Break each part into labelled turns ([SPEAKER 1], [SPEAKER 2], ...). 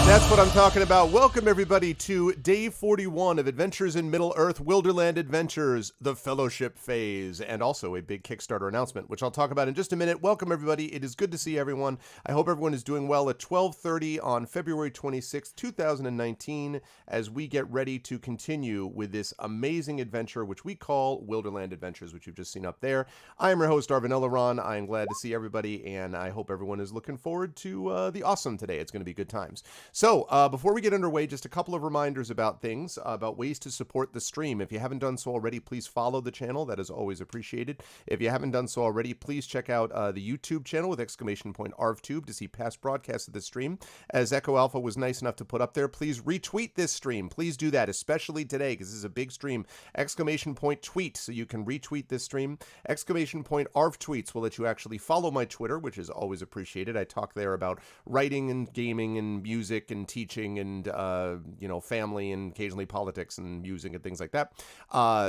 [SPEAKER 1] That's what I'm talking about. Welcome, everybody, to Day 41 of Adventures in Middle-earth, Wilderland Adventures, the Fellowship Phase, and also a big Kickstarter announcement, which I'll talk about in just a minute. Welcome, everybody. It is good to see everyone. I hope everyone is doing well at 12:30 on February 26, 2019, as we get ready to continue with this amazing adventure, which we call Wilderland Adventures, which you've just seen up there. I am your host, Arvin Elleron. I am glad to see everybody, and I hope everyone is looking forward to the awesome today. It's going to be good times. So, before we get underway, just a couple of reminders about things, about ways to support the stream. If you haven't done so already, please follow the channel. That is always appreciated. If you haven't done so already, please check out the YouTube channel with !ArvTube to see past broadcasts of the stream. As Echo Alpha was nice enough to put up there, please retweet this stream. Please do that, especially today, because this is a big stream. !tweet, so you can retweet this stream. !ArvTweets will let you actually follow my Twitter, which is always appreciated. I talk there about writing and gaming and music and teaching and, family and occasionally politics and music and things like that.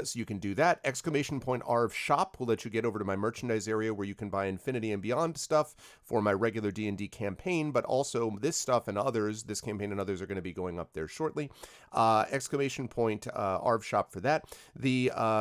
[SPEAKER 1] So you can do that. !ArvShop will let you get over to my merchandise area where you can buy Infinity and Beyond stuff for my regular D&D campaign, but also this stuff and others, this campaign and others are going to be going up there shortly. !ArvShop for that.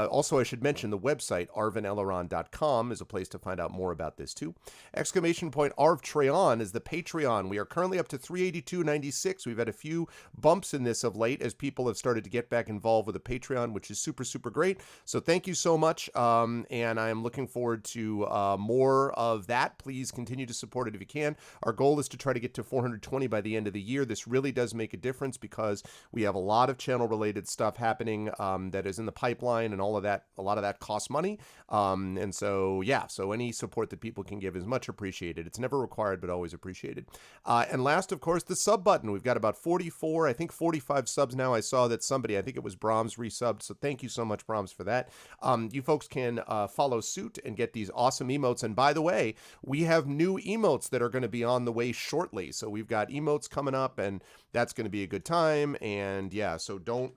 [SPEAKER 1] Also, I should mention the website, arvinelleron.com, is a place to find out more about this too. !ArvTreon is the Patreon. We are currently up to 382.96. We've had a few bumps in this of late as people have started to get back involved with the Patreon, which is super, super great. So thank you so much, and I am looking forward to more of that. Please continue to support it if you can. Our goal is to try to get to 420 by the end of the year. This really does make a difference because we have a lot of channel-related stuff happening that is in the pipeline, and all of that. A lot of that costs money, and so any support that people can give is much appreciated. It's never required, but always appreciated. And last, of course, the sub button. We've got about 44, I think 45 subs now. I saw that somebody, I think it was Brahms, resubbed, so thank you so much, Brahms, for that. You folks can follow suit and get these awesome emotes. And by the way, we have new emotes that are going to be on the way shortly. So we've got emotes coming up, and that's going to be a good time. And yeah, so don't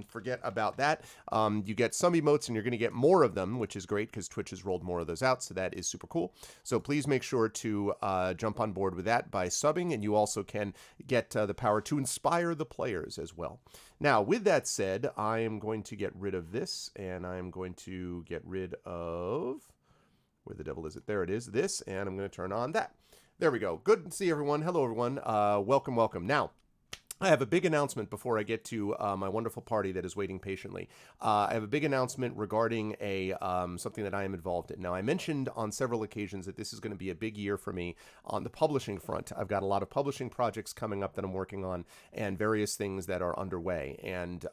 [SPEAKER 1] forget about that. You get some emotes, and you're going to get more of them, which is great because Twitch has rolled more of those out. So that is super cool. So please make sure to jump on board with that by subbing, and you also can get the power to inspire the players as well. Now, with that said, I am going to get rid of this, and I am going to get rid of, where the devil is it? There it is, this, and I'm going to turn on that. There we go. Good to see everyone. Hello, everyone. Welcome, welcome. Now, I have a big announcement before I get to my wonderful party that is waiting patiently. I have a big announcement regarding something that I am involved in. Now, I mentioned on several occasions that this is going to be a big year for me on the publishing front. I've got a lot of publishing projects coming up that I'm working on and various things that are underway, and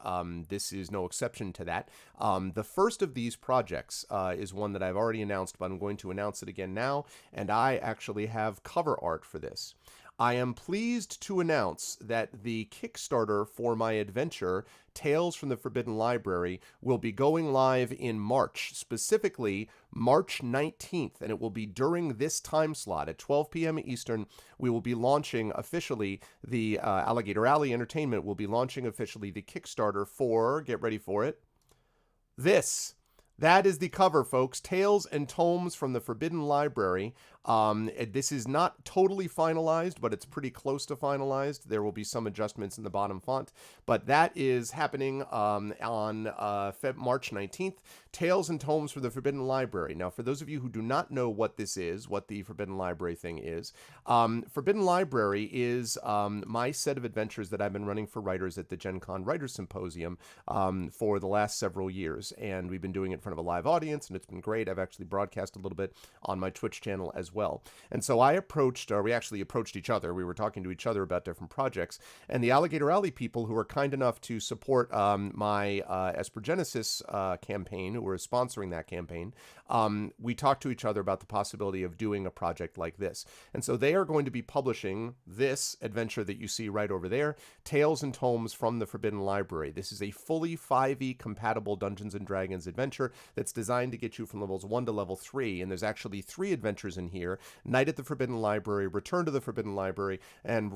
[SPEAKER 1] this is no exception to that. The first of these projects is one that I've already announced, but I'm going to announce it again now, and I actually have cover art for this. I am pleased to announce that the Kickstarter for my adventure, Tales from the Forbidden Library, will be going live in March, specifically March 19th, and it will be during this time slot at 12 p.m. Eastern. We will be launching officially the Alligator Alley Entertainment will be launching officially the Kickstarter for, get ready for it, this. That is the cover, folks. Tales and Tomes from the Forbidden Library. This is not totally finalized, but it's pretty close to finalized. There will be some adjustments in the bottom font, but that is happening on March 19th. Tales and Tomes from the Forbidden Library. Now, for those of you who do not know what this is, what the Forbidden Library thing is, Forbidden Library is my set of adventures that I've been running for writers at the Gen Con Writers Symposium for the last several years, and we've been doing it in front of a live audience, and it's been great. I've actually broadcast a little bit on my Twitch channel as well. And so we actually approached each other. We were talking to each other about different projects, and the Alligator Alley people, who were kind enough to support my Espergenesis campaign, who were sponsoring that campaign, we talked to each other about the possibility of doing a project like this. And so they are going to be publishing this adventure that you see right over there, Tales and Tomes from the Forbidden Library. This is a fully 5e compatible Dungeons & Dragons adventure that's designed to get you from levels 1 to level 3, and there's actually 3 adventures in here: Night at the Forbidden Library, Return to the Forbidden Library, and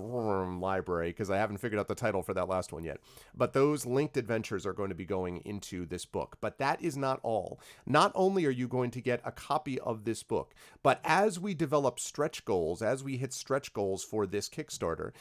[SPEAKER 1] Library, because I haven't figured out the title for that last one yet. But those linked adventures are going to be going into this book. But that is not all. Not only are you going going to get a copy of this book. But as we develop stretch goals, as we hit stretch goals for this Kickstarter,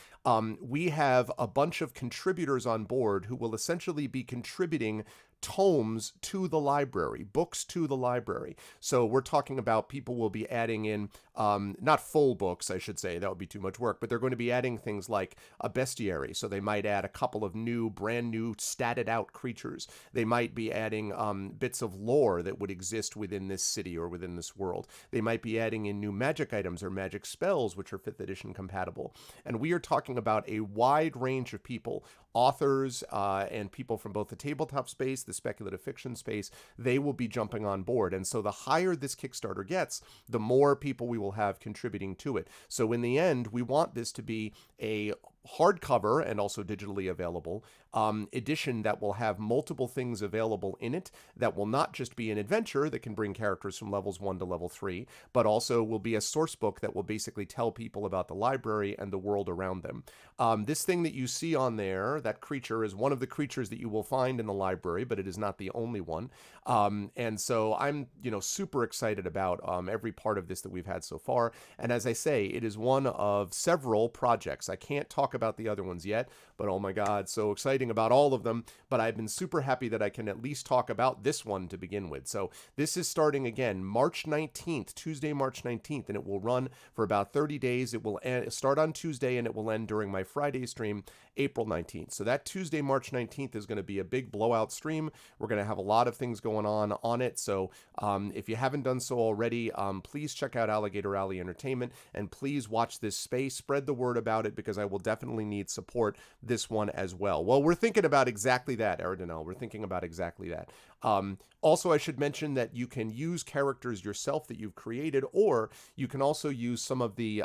[SPEAKER 1] we have a bunch of contributors on board who will essentially be contributing tomes to the library, books to the library. So we're talking about people will be adding in, not full books, I should say, that would be too much work, but they're going to be adding things like a bestiary. So they might add a couple of brand new statted out creatures. They might be adding bits of lore that would exist within this city or within this world. They might be adding in new magic items or magic spells, which are 5th edition compatible. And we are talking about a wide range of people, authors and people from both the tabletop space, the speculative fiction space. They will be jumping on board. And so the higher this Kickstarter gets, the more people we will have contributing to it. So in the end, we want this to be a hardcover and also digitally available edition that will have multiple things available in it, that will not just be an adventure that can bring characters from levels 1 to level 3, but also will be a source book that will basically tell people about the library and the world around them. This thing that you see on there, that creature, is one of the creatures that you will find in the library, but it is not the only one. And so I'm, super excited about every part of this that we've had so far. And as I say, it is one of several projects. I can't talk about the other ones yet, but oh my God, so exciting about all of them. But I've been super happy that I can at least talk about this one to begin with. So this is starting again March 19th, Tuesday, March 19th, and it will run for about 30 days. It will start on Tuesday and it will end during my Friday stream, April 19th. So that Tuesday, March 19th is going to be a big blowout stream. We're going to have a lot of things going on it. So if you haven't done so already, please check out Alligator Alley Entertainment and please watch this space, spread the word about it, because I will definitely need support this one as well. Well, we're thinking about exactly that, Eridanel. We're thinking about exactly that. Also, I should mention that you can use characters yourself that you've created, or you can also use some of the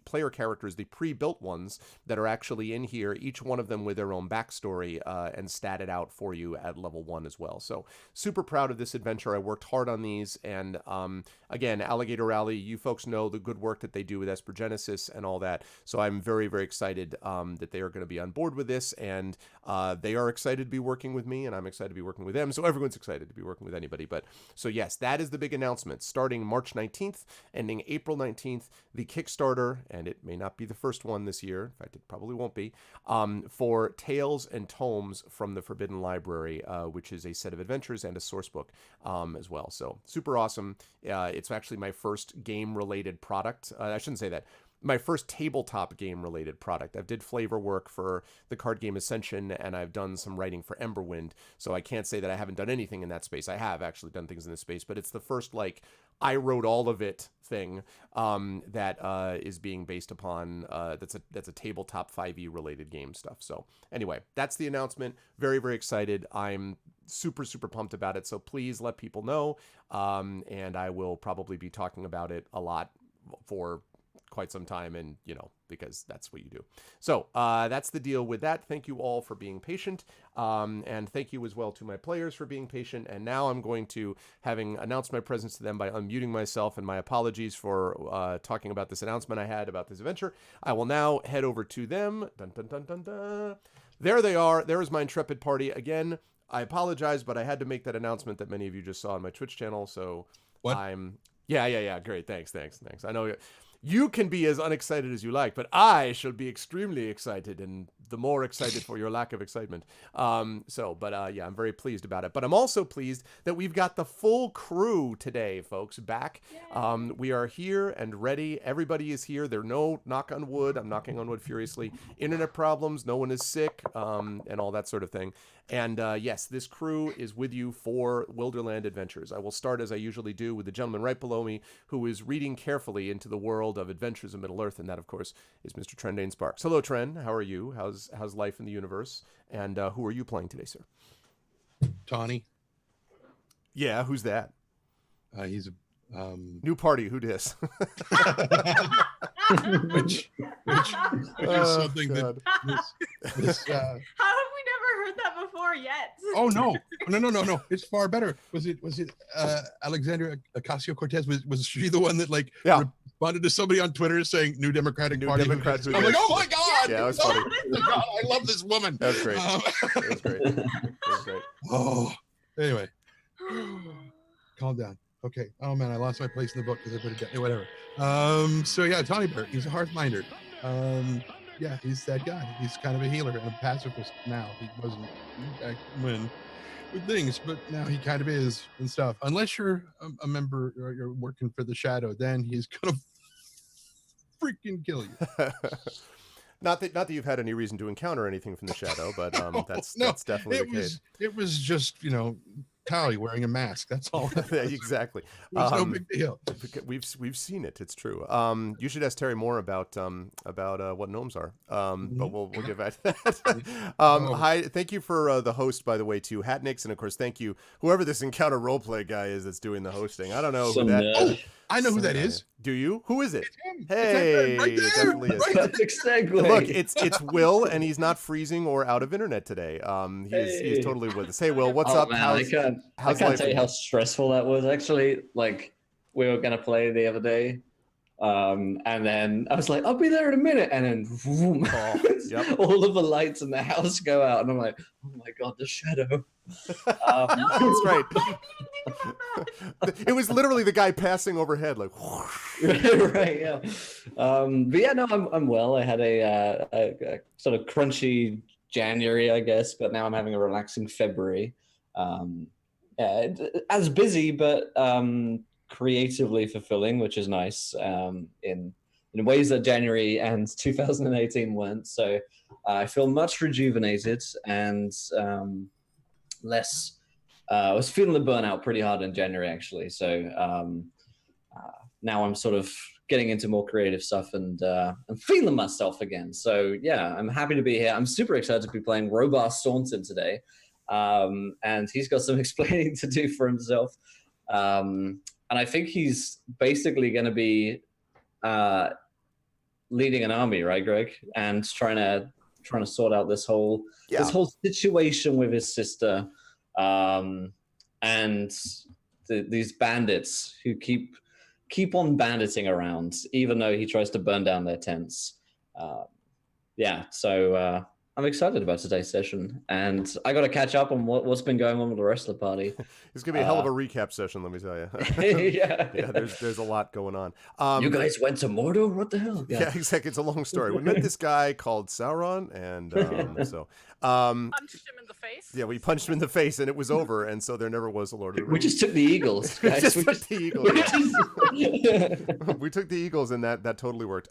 [SPEAKER 1] player characters, the pre-built ones that are actually in here, each one of them with their own backstory and statted out for you at level 1 as well. So super proud of this adventure. I worked hard on these, and again, Alligator Alley, you folks know the good work that they do with Esper Genesis and all that. So I'm very, very excited that they are going to be on board with this, and they are excited to be working with me, and I'm excited to be working with them. So everyone's excited to be working with anybody. But so yes, that is the big announcement. Starting March 19th, ending April 19th, the Kickstarter, and it may not be the first one this year, in fact it probably won't be, for Tales and Tomes from the Forbidden Library, which is a set of adventures and a source book as well. So super awesome. It's actually my first game related product. I shouldn't say that. My first tabletop game related product. I've did flavor work for the card game Ascension, and I've done some writing for Emberwind, so I can't say that I haven't done anything in that space. I have actually done things in this space, but it's the first I wrote all of it thing that is being based upon that's a tabletop 5e related game stuff. So anyway, that's the announcement. Very, very excited. I'm super, super pumped about it, so please let people know, and I will probably be talking about it a lot for quite some time, and because that's what you do. So that's the deal with that. Thank you all for being patient, and thank you as well to my players for being patient. And now I'm going to, having announced my presence to them by unmuting myself, and my apologies for talking about this announcement I had about this adventure, I will now head over to them. Dun, dun, dun, dun, dun. There they are. There is my intrepid party. Again, I apologize, but I had to make that announcement that many of you just saw on my Twitch channel. So
[SPEAKER 2] what?
[SPEAKER 1] Yeah. Great. Thanks. I know you can be as unexcited as you like, but I shall be extremely excited, and the more excited for your lack of excitement. Yeah, I'm very pleased about it. But I'm also pleased that we've got the full crew today, folks, back. We are here and ready. Everybody is here. There are no, knock on wood, I'm knocking on wood furiously, internet problems, no one is sick, and all that sort of thing. And yes, this crew is with you for Wilderland Adventures. I will start, as I usually do, with the gentleman right below me, who is reading carefully into the world of Adventures of Middle-earth, and that, of course, is Mr. Trendane Sparks. Hello, Trend. How are you? How's life in the universe? And who are you playing today, sir?
[SPEAKER 2] Tawny.
[SPEAKER 1] Yeah, who's that?
[SPEAKER 2] He's a
[SPEAKER 1] new party. Who dis?
[SPEAKER 2] which is something
[SPEAKER 1] God.
[SPEAKER 2] that this
[SPEAKER 3] How have we never heard that before yet?
[SPEAKER 2] Oh no! It's far better. Was it Alexandria Ocasio-Cortez? Was she the one that responded to somebody on Twitter saying "New Democratic Party"?
[SPEAKER 1] Democrats.
[SPEAKER 2] I'm like, oh my God!
[SPEAKER 1] Yeah, that was funny.
[SPEAKER 2] God, I love this woman.
[SPEAKER 1] That's great. That was great.
[SPEAKER 2] Oh, anyway, calm down. Okay. Oh man, I lost my place in the book because I put it down. Whatever. So yeah, Tawny Bear. He's a Hearthminder. Yeah, he's that guy. He's kind of a healer and a pacifist now. He wasn't back when with things, but now he kind of is and stuff. Unless you're a member or you're working for the Shadow, then he's gonna freaking kill you.
[SPEAKER 1] Not that you've had any reason to encounter anything from the Shadow, but that's definitely the case.
[SPEAKER 2] It was just Tally wearing a mask. That's all.
[SPEAKER 1] Exactly.
[SPEAKER 2] It's no big deal.
[SPEAKER 1] We've seen it. It's true. You should ask Terry more about what gnomes are. But we'll get back to that. Hi, thank you for the host, by the way, to Hatnix, and of course, thank you whoever this Encounter Roleplay guy is that's doing the hosting. I don't know who that.
[SPEAKER 2] Oh, I know who that is.
[SPEAKER 1] Do you? Who is it?
[SPEAKER 2] It's him.
[SPEAKER 1] Hey,
[SPEAKER 2] right
[SPEAKER 1] it definitely is.
[SPEAKER 4] Exactly.
[SPEAKER 1] Look, it's Will, and he's not freezing or out of internet today. He's totally with us. Hey, Will, what's up?
[SPEAKER 4] Man, I can't tell you how stressful that was. Actually, like we were gonna play the other day, and then I was like, I'll be there in a minute, and then boom, all of the lights in the house go out, and I'm like, oh my god, the Shadow.
[SPEAKER 1] That's right. It was literally the guy passing overhead, like.
[SPEAKER 4] Right, yeah. But yeah, no, I'm well. I had a sort of crunchy January, I guess, but now I'm having a relaxing February. Yeah, as busy, but creatively fulfilling, which is nice. In ways that January and 2018 weren't. So I feel much rejuvenated and less. I was feeling the burnout pretty hard in January, actually. So now I'm sort of getting into more creative stuff and I'm feeling myself again. So yeah, I'm happy to be here. I'm super excited to be playing Robar Staunton today. And he's got some explaining to do for himself. And I think he's basically going to be leading an army, right, Greg? And trying to sort out this whole situation with his sister. And these bandits who keep on banditing around, even though he tries to burn down their tents. So I'm excited about today's session, and I got to catch up on what's been going on with the rest of the party.
[SPEAKER 1] It's gonna be a hell of a recap session, let me tell you.
[SPEAKER 4] Yeah,
[SPEAKER 1] there's a lot going on.
[SPEAKER 4] You guys went to Mordor? What the hell?
[SPEAKER 1] Yeah, exactly. It's a long story. We met this guy called Sauron, and
[SPEAKER 3] punched him in the face.
[SPEAKER 1] Yeah, we punched him in the face, and it was over. And so there never was a Lord of the Rings.
[SPEAKER 4] We just took the Eagles.
[SPEAKER 1] We
[SPEAKER 4] Guys.
[SPEAKER 1] just took the Eagles. We took the Eagles, and that totally worked.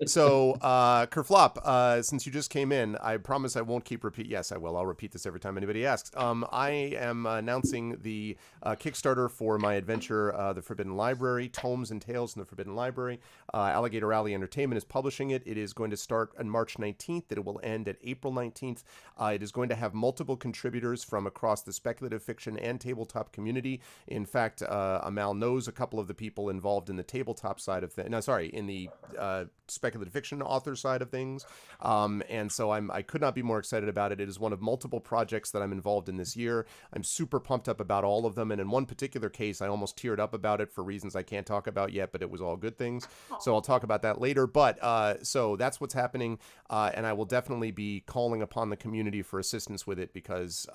[SPEAKER 1] So Kerflop, since you just came in, I promise I won't keep repeat. Yes, I will. I'll repeat this every time anybody asks. I am announcing the Kickstarter for my adventure, The Forbidden Library, Tomes and Tales in the Forbidden Library. Alligator Alley Entertainment is publishing it. It is going to start on March 19th. It will end at April 19th. It is going to have multiple contributors from across the speculative fiction and tabletop community. In fact, Amal knows a couple of the people involved in the tabletop side of things. No, sorry, in the speculative fiction author side of things. And so I could not be more excited about it. It is one of multiple projects that I'm involved in this year. I'm super pumped up about all of them. And in one particular case, I almost teared up about it for reasons I can't talk about yet, but it was all good things. So I'll talk about that later. But so that's what's happening. And I will definitely be calling upon the community for assistance with it because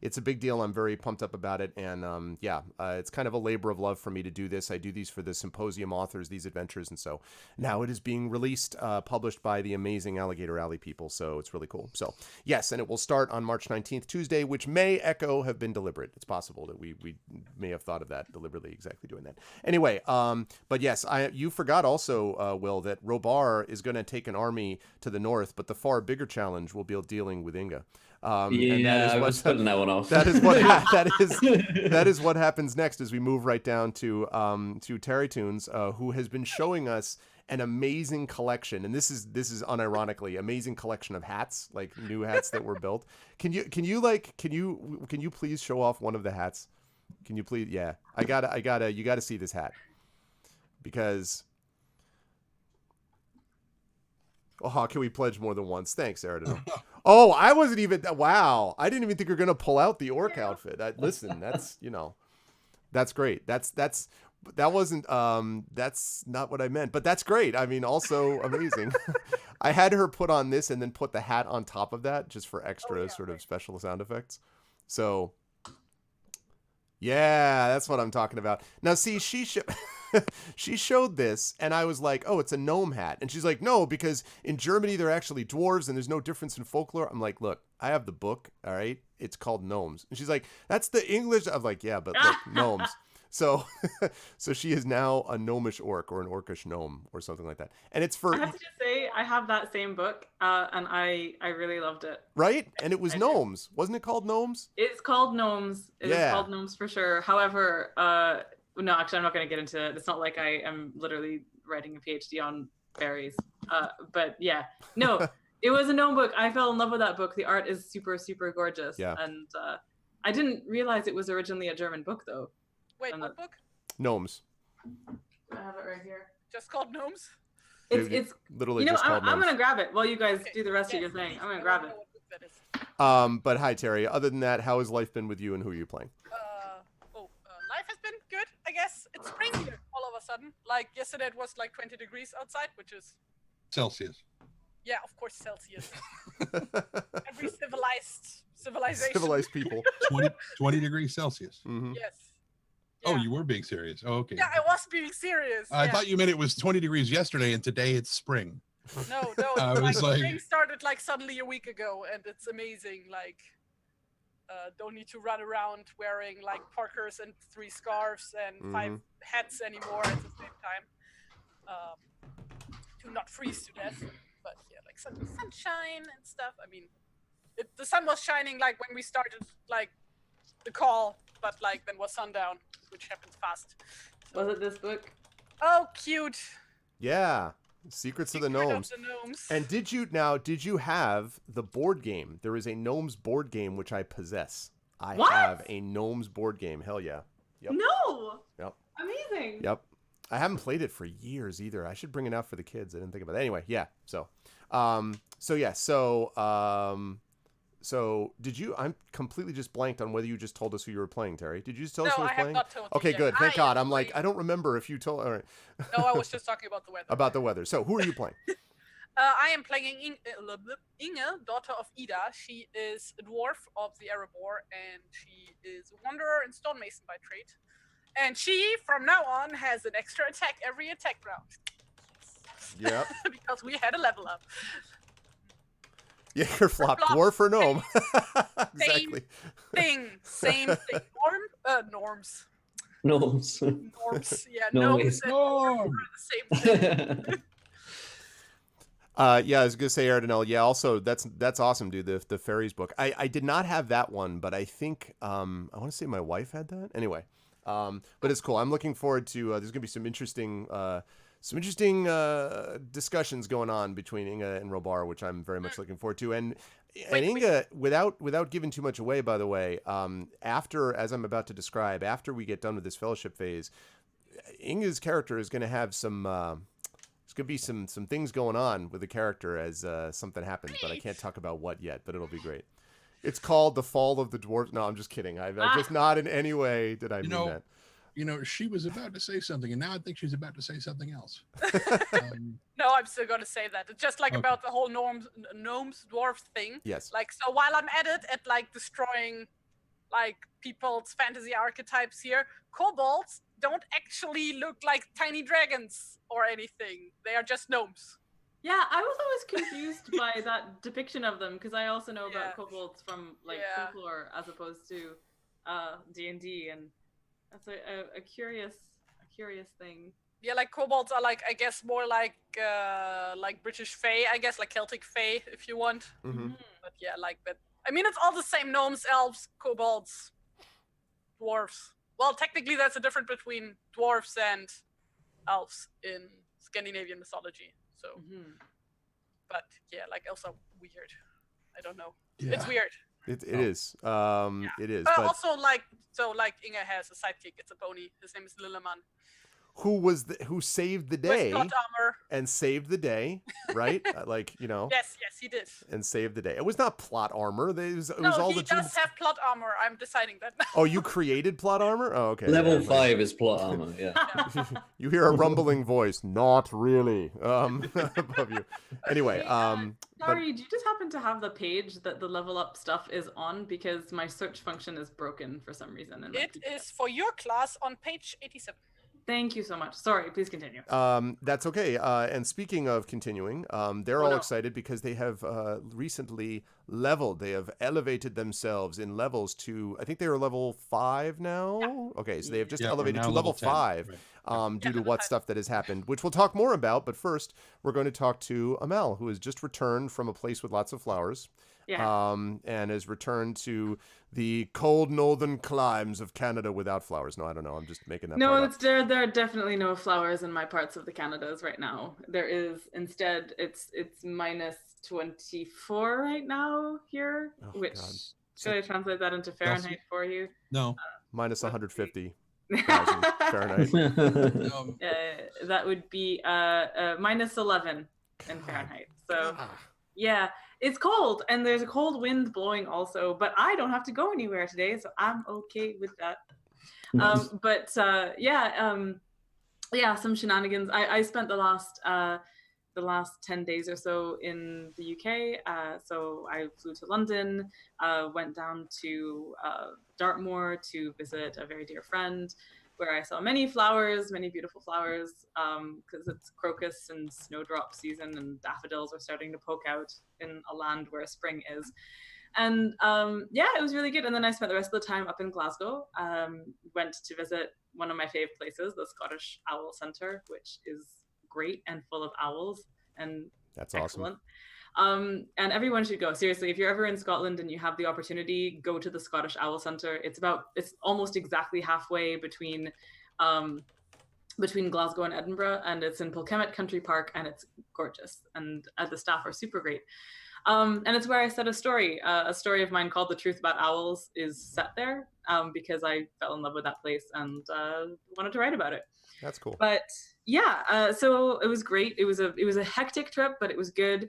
[SPEAKER 1] it's a big deal. I'm very pumped up about it. And it's kind of a labor of love for me to do this. I do these for the Symposium authors, these adventures. And so now it is being released, published by the amazing Alligator Alley people. So it's really cool. So yes, and it will start on March 19th, Tuesday, which may have been deliberate. It's possible that we may have thought of that deliberately, exactly doing that. Anyway, but yes, you forgot also, Will, that Robar is going to take an army to the north, but the far bigger challenge will be dealing with Inga.
[SPEAKER 4] I was putting that one off.
[SPEAKER 1] That is what happens next as we move right down to Terry Tunes, who has been showing us an amazing collection, and this is unironically amazing collection of hats, like new hats that were built. Can you please show off one of the hats? Can you please? Yeah, you gotta see this hat because. Oh, can we pledge more than once? Thanks, Aridano. Oh, I wasn't even. Wow, I didn't even think you were gonna pull out the orc outfit. Listen, that's that's great. That wasn't. That's not what I meant. But that's great. I mean, also amazing. I had her put on this and then put the hat on top of that just for extra sort of special sound effects. So. Yeah, that's what I'm talking about. Now, see, she showed this, and I was like, "Oh, it's a gnome hat," and she's like, "No, because in Germany they're actually dwarves, and there's no difference in folklore." I'm like, "Look, I have the book. All right, it's called Gnomes," and she's like, "That's the English." I'm like, "Yeah, but look, gnomes." So, so she is now a gnomish orc or an orcish gnome or something like that, and it's for
[SPEAKER 3] I have to just say, I have that same book, and I really loved it.
[SPEAKER 1] right, and it was
[SPEAKER 3] I do.
[SPEAKER 1] gnomes, wasn't it called Gnomes?
[SPEAKER 3] It's called Gnomes. It is
[SPEAKER 1] Yeah.
[SPEAKER 3] called Gnomes for sure. However, no, actually, I'm not going to get into it. It's not like I am literally writing a PhD on fairies. But yeah, no, it was a gnome book. I fell in love with that book. The art is super, super gorgeous.
[SPEAKER 1] Yeah.
[SPEAKER 3] And I didn't realize it was originally a German book, though.
[SPEAKER 5] Wait, what book?
[SPEAKER 1] Gnomes.
[SPEAKER 3] I have it right here.
[SPEAKER 5] Just called Gnomes?
[SPEAKER 3] It's
[SPEAKER 1] literally
[SPEAKER 3] you know,
[SPEAKER 1] just called
[SPEAKER 3] I'm
[SPEAKER 1] Gnomes.
[SPEAKER 3] going to grab it while you guys
[SPEAKER 5] Okay,
[SPEAKER 3] do the rest of your
[SPEAKER 5] yes,
[SPEAKER 3] thing.
[SPEAKER 5] please.
[SPEAKER 3] I'm going
[SPEAKER 5] I
[SPEAKER 3] to grab
[SPEAKER 5] wanna
[SPEAKER 3] it.
[SPEAKER 5] know what book that is.
[SPEAKER 1] But hi Terry. Other than that, how has life been with you, and who are you playing?
[SPEAKER 5] Life has been good, I guess. It's spring here all of a sudden. Like yesterday it was like 20 degrees outside, which is,
[SPEAKER 2] Celsius.
[SPEAKER 5] yeah, of course, Celsius. Every civilization.
[SPEAKER 1] Civilized people.
[SPEAKER 2] 20 degrees Celsius.
[SPEAKER 1] Hmm.
[SPEAKER 5] Yes.
[SPEAKER 2] Oh,
[SPEAKER 5] Yeah.
[SPEAKER 2] you were being serious. Oh, okay.
[SPEAKER 5] Yeah, I was being serious.
[SPEAKER 2] I
[SPEAKER 5] yeah.
[SPEAKER 2] thought you meant it was 20 degrees yesterday, and today it's spring.
[SPEAKER 5] No,
[SPEAKER 2] I was like-
[SPEAKER 5] spring started like suddenly a week ago, and it's amazing. Like, don't need to run around wearing like parkers and 3 scarves and 5 hats anymore at the same time. To not freeze to death. But yeah, like sunshine and stuff. I mean, the sun was shining like when we started like the call, but like then was sundown, which happens fast.
[SPEAKER 3] Was it this book?
[SPEAKER 5] Oh, cute.
[SPEAKER 1] Yeah. Secrets of the
[SPEAKER 5] Secret
[SPEAKER 1] Gnomes.
[SPEAKER 5] Of the Gnomes.
[SPEAKER 1] And did you have the board game? There is a Gnomes board game which I possess. I
[SPEAKER 3] What?
[SPEAKER 1] have a Gnomes board game. Hell yeah. Yep.
[SPEAKER 3] No.
[SPEAKER 1] Yep.
[SPEAKER 3] Amazing.
[SPEAKER 1] Yep. I haven't played it for years either. I should bring it out for the kids. I didn't think about it. Anyway, yeah. So did you? I'm completely just blanked on whether you just told us who you were playing, Terry. Did you just tell us who
[SPEAKER 5] No,
[SPEAKER 1] was
[SPEAKER 5] I have
[SPEAKER 1] playing?
[SPEAKER 5] not told you
[SPEAKER 1] Okay,
[SPEAKER 5] yet.
[SPEAKER 1] good. Thank
[SPEAKER 5] I
[SPEAKER 1] God.
[SPEAKER 5] am
[SPEAKER 1] I'm like,
[SPEAKER 5] playing.
[SPEAKER 1] I don't remember if you told. All right.
[SPEAKER 5] No, I was just talking about the weather.
[SPEAKER 1] About the weather. So who are you playing?
[SPEAKER 5] I am playing Inge, daughter of Ida. She is a dwarf of the Erebor, and she is a wanderer and stonemason by trade. And she, from now on, has an extra attack every attack round.
[SPEAKER 1] Yep.
[SPEAKER 5] Because we had a level up.
[SPEAKER 1] Jaeger flop,
[SPEAKER 5] Flop.
[SPEAKER 1] dwarf or gnome. Exactly.
[SPEAKER 5] Same thing. Norms.
[SPEAKER 4] Gnomes.
[SPEAKER 5] Norms. Yeah,
[SPEAKER 4] Gnomes.
[SPEAKER 5] gnomes and dwarves are the same thing.
[SPEAKER 1] Yeah, I was gonna say Aradinel. Yeah, also that's awesome, dude. The fairies book. I did not have that one, but I think I want to say my wife had that. Anyway, but it's cool. I'm looking forward to. There's gonna be some interesting discussions going on between Inga and Robar, which I'm very much looking forward to. And Inga, without giving too much away, by the way, after, as I'm about to describe, after we get done with this fellowship phase, Inga's character is going to have some. There's going to be some things going on with the character as something happens, but I can't talk about what yet. But it'll be great. It's called The Fall of the Dwarves. No, I'm just kidding. I just not in any way did I mean that.
[SPEAKER 2] You know, she was about to say something, and now I think she's about to say something else.
[SPEAKER 5] No, I'm still gonna say that. It's just like
[SPEAKER 2] Okay.
[SPEAKER 5] about the whole gnomes dwarf thing.
[SPEAKER 1] Yes.
[SPEAKER 5] Like, so while I'm at it, at like destroying like people's fantasy archetypes here, kobolds don't actually look like tiny dragons or anything. They are just gnomes.
[SPEAKER 3] Yeah, I was always confused by that depiction of them because I also know
[SPEAKER 5] Yeah.
[SPEAKER 3] about kobolds from like
[SPEAKER 5] Yeah.
[SPEAKER 3] folklore as opposed to D&D, and that's a curious thing.
[SPEAKER 5] Yeah, like kobolds are like, I guess, more like British Fae, I guess, like Celtic Fae, if you want.
[SPEAKER 1] Mm-hmm.
[SPEAKER 5] But yeah, like that. I mean, it's all the same: gnomes, elves, kobolds, dwarves. Well, technically, that's a difference between dwarves and elves in Scandinavian mythology. So, but yeah, like elves are weird. I don't know.
[SPEAKER 2] Yeah.
[SPEAKER 5] It's weird.
[SPEAKER 1] It is. It is.
[SPEAKER 5] But
[SPEAKER 1] But
[SPEAKER 5] also, like, so like Inga has a sidekick. It's a pony. His name is Lilleman.
[SPEAKER 1] who saved the
[SPEAKER 5] With
[SPEAKER 1] day
[SPEAKER 5] plot armor.
[SPEAKER 1] and saved the day, right?
[SPEAKER 5] Yes, he did.
[SPEAKER 1] And saved the day. It was not plot armor. It was
[SPEAKER 5] No,
[SPEAKER 1] all
[SPEAKER 5] he
[SPEAKER 1] the
[SPEAKER 5] does have plot armor. I'm deciding that now.
[SPEAKER 1] Oh, you created plot armor? Oh, okay.
[SPEAKER 4] Level
[SPEAKER 1] Yeah,
[SPEAKER 4] 5 is plot armor. Yeah.
[SPEAKER 1] you hear a rumbling voice. Not really. Above you. Anyway,
[SPEAKER 3] Sorry, do you just happen to have the page that the level up stuff is on? Because my search function is broken for some reason.
[SPEAKER 5] It is for your class on page 87.
[SPEAKER 3] Thank you so much. Sorry, please continue.
[SPEAKER 1] That's okay. And speaking of continuing, they're all
[SPEAKER 3] no.
[SPEAKER 1] excited because they have recently leveled. They have elevated themselves in levels to, I think they were level 5 now.
[SPEAKER 5] Yeah.
[SPEAKER 1] Okay, so they have just
[SPEAKER 2] Yeah, we're
[SPEAKER 1] elevated
[SPEAKER 2] now
[SPEAKER 1] to level
[SPEAKER 2] 10,
[SPEAKER 1] 5
[SPEAKER 2] right.
[SPEAKER 1] due to what stuff that has happened, which we'll talk more about. But first, we're going to talk to Amel, who has just returned from a place with lots of flowers.
[SPEAKER 3] Yeah.
[SPEAKER 1] And has returned to the cold northern climes of Canada without flowers. No, I don't know. I'm just making that
[SPEAKER 3] No,
[SPEAKER 1] part up.
[SPEAKER 3] there are definitely no flowers in my parts of the Canadas right now. There is instead it's minus 24 right now here,
[SPEAKER 1] Oh,
[SPEAKER 3] which
[SPEAKER 1] God.
[SPEAKER 3] should I translate that into Fahrenheit for you?
[SPEAKER 2] No.
[SPEAKER 1] Minus
[SPEAKER 3] let's
[SPEAKER 1] 150,000 Fahrenheit.
[SPEAKER 3] That would be minus 11 in Fahrenheit. So yeah, it's cold and there's a cold wind blowing also, but I don't have to go anywhere today, so I'm okay with that. Yeah, some shenanigans. I spent the last 10 days or so in the UK. So I flew to London, went down to Dartmoor to visit a very dear friend, where I saw many flowers, many beautiful flowers, because it's crocus and snowdrop season and daffodils are starting to poke out in a land where spring is. And it was really good. And then I spent the rest of the time up in Glasgow, went to visit one of my fave places, the Scottish Owl Centre, which is great and full of owls and
[SPEAKER 1] That's
[SPEAKER 3] excellent.
[SPEAKER 1] awesome.
[SPEAKER 3] And everyone should go. Seriously, if you're ever in Scotland and you have the opportunity, go to the Scottish Owl Centre. It's almost exactly halfway between Glasgow and Edinburgh, and it's in Polkemmet Country Park, and it's gorgeous. And the staff are super great. And it's where I set a story. A story of mine called "The Truth About Owls" is set there because I fell in love with that place and wanted to write about it.
[SPEAKER 1] That's cool.
[SPEAKER 3] But yeah, so it was great. It was a hectic trip, but it was good.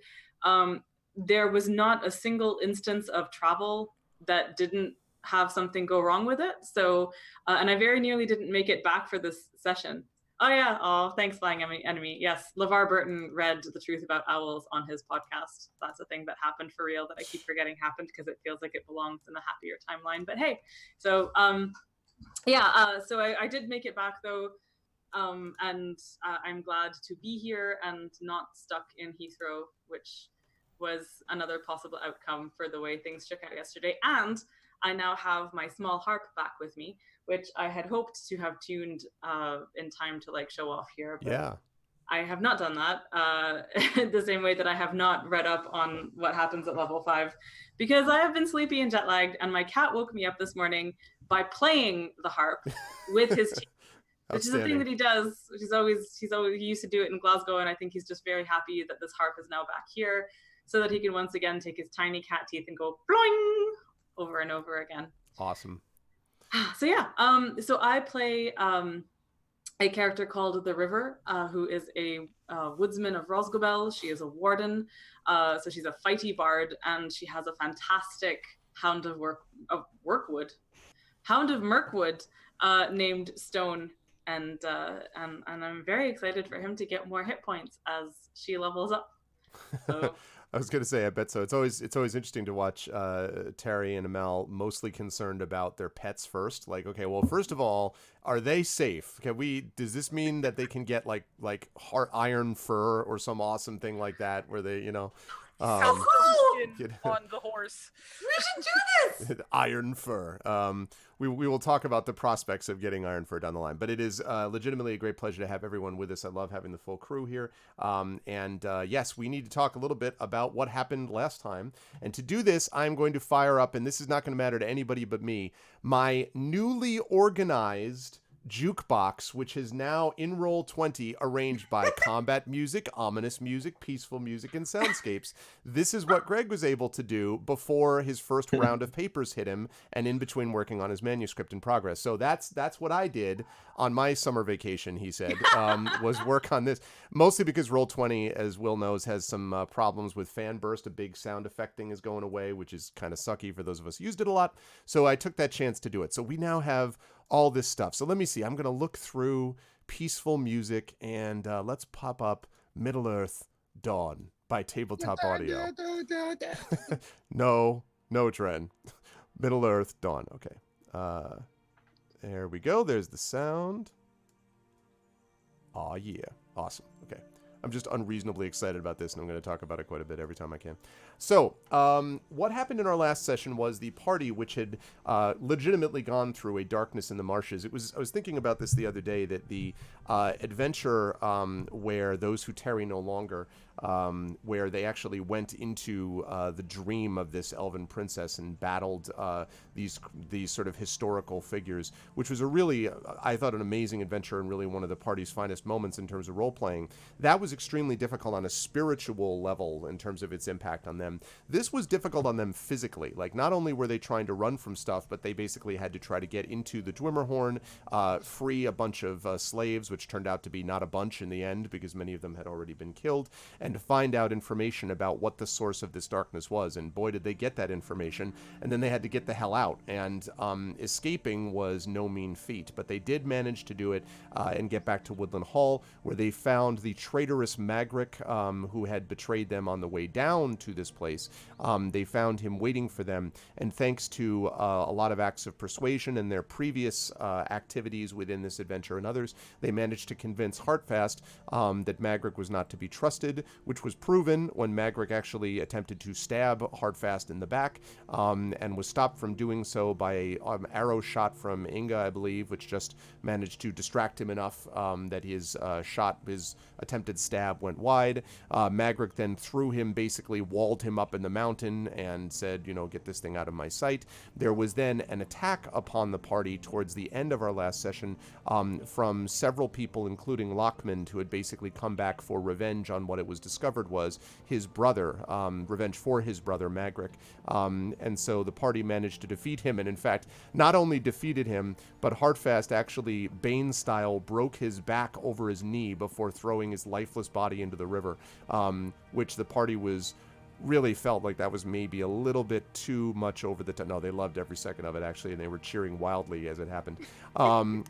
[SPEAKER 3] There was not a single instance of travel that didn't have something go wrong with it. So, and I very nearly didn't make it back for this session. Oh yeah. Oh, thanks, Flying Enemy. Yes, LeVar Burton read The Truth About Owls on his podcast. That's a thing that happened for real that I keep forgetting happened because it feels like it belongs in a happier timeline. But hey, so so I did make it back though. And I'm glad to be here and not stuck in Heathrow, which was another possible outcome for the way things shook out yesterday. And I now have my small harp back with me, which I had hoped to have tuned in time to show off here. But
[SPEAKER 1] Yeah.
[SPEAKER 3] I have not done that the same way that I have not read up on what happens at level 5 because I have been sleepy and jet lagged, and my cat woke me up this morning by playing the harp with his teeth. Which is a thing that he does, which he used to do it in Glasgow, and I think he's just very happy that this harp is now back here so that he can once again take his tiny cat teeth and go bloing over and over again.
[SPEAKER 1] Awesome.
[SPEAKER 3] So yeah, so I play a character called The River, who is a woodsman of Rosgobel. She is a warden, so she's a fighty bard, and she has a fantastic hound of Mirkwood named Stone. And I'm very excited for him to get more hit points as she levels up. So.
[SPEAKER 1] I was going to say, I bet so. It's always interesting to watch Terry and Amel mostly concerned about their pets first. Like, okay, well, first of all, are they safe? Does this mean that they can get like iron fur or some awesome thing like that where they,
[SPEAKER 5] on the horse.
[SPEAKER 3] We should do this.
[SPEAKER 1] Iron fur. We will talk about the prospects of getting iron fur down the line, but it is legitimately a great pleasure to have everyone with us. I love having the full crew here. Yes, we need to talk a little bit about what happened last time. And to do this, I'm going to fire up, and this is not going to matter to anybody but me, my newly organized jukebox, which is now in Roll20 arranged by combat music, ominous music, peaceful music, and soundscapes. This is what Greg was able to do before his first round of papers hit him and in between working on his manuscript in progress. So that's what I did on my summer vacation, he said, was work on this. Mostly because Roll20, as Will knows, has some problems with fan burst. A big sound effect thing is going away, which is kind of sucky for those of us who used it a lot. So I took that chance to do it. So we now have all this stuff. So let me see. I'm going to look through peaceful music and let's pop up Middle-earth Dawn by Tabletop Audio. No, Tren. Middle-earth Dawn. Okay. There we go. There's the sound. Aw, yeah. Awesome. Okay. I'm just unreasonably excited about this, and I'm going to talk about it quite a bit every time I can. So, what happened in our last session was the party, which had legitimately gone through a darkness in the marshes. I was thinking about this the other day, that the adventure where those who tarry no longer, where they actually went into the dream of this elven princess and battled these sort of historical figures, which was a really, I thought, an amazing adventure and really one of the party's finest moments in terms of role-playing. That was extremely difficult on a spiritual level in terms of its impact on them. This was difficult on them physically. Like, not only were they trying to run from stuff, but they basically had to try to get into the Dwimmerhorn, free a bunch of slaves, which turned out to be not a bunch in the end because many of them had already been killed, and to find out information about what the source of this darkness was. And boy, did they get that information. And then they had to get the hell out. And escaping was no mean feat, but they did manage to do it and get back to Woodland Hall, where they found the traitorous Magric, who had betrayed them on the way down to this place. They found him waiting for them, and thanks to a lot of acts of persuasion and their previous activities within this adventure and others, they managed to convince Heartfast that Magric was not to be trusted, which was proven when Magric actually attempted to stab Heartfast in the back, and was stopped from doing so by an arrow shot from Inga, I believe, which just managed to distract him enough that his attempted stab went wide. Magric then threw him, basically walled him up in the mountain and said, get this thing out of my sight. There was then an attack upon the party towards the end of our last session from several people, including Lockmond, who had basically come back for revenge on what it was discovered was his brother, revenge for his brother Magric. And so the party managed to defeat him, and in fact, not only defeated him, but Heartfast actually, Bane-style, broke his back over his knee before throwing his lifeless body into the river, which the party really felt like that was maybe a little bit too much over the top. No, they loved every second of it, actually, and they were cheering wildly as it happened. And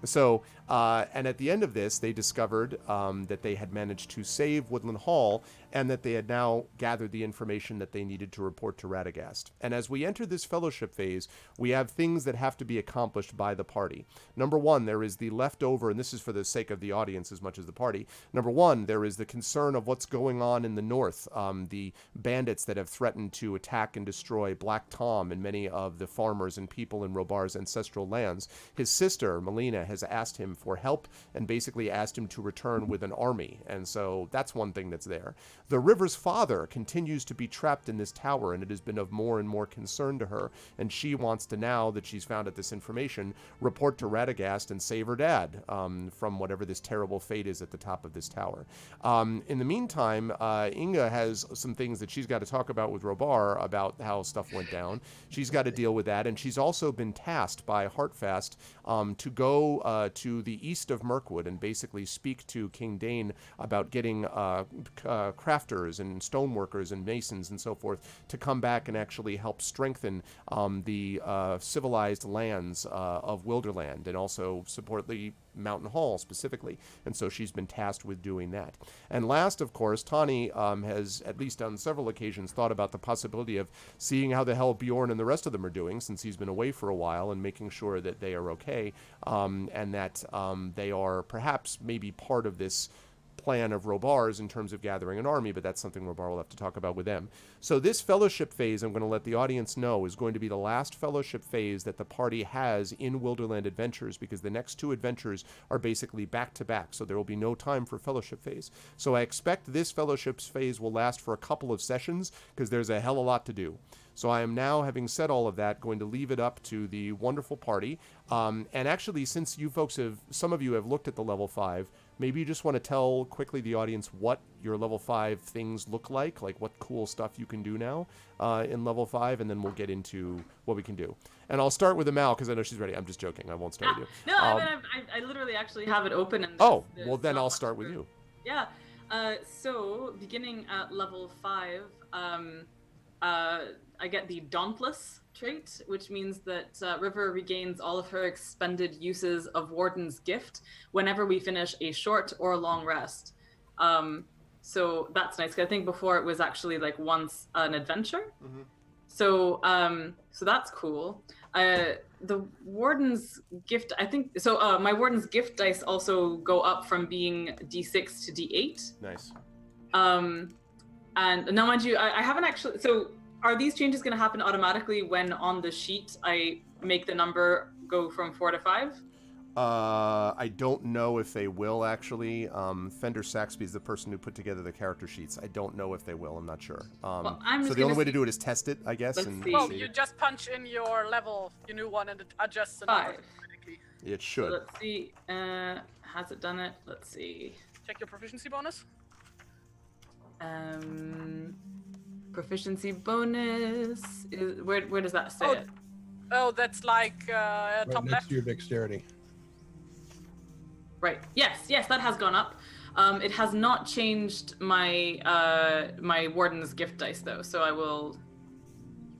[SPEAKER 1] at the end of this, they discovered that they had managed to save Woodland Hall, and that they had now gathered the information that they needed to report to Radagast. And as we enter this fellowship phase, we have things that have to be accomplished by the party. Number one, there is the leftover, and this is for the sake of the audience as much as the party. Number one, there is the concern of what's going on in the north, the bandits that have threatened to attack and destroy Black Tom and many of the farmers and people in Robar's ancestral lands. His sister, Melina, has asked him for help and basically asked him to return with an army. And so that's one thing that's there. The River's father continues to be trapped in this tower, and it has been of more and more concern to her. And she wants to, now that she's found out this information, report to Radagast and save her dad from whatever this terrible fate is at the top of this tower. In the meantime, Inga has some things that she's got to talk about with Robar about how stuff went down. She's got to deal with that, and she's also been tasked by Heartfast to go to the east of Mirkwood and basically speak to King Dane about getting crafters and stoneworkers and masons and so forth to come back and actually help strengthen the civilized lands of Wilderland, and also support the Mountain Hall specifically. And so she's been tasked with doing that. And last, of course, Tawny has, at least on several occasions, thought about the possibility of seeing how the hell Bjorn and the rest of them are doing, since he's been away for a while, and making sure that they are okay, and that they are perhaps maybe part of this plan of Robar's in terms of gathering an army, but that's something Robar will have to talk about with them. So this fellowship phase, I'm going to let the audience know, is going to be the last fellowship phase that the party has in Wilderland Adventures, because the next 2 adventures are basically back-to-back, so there will be no time for fellowship phase. So I expect this fellowship phase will last for a couple of sessions, because there's a hell of a lot to do. So I am now, having said all of that, going to leave it up to the wonderful party. And actually, since you folks some of you have looked at the level 5, maybe you just want to tell quickly the audience what your level 5 things look like what cool stuff you can do now in level 5, and then we'll get into what we can do. And I'll start with Amal, because I know she's ready. I'm just joking. I won't start with you.
[SPEAKER 3] No, I literally actually have it open. And
[SPEAKER 1] well, then I'll start with you.
[SPEAKER 3] Yeah. So beginning at level 5, I get the Dauntless trait, which means that River regains all of her expended uses of Warden's Gift whenever we finish a short or long rest. So that's nice, 'cause I think before it was actually once an adventure.
[SPEAKER 1] Mm-hmm.
[SPEAKER 3] So so that's cool. The Warden's Gift, I think, so my Warden's Gift dice also go up from being D6 to D8.
[SPEAKER 1] Nice.
[SPEAKER 3] And now, mind you, I haven't actually, so are these changes going to happen automatically when on the sheet I make the number go from 4 to 5?
[SPEAKER 1] I don't know if they will, actually. Fender Saxby is the person who put together the character sheets. I don't know if they will. I'm not sure.
[SPEAKER 3] Well,
[SPEAKER 1] so the only way to do it is test it, I guess.
[SPEAKER 3] Let's see.
[SPEAKER 5] Well, you just punch in your level, your new one, and it adjusts the number
[SPEAKER 3] 5.
[SPEAKER 5] automatically.
[SPEAKER 1] It
[SPEAKER 3] So
[SPEAKER 1] should.
[SPEAKER 3] let's see. Has it done it? Let's see.
[SPEAKER 5] Check your proficiency bonus.
[SPEAKER 3] Proficiency bonus. Where does that say
[SPEAKER 5] Oh,
[SPEAKER 3] it?
[SPEAKER 5] Oh, that's
[SPEAKER 2] Right
[SPEAKER 5] top
[SPEAKER 2] next
[SPEAKER 5] left.
[SPEAKER 2] to your dexterity.
[SPEAKER 3] Right. Yes, that has gone up. It has not changed my my Warden's Gift dice though, so I will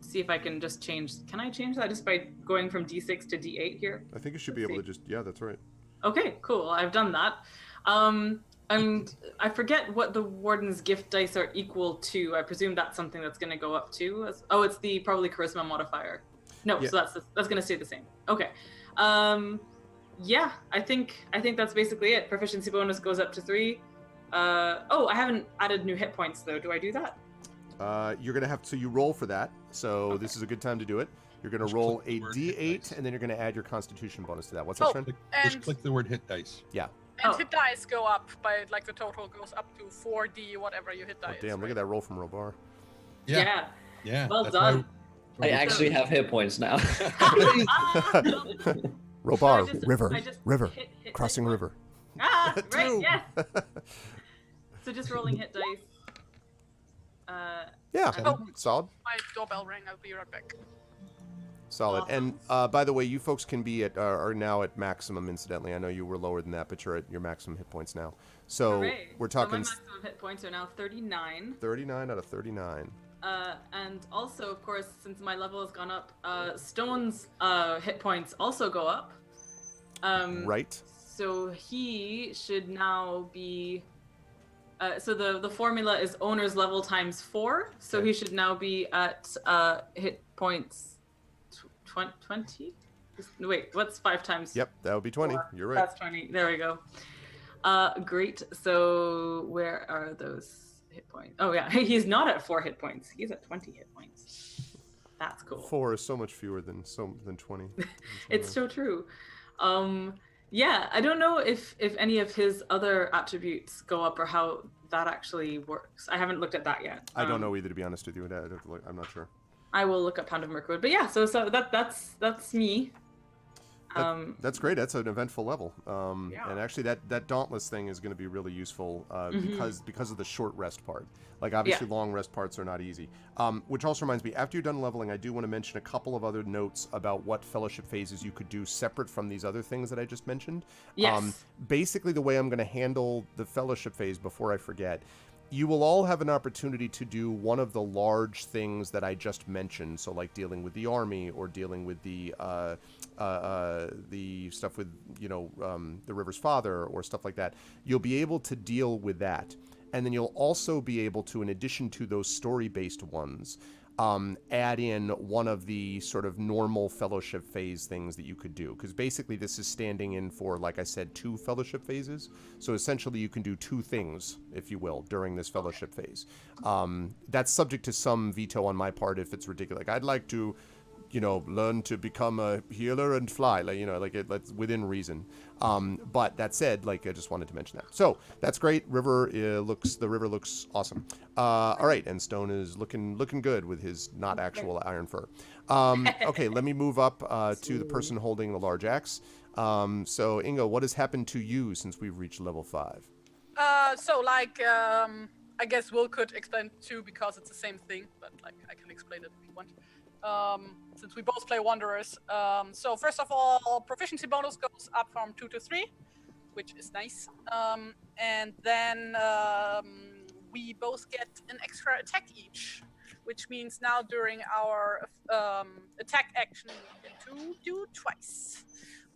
[SPEAKER 3] see if I can just change. Can I change that just by going from D6 to D8 here?
[SPEAKER 1] I think you should be able to just, yeah, that's right.
[SPEAKER 3] Okay, cool. I've done that. And I forget what the Warden's Gift dice are equal to. I presume that's something that's going to go up too. It's the probably Charisma modifier. No,
[SPEAKER 1] Yeah.
[SPEAKER 3] so that's going to stay the same. Okay. Yeah, I think that's basically it. Proficiency bonus goes up to 3. I haven't added new hit points though. Do I do that?
[SPEAKER 1] You're going to have to, so you roll for that. So
[SPEAKER 3] Okay.
[SPEAKER 1] This is a good time to do it. You're going to
[SPEAKER 2] Just
[SPEAKER 1] roll
[SPEAKER 2] click the
[SPEAKER 1] a
[SPEAKER 2] word hit
[SPEAKER 1] D8,
[SPEAKER 2] dice.
[SPEAKER 1] and then you're going to add your Constitution bonus to that. What's
[SPEAKER 5] Oh,
[SPEAKER 1] that, friend?
[SPEAKER 2] Just
[SPEAKER 5] And
[SPEAKER 2] click the word hit dice.
[SPEAKER 5] and
[SPEAKER 3] Oh.
[SPEAKER 5] hit dice go up by the total goes up to 4D whatever you hit
[SPEAKER 1] Oh,
[SPEAKER 5] dice.
[SPEAKER 1] damn, look at that roll from Robar.
[SPEAKER 2] Yeah.
[SPEAKER 3] Well
[SPEAKER 2] that's
[SPEAKER 3] done.
[SPEAKER 2] why-
[SPEAKER 4] I actually have hit points now.
[SPEAKER 1] Robar,
[SPEAKER 3] So I just-
[SPEAKER 1] river,
[SPEAKER 3] I just
[SPEAKER 1] river,
[SPEAKER 3] hit
[SPEAKER 1] crossing
[SPEAKER 3] dice.
[SPEAKER 1] river.
[SPEAKER 3] Right.
[SPEAKER 1] Two.
[SPEAKER 3] Yes. So just rolling hit dice.
[SPEAKER 1] Yeah,
[SPEAKER 5] Oh.
[SPEAKER 1] solid.
[SPEAKER 5] My doorbell rang. I'll be right back.
[SPEAKER 1] Solid.
[SPEAKER 3] Awesome.
[SPEAKER 1] And by the way, you folks can be are now at maximum. Incidentally, I know you were lower than that, but you're at your maximum hit points now. So
[SPEAKER 3] Hooray.
[SPEAKER 1] we're
[SPEAKER 3] So my
[SPEAKER 1] talking
[SPEAKER 3] maximum hit points are now 39.
[SPEAKER 1] 39 out of 39.
[SPEAKER 3] And also, of course, since my level has gone up, Stone's hit points also go up.
[SPEAKER 1] Right.
[SPEAKER 3] So he should now be. So the formula is owner's level times 4. So
[SPEAKER 1] Okay.
[SPEAKER 3] he should now be at hit points 20. Wait, what's 5 times?
[SPEAKER 1] Yep, that would be 20.
[SPEAKER 3] Four.
[SPEAKER 1] You're right.
[SPEAKER 3] That's 20. There we go. Great. So where are those hit points? Oh yeah, he's not at 4 hit points. He's at 20 hit points. That's cool.
[SPEAKER 1] 4 is so much fewer than 20.
[SPEAKER 3] It's so true. Yeah, I don't know if any of his other attributes go up or how that actually works. I haven't looked at that yet.
[SPEAKER 1] I don't know either, to be honest with you. I'm not sure.
[SPEAKER 3] I will look up Hound of Mirkwood. But yeah, so that's me.
[SPEAKER 1] That's great. That's an eventful level.
[SPEAKER 3] Yeah.
[SPEAKER 1] And actually, that Dauntless thing is going to be really useful
[SPEAKER 3] Mm-hmm.
[SPEAKER 1] because of the short rest part. Like, obviously, long rest parts are not easy. Which also reminds me, after you're done leveling, I do want to mention a couple of other notes about what fellowship phases you could do separate from these other things that I just mentioned.
[SPEAKER 3] Yes.
[SPEAKER 1] Basically, the way I'm going to handle the fellowship phase, before I forget, you will all have an opportunity to do one of the large things that I just mentioned. So, like dealing with the army or dealing with the stuff with, the River's father or stuff like that. You'll be able to deal with that. And then you'll also be able to, in addition to those story-based ones, add in one of the sort of normal fellowship phase things that you could do. Because basically this is standing in for, like I said, 2 fellowship phases. So essentially you can do 2 things, if you will, during this fellowship phase. That's subject to some veto on my part if it's ridiculous. Like, I'd like to, learn to become a healer and fly. That's within reason. But that said, I just wanted to mention that. So that's great. The river looks awesome. All right, and Stone is looking good with his not actual iron fur. Okay, let me move up to the person holding the large axe. So Ingo, what has happened to you since we've reached level 5?
[SPEAKER 5] I guess Will could explain too because it's the same thing, but I can explain it if you want. Since we both play Wanderers. So first of all, proficiency bonus goes up from 2 to 3, which is nice. And then we both get an extra attack each, which means now during our attack action we get to do twice,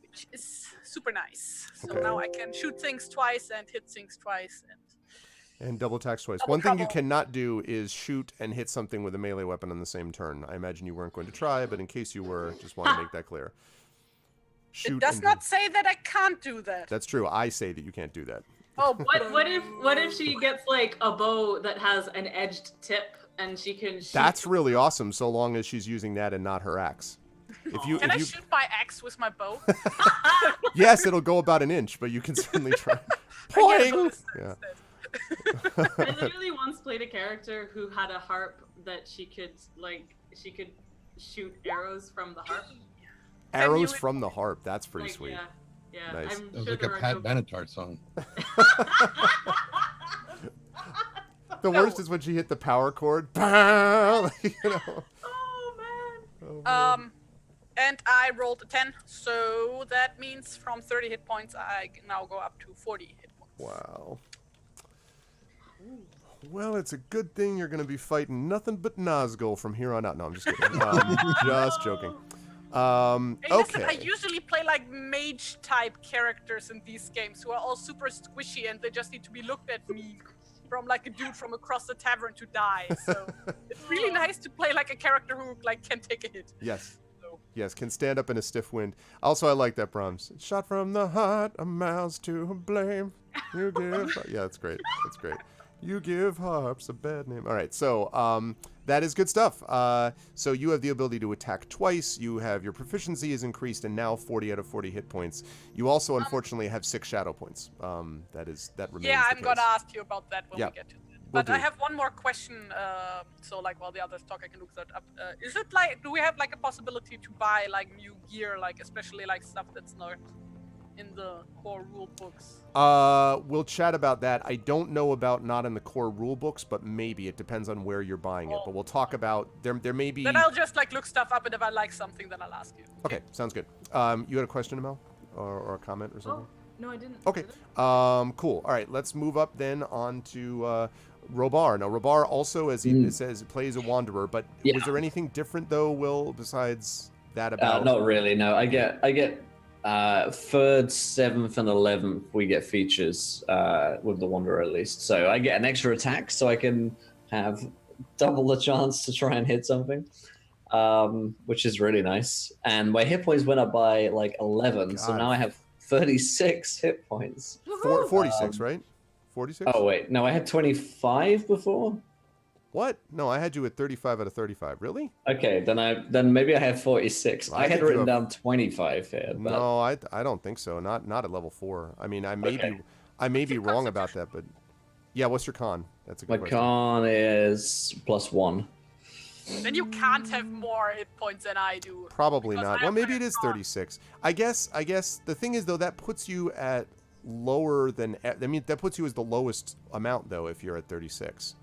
[SPEAKER 5] which is super nice. So now I can shoot things twice and hit things twice.
[SPEAKER 1] And double attacks twice.
[SPEAKER 5] Double
[SPEAKER 1] One thing you
[SPEAKER 5] trouble.
[SPEAKER 1] cannot do is shoot and hit something with a melee weapon on the same turn. I imagine you weren't going to try, but in case you were, just want to make that clear. Shoot
[SPEAKER 5] It does
[SPEAKER 1] and
[SPEAKER 5] not say that I can't do that.
[SPEAKER 1] That's true. I say that you can't do that.
[SPEAKER 5] Oh,
[SPEAKER 3] What if she gets like a bow that has an edged tip and she can shoot?
[SPEAKER 1] That's really awesome, so long as she's using that and not her axe.
[SPEAKER 5] Can I shoot my axe with my bow?
[SPEAKER 1] Yes, it'll go about an inch, but you can certainly try. Poing! Yeah.
[SPEAKER 3] I literally once played a character who had a harp that she could shoot arrows from the harp.
[SPEAKER 1] Arrows from the harp. That's pretty
[SPEAKER 3] Like,
[SPEAKER 1] sweet.
[SPEAKER 3] Yeah.
[SPEAKER 1] Nice.
[SPEAKER 3] I'm
[SPEAKER 2] That was
[SPEAKER 3] sure
[SPEAKER 2] like
[SPEAKER 3] there
[SPEAKER 2] a
[SPEAKER 3] are
[SPEAKER 2] Pat
[SPEAKER 3] no-
[SPEAKER 2] Benatar song.
[SPEAKER 1] The worst is when she hit the power chord. Oh,
[SPEAKER 3] Oh man.
[SPEAKER 1] man.
[SPEAKER 5] And I rolled a 10, so that means from 30 hit points I now go up to 40 hit points.
[SPEAKER 1] Wow. Well, it's a good thing you're going to be fighting nothing but Nazgul from here on out. No, I'm just kidding. Just joking.
[SPEAKER 5] Hey, listen,
[SPEAKER 1] Okay.
[SPEAKER 5] I usually play like mage type characters in these games who are all super squishy and they just need to be looked at me from like a dude from across the tavern to die. So it's really nice to play like a character who like can take a hit.
[SPEAKER 1] Yes.
[SPEAKER 5] So.
[SPEAKER 1] Yes, can stand up in a stiff wind. Also, I like that Brahms. Shot from the heart, a mouse to blame. You give... Yeah, that's great. That's great. You give harps a bad name. All right, so that is good stuff. So you have the ability to attack twice. You have your proficiency is increased and now 40 out of 40 hit points. You also, unfortunately, have 6 shadow points. That remains.
[SPEAKER 5] Yeah,
[SPEAKER 1] the
[SPEAKER 5] I'm gonna
[SPEAKER 1] case.
[SPEAKER 5] ask you about that when we get to it. But I have one more question. So like while the others talk, I can look that up. Is it like, do we have like a possibility to buy like new gear, like especially like stuff that's not in the core rule books?
[SPEAKER 1] We'll chat about that. I don't know about not in the core rule books, but maybe it depends on where you're buying it. But we'll talk about there may be.
[SPEAKER 5] Then I'll just like look stuff up, and if I like something, then I'll ask you.
[SPEAKER 1] Okay, sounds good. You had a question, Amel, or a comment or something?
[SPEAKER 3] No, I didn't.
[SPEAKER 1] Okay. Cool. All right, let's move up then on to Robar. Now, Robar also, as he says, plays a wanderer. But was there anything different though, Will, besides that about?
[SPEAKER 4] Not really. No, I get 3rd, 7th, and 11th. We get features with the wanderer at least. So I get an extra attack, so I can have double the chance to try and hit something, which is really nice. And my hit points went up by like 11, so now I have 36 hit points.
[SPEAKER 1] 46, right? 46?
[SPEAKER 4] Oh wait, no, I had 25 before.
[SPEAKER 1] What? No, I had you at 35 out of 35. Really?
[SPEAKER 4] Okay, then maybe I have 46.
[SPEAKER 1] Well,
[SPEAKER 4] I had
[SPEAKER 1] think you
[SPEAKER 4] written
[SPEAKER 1] have-
[SPEAKER 4] down 25 here. But...
[SPEAKER 1] No, I don't think so. Not at level 4. I mean, I may be wrong about that, but yeah. What's your con? That's a good
[SPEAKER 4] My
[SPEAKER 1] question.
[SPEAKER 4] con is +1.
[SPEAKER 5] Then you can't have more hit points than I do.
[SPEAKER 1] Probably
[SPEAKER 5] because
[SPEAKER 1] not.
[SPEAKER 5] I
[SPEAKER 1] Well, maybe
[SPEAKER 5] have
[SPEAKER 1] it is
[SPEAKER 5] con.
[SPEAKER 1] 36. I guess the thing is though that puts you at lower than. I mean, that puts you as the lowest amount though if you're at 36.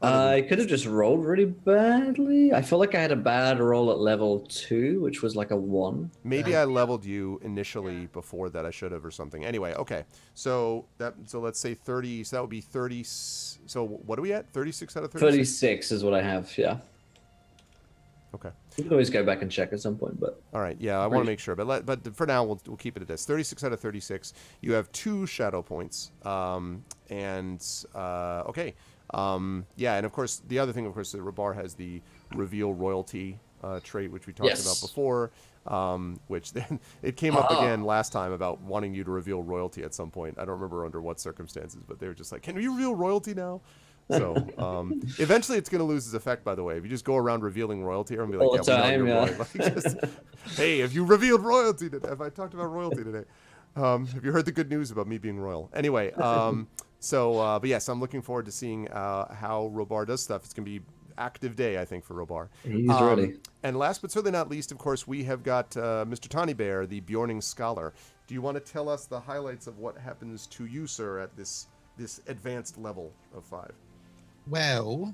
[SPEAKER 4] I could have just rolled really badly. I feel like I had a bad roll at level 2, which was like a 1.
[SPEAKER 1] Maybe I leveled you initially before that. I should have or something. Anyway, okay. So let's say 30. So that would be 30. So what are we at? 36 out of 36.
[SPEAKER 4] 36 is what I have. Yeah.
[SPEAKER 1] Okay.
[SPEAKER 4] You can always go back and check at some point, but
[SPEAKER 1] All right. Yeah, I want to make sure, but for now we'll keep it at this. 36 out of 36. You have 2 shadow points. Okay. Yeah, and of course, the other thing, of course, that Rabar has the reveal royalty trait, which we talked about
[SPEAKER 4] Yes.
[SPEAKER 1] before, which then it came up again last time about wanting you to reveal royalty at some point. I don't remember under what circumstances, but they were just like, can we reveal royalty now? So eventually it's going to lose its effect, by the way. If you just go around revealing royalty and be like,
[SPEAKER 4] All the
[SPEAKER 1] yeah, we know
[SPEAKER 4] time,
[SPEAKER 1] you're
[SPEAKER 4] yeah.
[SPEAKER 1] royal. Like, just, hey, have you revealed royalty today? Have I talked about royalty today? Have you heard the good news about me being royal? Anyway, but yes, I'm looking forward to seeing how Robar does stuff. It's going to be active day, I think, for Robar.
[SPEAKER 4] He's ready.
[SPEAKER 1] And last but certainly not least, of course, we have got Mr. Tawny Bear, the Bjorning Scholar. Do you want to tell us the highlights of what happens to you, sir, at this advanced level of 5?
[SPEAKER 2] Well,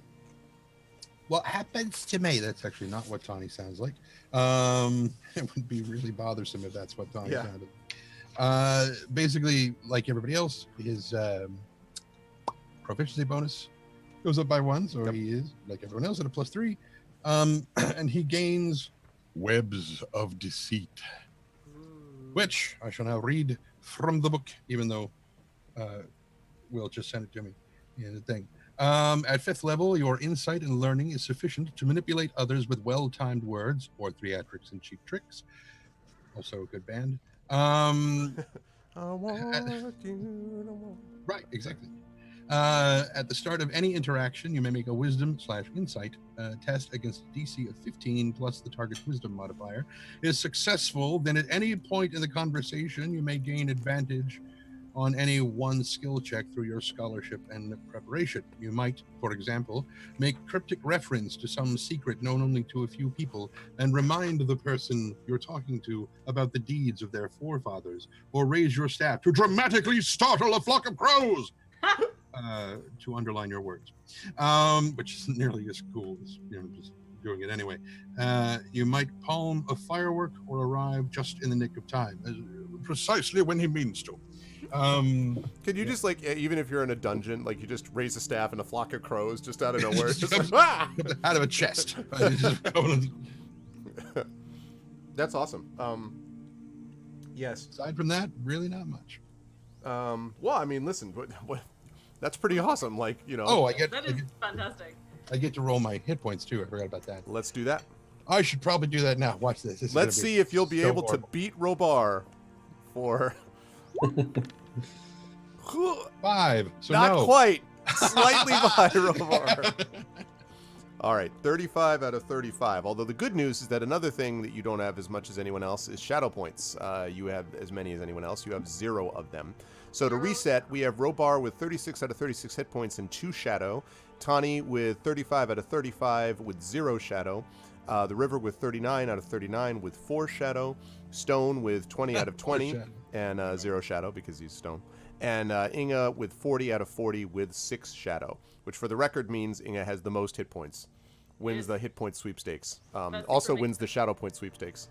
[SPEAKER 2] what happens to me? That's actually not what Tawny sounds like. It would be really bothersome if that's what Tawny sounded. Basically, like everybody else, his proficiency bonus goes up by 1, so he is, like everyone else, at a +3. And he gains Webs of Deceit, which I shall now read from the book, even though Will just sent it to me in the thing. At 5th level, your insight and learning is sufficient to manipulate others with well-timed words or theatrics and cheap tricks. Also a good band. Right, exactly. At the start of any interaction, you may make a wisdom/insight test against a DC of 15 plus the target's wisdom modifier. Is successful, then at any point in the conversation, you may gain advantage on any one skill check through your scholarship and preparation. You might, for example, make cryptic reference to some secret known only to a few people and remind the person you're talking to about the deeds of their forefathers, or raise your staff to dramatically startle a flock of crows to underline your words, which isn't nearly as cool as just doing it anyway. You might palm a firework or arrive just in the nick of time, precisely when he means to.
[SPEAKER 1] Could you just, like, even if you're in a dungeon, like, you just raise a staff and a flock of crows just out of nowhere?
[SPEAKER 2] Just
[SPEAKER 1] just
[SPEAKER 2] comes
[SPEAKER 1] like,
[SPEAKER 2] out of a chest.
[SPEAKER 1] That's awesome. Yes.
[SPEAKER 2] Aside from that, really not much.
[SPEAKER 1] Well, I mean, listen, that's pretty awesome. Like,
[SPEAKER 2] Oh,
[SPEAKER 3] That is fantastic.
[SPEAKER 2] I get to roll my hit points too. I forgot about that.
[SPEAKER 1] Let's do that.
[SPEAKER 2] I should probably do that now. Watch this.
[SPEAKER 1] Let's see if you'll be
[SPEAKER 2] so
[SPEAKER 1] able
[SPEAKER 2] horrible.
[SPEAKER 1] to beat Robar for
[SPEAKER 2] 5. So
[SPEAKER 1] not
[SPEAKER 2] no.
[SPEAKER 1] quite. Slightly behind Robar. All right, 35 out of 35. Although the good news is that another thing that you don't have as much as anyone else is shadow points. You have as many as anyone else. You have 0 of them. So to reset, we have Robar with 36 out of 36 hit points and 2 shadow. Tawny with 35 out of 35 with 0 shadow. The River with 39 out of 39 with 4 shadow. Stone with 20 out of 20 and 0 shadow because he's stone. And Inga with 40 out of 40 with 6 shadow, which for the record means Inga has the most hit points, wins the hit point sweepstakes, also wins the shadow point sweepstakes.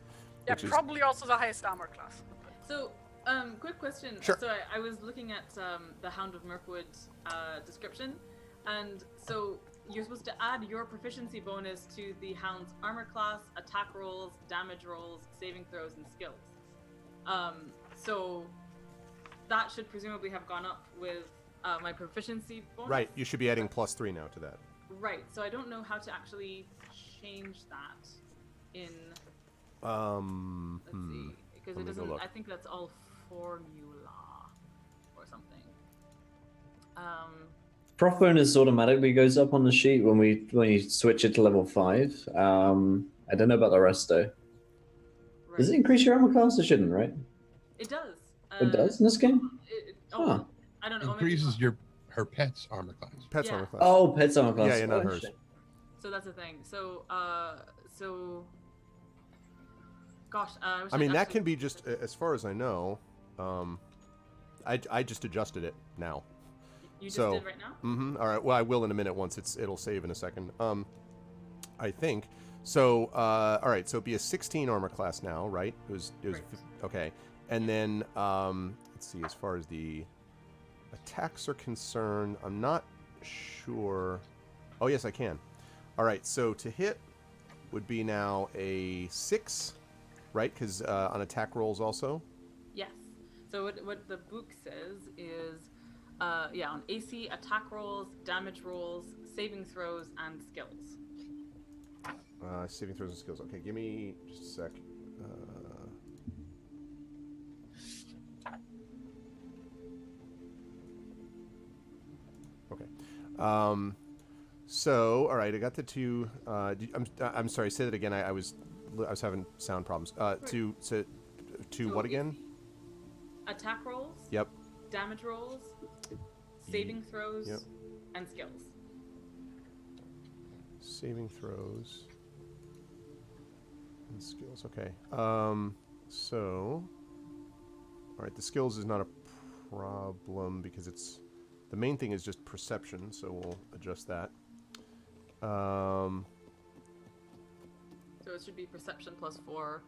[SPEAKER 5] Yeah, probably also the highest armor class.
[SPEAKER 3] So, quick question.
[SPEAKER 1] Sure.
[SPEAKER 3] So I was looking at the Hound of Mirkwood description, and so you're supposed to add your proficiency bonus to the Hound's armor class, attack rolls, damage rolls, saving throws, and skills. So that should presumably have gone up with my proficiency bonus.
[SPEAKER 1] Right, you should be adding +3 now to that.
[SPEAKER 3] Right, so I don't know how to actually change that in. Let's see, because it doesn't. I think that's all formula or something.
[SPEAKER 4] Prof bonus automatically goes up on the sheet when you switch it to level 5. I don't know about the rest though.
[SPEAKER 3] Right.
[SPEAKER 4] Does it increase your armor class? It shouldn't, right?
[SPEAKER 3] It does.
[SPEAKER 4] It does in this game? Huh.
[SPEAKER 3] I don't know.
[SPEAKER 2] Increases her pet's armor class.
[SPEAKER 1] Pet's
[SPEAKER 3] Yeah.
[SPEAKER 1] armor class.
[SPEAKER 4] Oh, pet's armor class.
[SPEAKER 1] Yeah, not
[SPEAKER 4] Oh,
[SPEAKER 1] hers.
[SPEAKER 4] shit.
[SPEAKER 3] So that's the thing. So, gosh.
[SPEAKER 1] I mean, that can be just, as far as I know, I just adjusted it now.
[SPEAKER 3] You just
[SPEAKER 1] so,
[SPEAKER 3] did right now?
[SPEAKER 1] Mm-hmm. All right. Well, I will in a minute once it'll save in a second. I think. So, all right. So it'd be a 16 armor class now, right? It was
[SPEAKER 3] Right.
[SPEAKER 1] okay. And then let's see. As far as the attacks are concerned, I'm not sure. Oh yes, I can. All right. So to hit would be now a 6, right? Because on attack rolls also.
[SPEAKER 3] Yes. So what the book says is on AC, attack rolls, damage rolls, saving throws, and skills.
[SPEAKER 1] Saving throws and skills. Okay, give me just a sec. Okay. So, all right, I got the two. I'm sorry. Say that again. I was having sound problems. To
[SPEAKER 3] So
[SPEAKER 1] what again?
[SPEAKER 3] AC, attack rolls.
[SPEAKER 1] Yep.
[SPEAKER 3] Damage rolls, saving throws,
[SPEAKER 1] Yep.
[SPEAKER 3] and skills.
[SPEAKER 1] Saving throws and skills. Okay. So, all right. The skills is not a problem because it's the main thing is just perception. So we'll adjust that.
[SPEAKER 3] So it should be perception +4.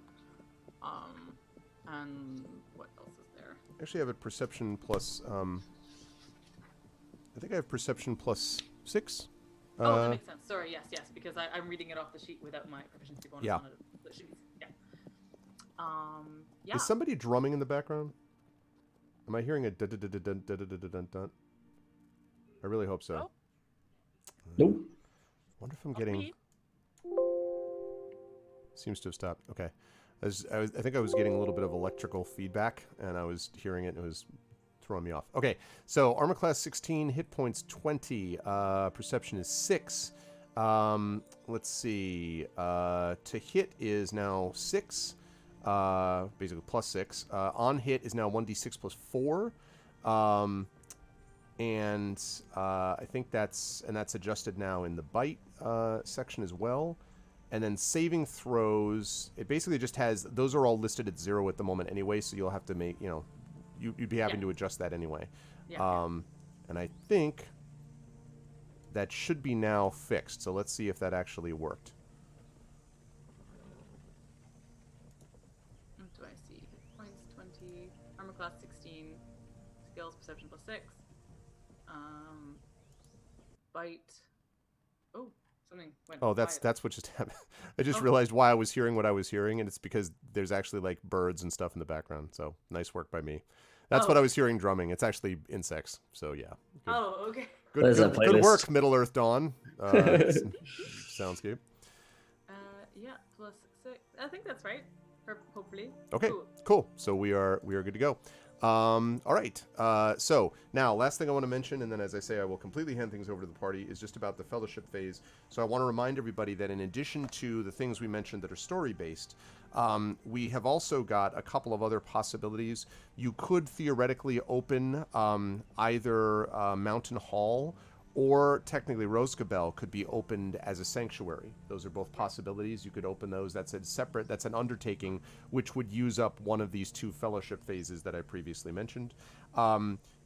[SPEAKER 3] And what else is there?
[SPEAKER 1] Actually, I have a perception plus. I think I have perception +6.
[SPEAKER 3] Oh, that makes sense. Sorry, yes, because I'm reading it off the sheet without my proficiency bonus
[SPEAKER 1] Yeah.
[SPEAKER 3] on it. So it should be, yeah. Yeah.
[SPEAKER 1] Is somebody drumming in the background? Am I hearing a dun dun dun dun dun dun dun dun dun? I really hope so.
[SPEAKER 5] No.
[SPEAKER 4] Nope.
[SPEAKER 1] Wonder if I'm
[SPEAKER 5] Not
[SPEAKER 1] getting.
[SPEAKER 5] me.
[SPEAKER 1] Seems to have stopped. Okay. I think I was getting a little bit of electrical feedback, and I was hearing it, and it was throwing me off. Okay, so armor class 16, hit points 20, perception is 6. Let's see. To hit is now 6, basically +6. On hit is now 1d6 +4. And I think that's adjusted now in the bite section as well. And then saving throws, it basically just has, those are all listed at 0 at the moment anyway, so you'll have to make, you'd be having to adjust that anyway.
[SPEAKER 3] Yeah.
[SPEAKER 1] And I think that should be now fixed, so let's see if that actually worked.
[SPEAKER 3] What do I see? Hit points 20, armor class 16, skills perception +6, bite. Oh, something went.
[SPEAKER 1] Oh,
[SPEAKER 3] quiet.
[SPEAKER 1] that's what just happened. I just
[SPEAKER 3] Oh.
[SPEAKER 1] realized why I was hearing what I was hearing, and it's because there's actually like birds and stuff in the background, so nice work by me. That's what I was hearing drumming. It's actually insects, so yeah. Good.
[SPEAKER 3] Oh, okay.
[SPEAKER 4] There's a
[SPEAKER 1] Good
[SPEAKER 4] playlist.
[SPEAKER 1] work, Middle Earth Dawn. Soundscape.
[SPEAKER 3] Yeah, +6. I think that's right. Hopefully.
[SPEAKER 1] Okay,
[SPEAKER 3] Cool.
[SPEAKER 1] cool. So we are good to go. All right. So now, last thing I want to mention, and then as I say, I will completely hand things over to the party, is just about the fellowship phase. So I want to remind everybody that in addition to the things we mentioned that are story-based, we have also got a couple of other possibilities. You could theoretically open either Mountain Hall or technically Roscabel could be opened as a sanctuary. Those are both possibilities. You could open those. That's an undertaking which would use up one of these two fellowship phases that I previously mentioned.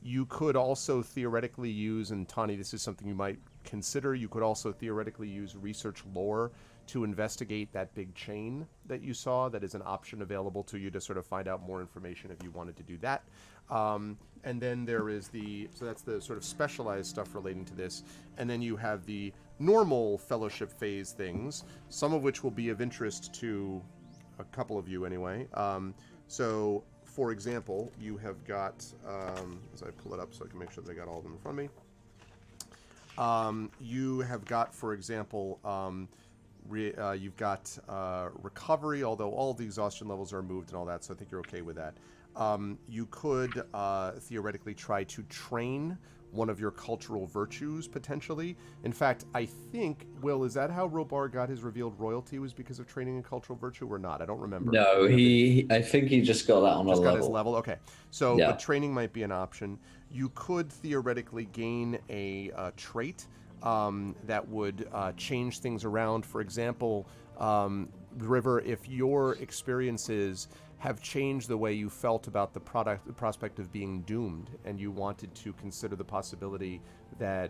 [SPEAKER 1] You could also theoretically use, and Tani, this is something you might consider, you could also theoretically use research lore to investigate that big chain that you saw. That is an option available to you to sort of find out more information if you wanted to do that. And then there is so that's the sort of specialized stuff relating to this. And then you have the normal fellowship phase things, some of which will be of interest to a couple of you anyway. So, for example, you have got, as I pull it up so I can make sure that I got all of them in front of me. You have got, for example, you've got recovery, although all the exhaustion levels are moved and all that, so I think you're okay with that. You could theoretically try to train one of your cultural virtues, potentially. In fact, I think, Will, is that how Robar got his revealed royalty, was because of training a cultural virtue or not? I don't remember.
[SPEAKER 4] No, I think he just got that on
[SPEAKER 1] just
[SPEAKER 4] a
[SPEAKER 1] got
[SPEAKER 4] level.
[SPEAKER 1] his level. Okay, so
[SPEAKER 4] Yeah.
[SPEAKER 1] but training might be an option. You could theoretically gain a trait that would change things around. For example, River, if your experiences have changed the way you felt about the prospect of being doomed, and you wanted to consider the possibility that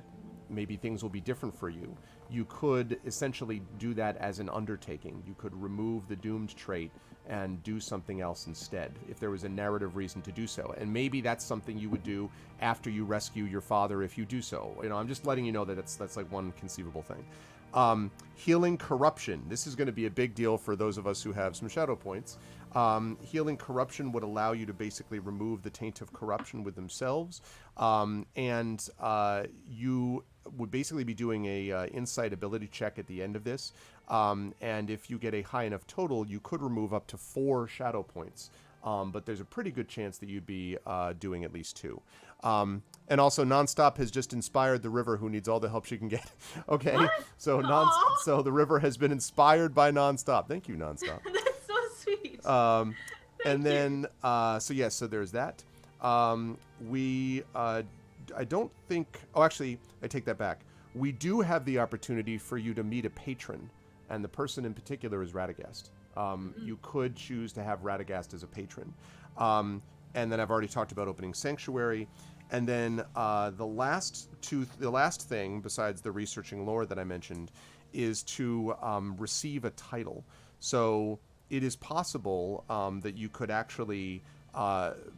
[SPEAKER 1] maybe things will be different for you, you could essentially do that as an undertaking. You could remove the doomed trait and do something else instead, if there was a narrative reason to do so. And maybe that's something you would do after you rescue your father, if you do so. I'm just letting you know that that's like one conceivable thing. Healing corruption. This is going to be a big deal for those of us who have some shadow points. Healing corruption would allow you to basically remove the taint of corruption with themselves, and you would basically be doing a insight ability check at the end of this. And if you get a high enough total, you could remove up to 4 shadow points. But there's a pretty good chance that you'd be doing at least 2. And also, Nonstop has just inspired the river, who needs all the help she can get. Okay,
[SPEAKER 3] What?
[SPEAKER 1] so so the river has been inspired by Nonstop. Thank you, Nonstop.
[SPEAKER 3] That's so sweet.
[SPEAKER 1] And then, so there's that. I don't think. Oh, actually, I take that back. We do have the opportunity for you to meet a patron, and the person in particular is Radagast. You could choose to have Radagast as a patron. And then I've already talked about opening Sanctuary. And then the last thing, besides the researching lore that I mentioned, is to receive a title. So it is possible that you could actually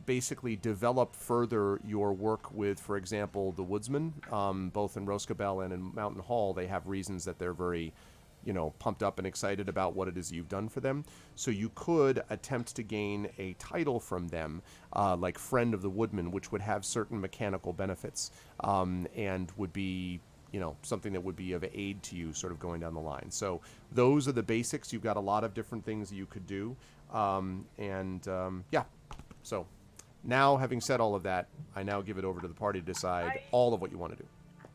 [SPEAKER 1] basically develop further your work with, for example, the Woodsman. Both in Roscabel and in Mountain Hall, they have reasons that they're very pumped up and excited about what it is you've done for them. So you could attempt to gain a title from them, like Friend of the Woodman, which would have certain mechanical benefits, and would be, something that would be of aid to you sort of going down the line. So those are the basics. You've got a lot of different things that you could do. So now, having said all of that, I now give it over to the party to decide all of what you want to do.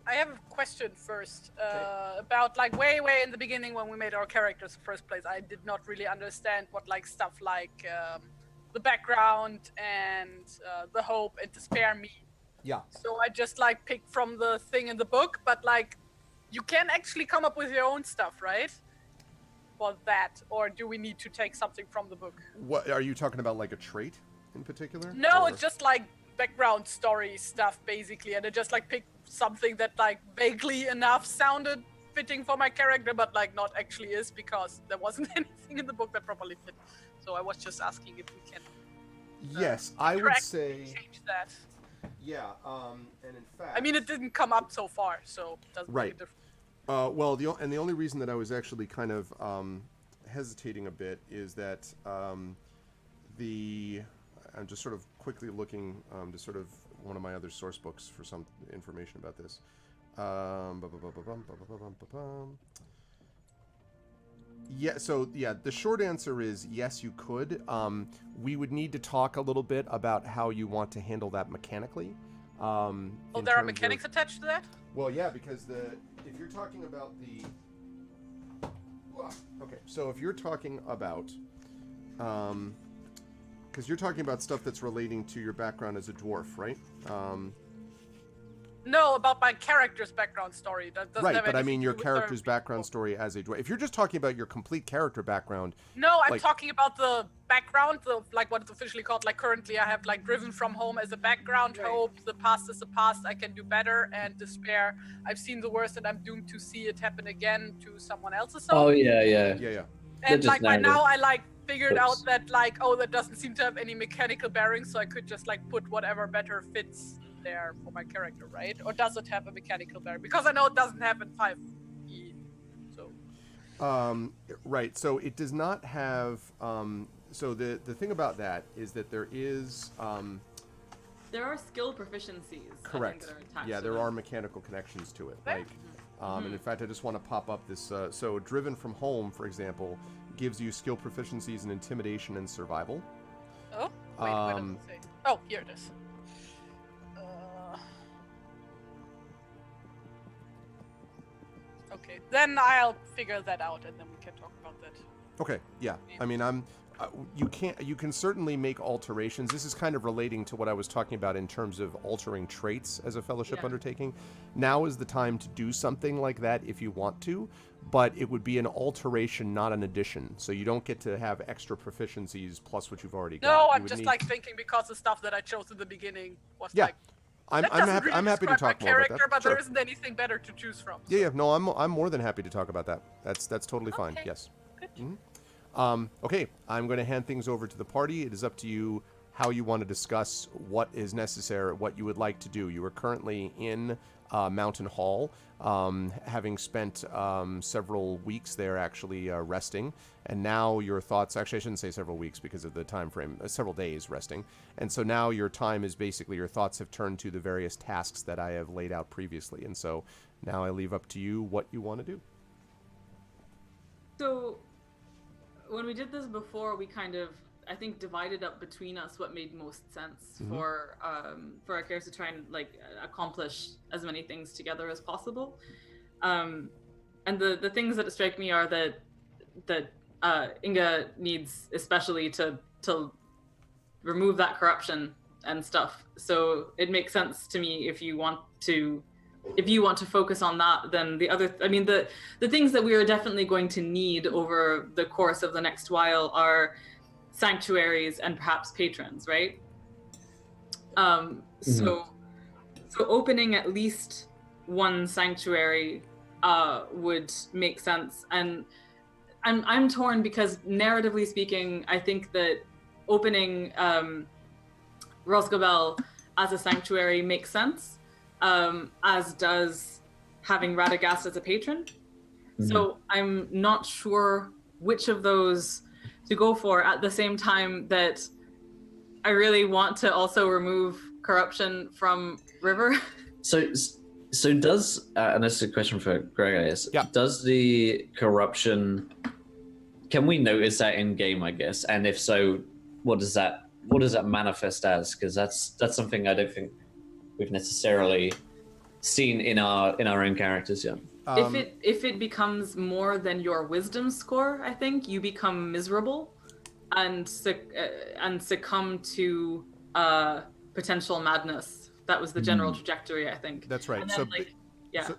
[SPEAKER 5] I have a question first about like way in the beginning when we made our characters in the first place. I did not really understand what stuff like the background and the hope and despair mean.
[SPEAKER 1] Yeah.
[SPEAKER 5] So I just picked from the thing in the book, but you can actually come up with your own stuff, right? For that, or do we need to take something from the book?
[SPEAKER 1] What are you talking about, like a trait in particular?
[SPEAKER 5] No,
[SPEAKER 1] or?
[SPEAKER 5] It's just background story stuff basically, and I just picked something that vaguely enough sounded fitting for my character, but not actually is, because there wasn't anything in the book that properly fit. So I was just asking if we can.
[SPEAKER 1] Yes, I would say
[SPEAKER 5] change that.
[SPEAKER 1] Yeah, and in fact,
[SPEAKER 5] I mean, it didn't come up so far, so it doesn't make a difference.
[SPEAKER 1] Well, the only reason that I was actually kind of hesitating a bit is that I'm just sort of quickly looking to sort of one of my other source books for some information about this. The short answer is yes, you could. We would need to talk a little bit about how you want to handle that mechanically.
[SPEAKER 5] There are mechanics attached to that?
[SPEAKER 1] Well, yeah, because if you're talking about if you're talking about because you're talking about stuff that's relating to your background as a dwarf, right?
[SPEAKER 5] No, about my character's background story. That doesn't
[SPEAKER 1] right,
[SPEAKER 5] have
[SPEAKER 1] but I
[SPEAKER 5] anything
[SPEAKER 1] mean
[SPEAKER 5] to
[SPEAKER 1] your
[SPEAKER 5] do with
[SPEAKER 1] character's
[SPEAKER 5] their
[SPEAKER 1] background
[SPEAKER 5] people.
[SPEAKER 1] story as a dwarf. If you're just talking about your complete character background.
[SPEAKER 5] No, I'm talking about the background, what it's officially called. Currently I have driven from home as a background,
[SPEAKER 3] Right.
[SPEAKER 5] hope, the past is the past, I can do better, and despair, I've seen the worst and I'm doomed to see it happen again to someone else's home.
[SPEAKER 4] Oh yeah.
[SPEAKER 1] Yeah.
[SPEAKER 5] And
[SPEAKER 4] just
[SPEAKER 5] by now
[SPEAKER 4] narrative.
[SPEAKER 5] I figured out
[SPEAKER 4] Oops.
[SPEAKER 5] that that doesn't seem to have any mechanical bearing, so I could just put whatever better fits there for my character, right? Or does it have a mechanical bearing? Because I know it doesn't have in 5e. So
[SPEAKER 1] Right. So it does not have. So the thing about that is that there is.
[SPEAKER 3] There are skill proficiencies.
[SPEAKER 1] Correct.
[SPEAKER 3] I think, that are attached
[SPEAKER 1] Yeah,
[SPEAKER 3] to
[SPEAKER 1] there
[SPEAKER 3] them.
[SPEAKER 1] are mechanical connections to it.
[SPEAKER 5] Okay.
[SPEAKER 1] And in fact, I just want to pop up this. So driven from home, for example, gives you skill proficiencies in intimidation and survival.
[SPEAKER 5] Oh, wait, what does it say? Oh, here it is. Okay, then I'll figure that out, and then we can talk about that.
[SPEAKER 1] Okay. Yeah. I mean, you can certainly make alterations. This is kind of relating to what I was talking about in terms of altering traits as a fellowship
[SPEAKER 3] Yeah.
[SPEAKER 1] undertaking. Now is the time to do something like that if you want to, but it would be an alteration, not an addition. So you don't get to have extra proficiencies plus what you've already got.
[SPEAKER 5] No,
[SPEAKER 1] You
[SPEAKER 5] I'm
[SPEAKER 1] would
[SPEAKER 5] just
[SPEAKER 1] need-
[SPEAKER 5] thinking because the stuff that I chose in the beginning was
[SPEAKER 1] Yeah. I'm
[SPEAKER 5] that doesn't
[SPEAKER 1] happy.
[SPEAKER 5] really
[SPEAKER 1] I'm happy to
[SPEAKER 5] describe
[SPEAKER 1] talk
[SPEAKER 5] my
[SPEAKER 1] more about
[SPEAKER 5] character,
[SPEAKER 1] that.
[SPEAKER 5] but
[SPEAKER 1] Sure.
[SPEAKER 5] there isn't anything better to choose from.
[SPEAKER 1] Yeah. No, I'm more than happy to talk about that. That's totally fine.
[SPEAKER 5] Okay.
[SPEAKER 1] Yes.
[SPEAKER 5] Good.
[SPEAKER 1] Okay, I'm going to hand things over to the party. It is up to you how you want to discuss what is necessary, what you would like to do. You are currently in Mountain Hall, having spent several weeks there actually resting. And now your thoughts, actually I shouldn't say several weeks because of the time frame, several days resting. And so now your time is basically, your thoughts have turned to the various tasks that I have laid out previously. And so now I leave up to you what you want to do.
[SPEAKER 3] So when we did this before, we kind of, I think, divided up between us what made most sense for our characters to try and like accomplish as many things together as possible. And the things that strike me are that Inga needs especially to remove that corruption and stuff. So it makes sense to me if you want to focus on that, then the other, I mean, the things that we are definitely going to need over the course of the next while are sanctuaries and perhaps patrons, right? So opening at least one sanctuary would make sense. And I'm torn because narratively speaking, I think that opening Rosgobel as a sanctuary makes sense, as does having Radagast as a patron. So I'm not sure which of those to go for, at the same time that I really want to also remove corruption from River.
[SPEAKER 4] So does, and this is a question for Greg, I guess, does the corruption, can we notice that in game, I guess? And if so, what does that manifest as? Because that's something I don't think we've necessarily seen in our own characters yet.
[SPEAKER 3] If it becomes more than your wisdom score, I think you become miserable and succumb to potential madness. That was the general trajectory, I think.
[SPEAKER 1] That's right.
[SPEAKER 3] Then,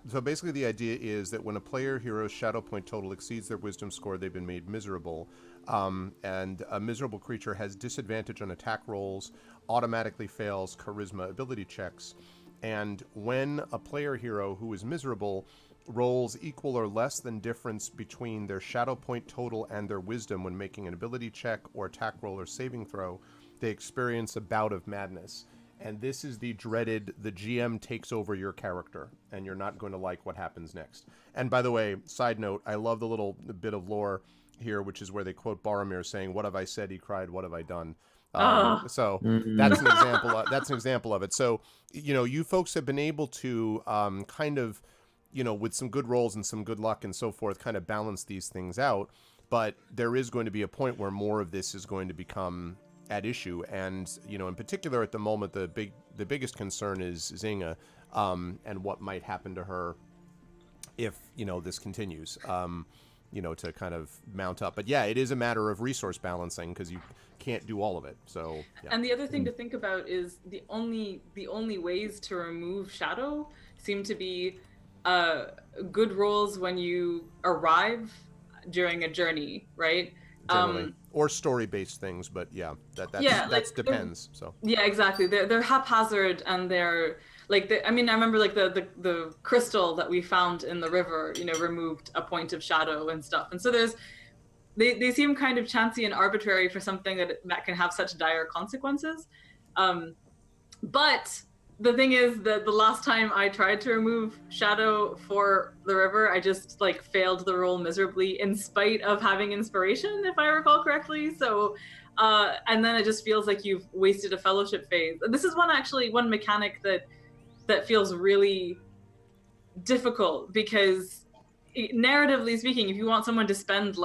[SPEAKER 1] so basically the idea is that when a player hero's shadow point total exceeds their wisdom score, they've been made miserable. And a miserable creature has disadvantage on attack rolls, automatically fails charisma ability checks. And when a player hero who is miserable rolls equal or less than difference between their shadow point total and their wisdom when making an ability check or attack roll or saving throw, they experience a bout of madness. And this is the dreaded, the GM takes over your character, and you're not going to like what happens next. And by the way, side note, I love the little bit of lore here, which is where they quote Boromir saying, "What have I said?" He cried, "What have I done?" So that's an example. That's an example of it. So, you folks have been able to kind of, with some good rolls and some good luck and so forth, kind of balance these things out. But there is going to be a point where more of this is going to become at issue, and in particular at the moment, the biggest concern is Zinga, and what might happen to her if this continues. To kind of mount up. But yeah, it is a matter of resource balancing because you can't do all of it. So yeah.
[SPEAKER 3] And the other thing to think about is the only ways to remove shadow seem to be good rolls when you arrive during a journey, right?
[SPEAKER 1] Generally. Or story-based things, but that depends. So
[SPEAKER 3] yeah, exactly. They're haphazard, and they're like I remember like the crystal that we found in the river, removed a point of shadow and stuff. And so they seem kind of chancy and arbitrary for something that can have such dire consequences. But the thing is that the last time I tried to remove shadow for the river, I just failed the roll miserably in spite of having inspiration, if I recall correctly. So, and then it just feels like you've wasted a fellowship phase. This is one mechanic that feels really difficult because narratively speaking, if you want someone to spend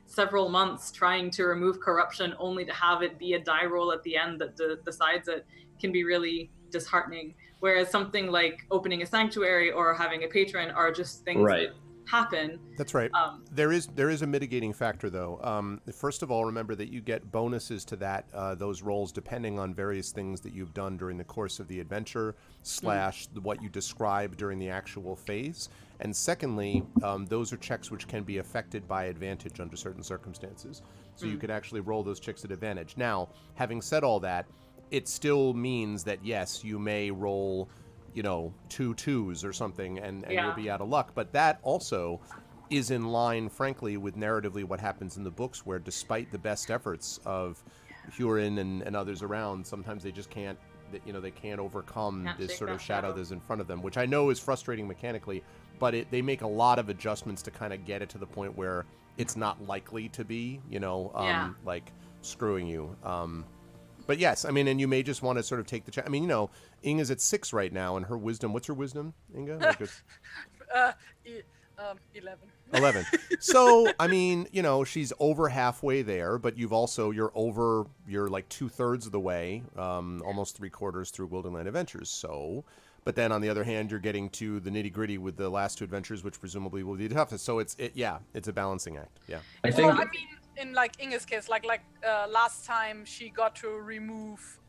[SPEAKER 3] several months trying to remove corruption only to have it be a die roll at the end that decides it can be really disheartening, whereas something like opening a sanctuary or having a patron are just things that happen.
[SPEAKER 1] That's right. There is a mitigating factor though. First of all, remember that you get bonuses to those rolls depending on various things that you've done during the course of the adventure / what you describe during the actual phase. And secondly, those are checks which can be affected by advantage under certain circumstances. So you could actually roll those checks at advantage. Now, having said all that, it still means that yes, you may roll 2 2s or something and you'll be out of luck. But that also is in line, frankly, with narratively what happens in the books, where despite the best efforts of Hurin and others around, sometimes they just can't that they can't overcome
[SPEAKER 3] Can't
[SPEAKER 1] this
[SPEAKER 3] shake
[SPEAKER 1] sort of
[SPEAKER 3] that
[SPEAKER 1] shadow
[SPEAKER 3] shadow.
[SPEAKER 1] that's in front of them, which I know is frustrating mechanically, but they make a lot of adjustments to kind of get it to the point where it's not likely to be,
[SPEAKER 3] Yeah.
[SPEAKER 1] like screwing you. But yes, I mean, and you may just want to sort of take the chance. I mean, Inga's at 6 right now, and her wisdom. What's her wisdom, Inga? Like it's
[SPEAKER 5] 11.
[SPEAKER 1] 11. So, I mean, she's over halfway there, but you're like 2/3 of the way, almost 3/4 through Wilderland Adventures. So, but then on the other hand, you're getting to the nitty gritty with the last 2 adventures, which presumably will be the toughest. So it's a balancing act. Yeah.
[SPEAKER 4] I
[SPEAKER 5] Well,
[SPEAKER 4] think
[SPEAKER 5] I mean, in like Inge's case, like last time she got to remove,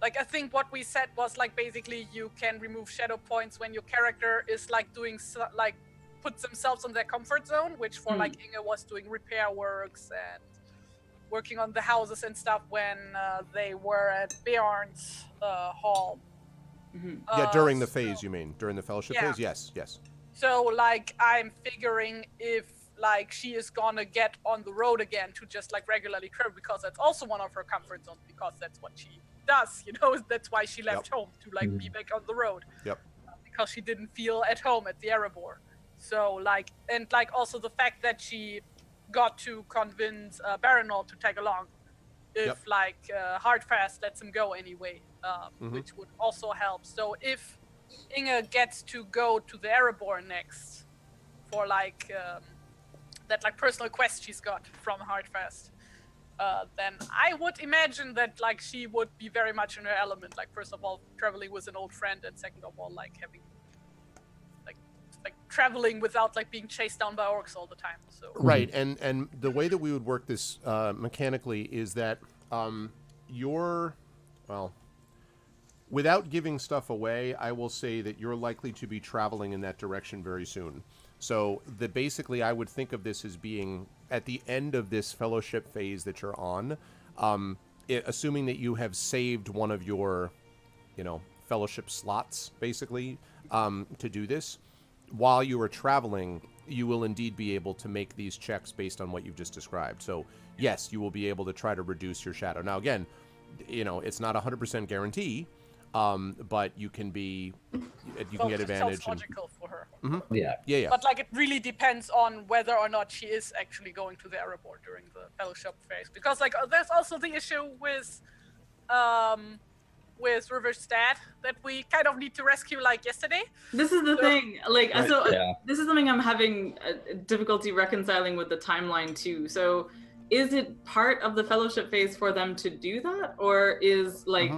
[SPEAKER 5] like I think what we said was like basically you can remove shadow points when your character is like doing like puts themselves on their comfort zone, which for like Inge was doing repair works and working on the houses and stuff when they were at Bjorn's hall.
[SPEAKER 1] Yeah, during the phase, you mean? During the fellowship
[SPEAKER 5] Yeah.
[SPEAKER 1] phase? Yes.
[SPEAKER 5] So like I'm figuring if like she is gonna get on the road again to just like regularly travel, because that's also one of her comfort zones, because that's what she does, that's why she left home, to like be back on the road.
[SPEAKER 1] Yep.
[SPEAKER 5] Because she didn't feel at home at the Erebor. So like, and like also the fact that she got to convince Baranol to tag along, if like Hardfast lets him go anyway, which would also help. So if Inge gets to go to the Erebor next for like that like personal quest she's got from Hardfast, then I would imagine that like she would be very much in her element. Like first of all, traveling with an old friend, and second of all, like having like traveling without like being chased down by orcs all the time. So
[SPEAKER 1] Right, and the way that we would work this mechanically is that without giving stuff away, I will say that you're likely to be traveling in that direction very soon. So basically I would think of this as being at the end of this fellowship phase that you're on, assuming that you have saved one of your, fellowship slots, basically, to do this. While you are traveling, you will indeed be able to make these checks based on what you've just described. So, yes, you will be able to try to reduce your shadow. Now, again, it's not 100% guarantee, but you can get advantage.
[SPEAKER 5] Sounds logical for her.
[SPEAKER 1] Yeah.
[SPEAKER 5] But like it really depends on whether or not she is actually going to the Erebor during the fellowship phase, because like there's also the issue with River's dad that we kind of need to rescue like yesterday.
[SPEAKER 3] This is the thing. Like,
[SPEAKER 1] Right.
[SPEAKER 3] so this is something I'm having difficulty reconciling with the timeline too. So is it part of the fellowship phase for them to do that? Or is like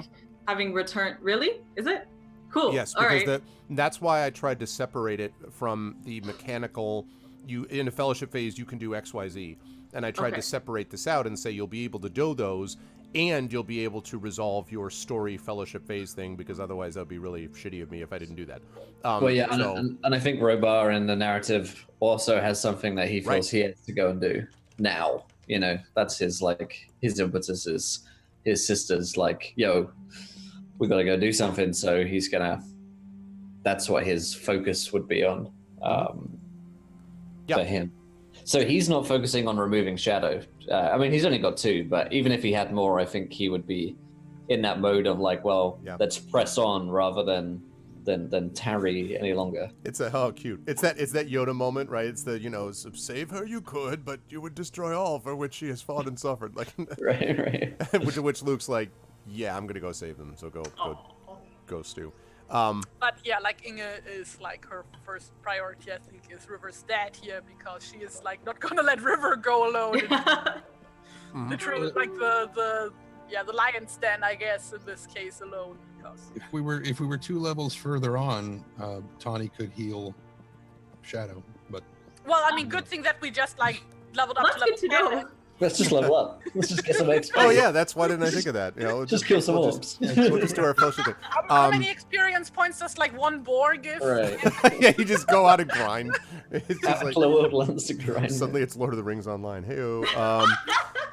[SPEAKER 3] having returned, really? Is it? Cool.
[SPEAKER 1] Yes,
[SPEAKER 3] All
[SPEAKER 1] because
[SPEAKER 3] right.
[SPEAKER 1] that's why I tried to separate it from the mechanical. In a fellowship phase, you can do X, Y, Z. And I tried to separate this out and say you'll be able to do those, and you'll be able to resolve your story fellowship phase thing, because otherwise that would be really shitty of me if I didn't do that.
[SPEAKER 4] And I think Robar in the narrative also has something that he feels he has to go and do now. That's his impetus is his sister's like, yo, we got to go do something. So that's what his focus would be on for him. So he's not focusing on removing shadow. I mean, he's only got 2, but even if he had more, I think he would be in that mode of like, let's press on rather than tarry any longer.
[SPEAKER 1] It's cute. It's that Yoda moment, right? It's the save her you could, but you would destroy all for which she has fought and suffered. Like
[SPEAKER 4] right.
[SPEAKER 1] which Luke's like, yeah, I'm gonna go save them. So go Stu.
[SPEAKER 5] But yeah, like Inge is like her first priority, I think, is River's dad here, because she is like not gonna let River go alone. Literally, like the lion's den, I guess, in this case alone. Because
[SPEAKER 2] if we were 2 levels further on, Tawny could heal Shadow. But
[SPEAKER 5] well, I mean, good thing that we just like leveled up
[SPEAKER 3] That's
[SPEAKER 5] to level
[SPEAKER 3] good to
[SPEAKER 5] 10.
[SPEAKER 3] know.
[SPEAKER 4] Let's just level up. Let's just get some XP.
[SPEAKER 1] Oh yeah, that's why didn't I think of that?
[SPEAKER 4] Just kill some
[SPEAKER 1] we'll
[SPEAKER 4] orbs.
[SPEAKER 1] We'll just do our fellowship thing.
[SPEAKER 5] How many experience points does like one boar give?
[SPEAKER 4] Right.
[SPEAKER 1] Yeah, you just go out and grind. It's just
[SPEAKER 4] After
[SPEAKER 1] like,
[SPEAKER 4] the Wildlands to grind.
[SPEAKER 1] suddenly it's Lord of the Rings online. Hey-o.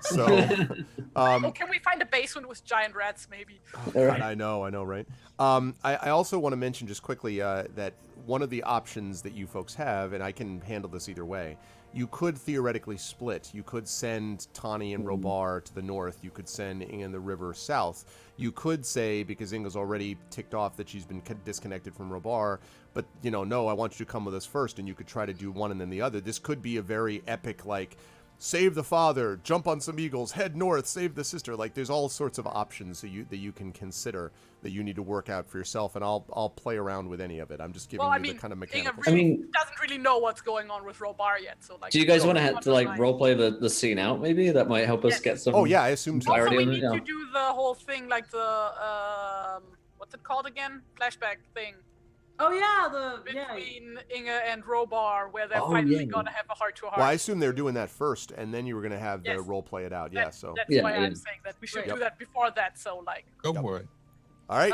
[SPEAKER 5] Can we find a basement with giant rats, maybe?
[SPEAKER 1] God, I know, right? I also want to mention just quickly that one of the options that you folks have, and I can handle this either way, you could theoretically split. You could send Tani and Robar to the north. You could send Inga and the river south. You could say, because Inga's already ticked off that she's been disconnected from Robar, but, no, I want you to come with us first, and you could try to do one and then the other. This could be a very epic, like, save the father, jump on some eagles, head north, save the sister. Like, there's all sorts of options that you can consider that you need to work out for yourself, and I'll play around with any of it. I'm just giving you the kind of mechanical.
[SPEAKER 5] Inga doesn't really know what's going on with Robar yet, so like.
[SPEAKER 4] Do you guys want to like roleplay the scene out? Maybe that might help us get some.
[SPEAKER 1] Oh yeah, I assume so.
[SPEAKER 5] Also, we need to do the whole thing, like the what's it called again? Flashback thing.
[SPEAKER 3] Oh yeah,
[SPEAKER 5] between Inga and Robar, where they're finally gonna have a heart-to-heart.
[SPEAKER 1] Well, I assume they're doing that first, and then you were gonna have the role play it out. That's
[SPEAKER 5] why I'm saying that we should do that before that. So like.
[SPEAKER 2] Go for it.
[SPEAKER 1] All right.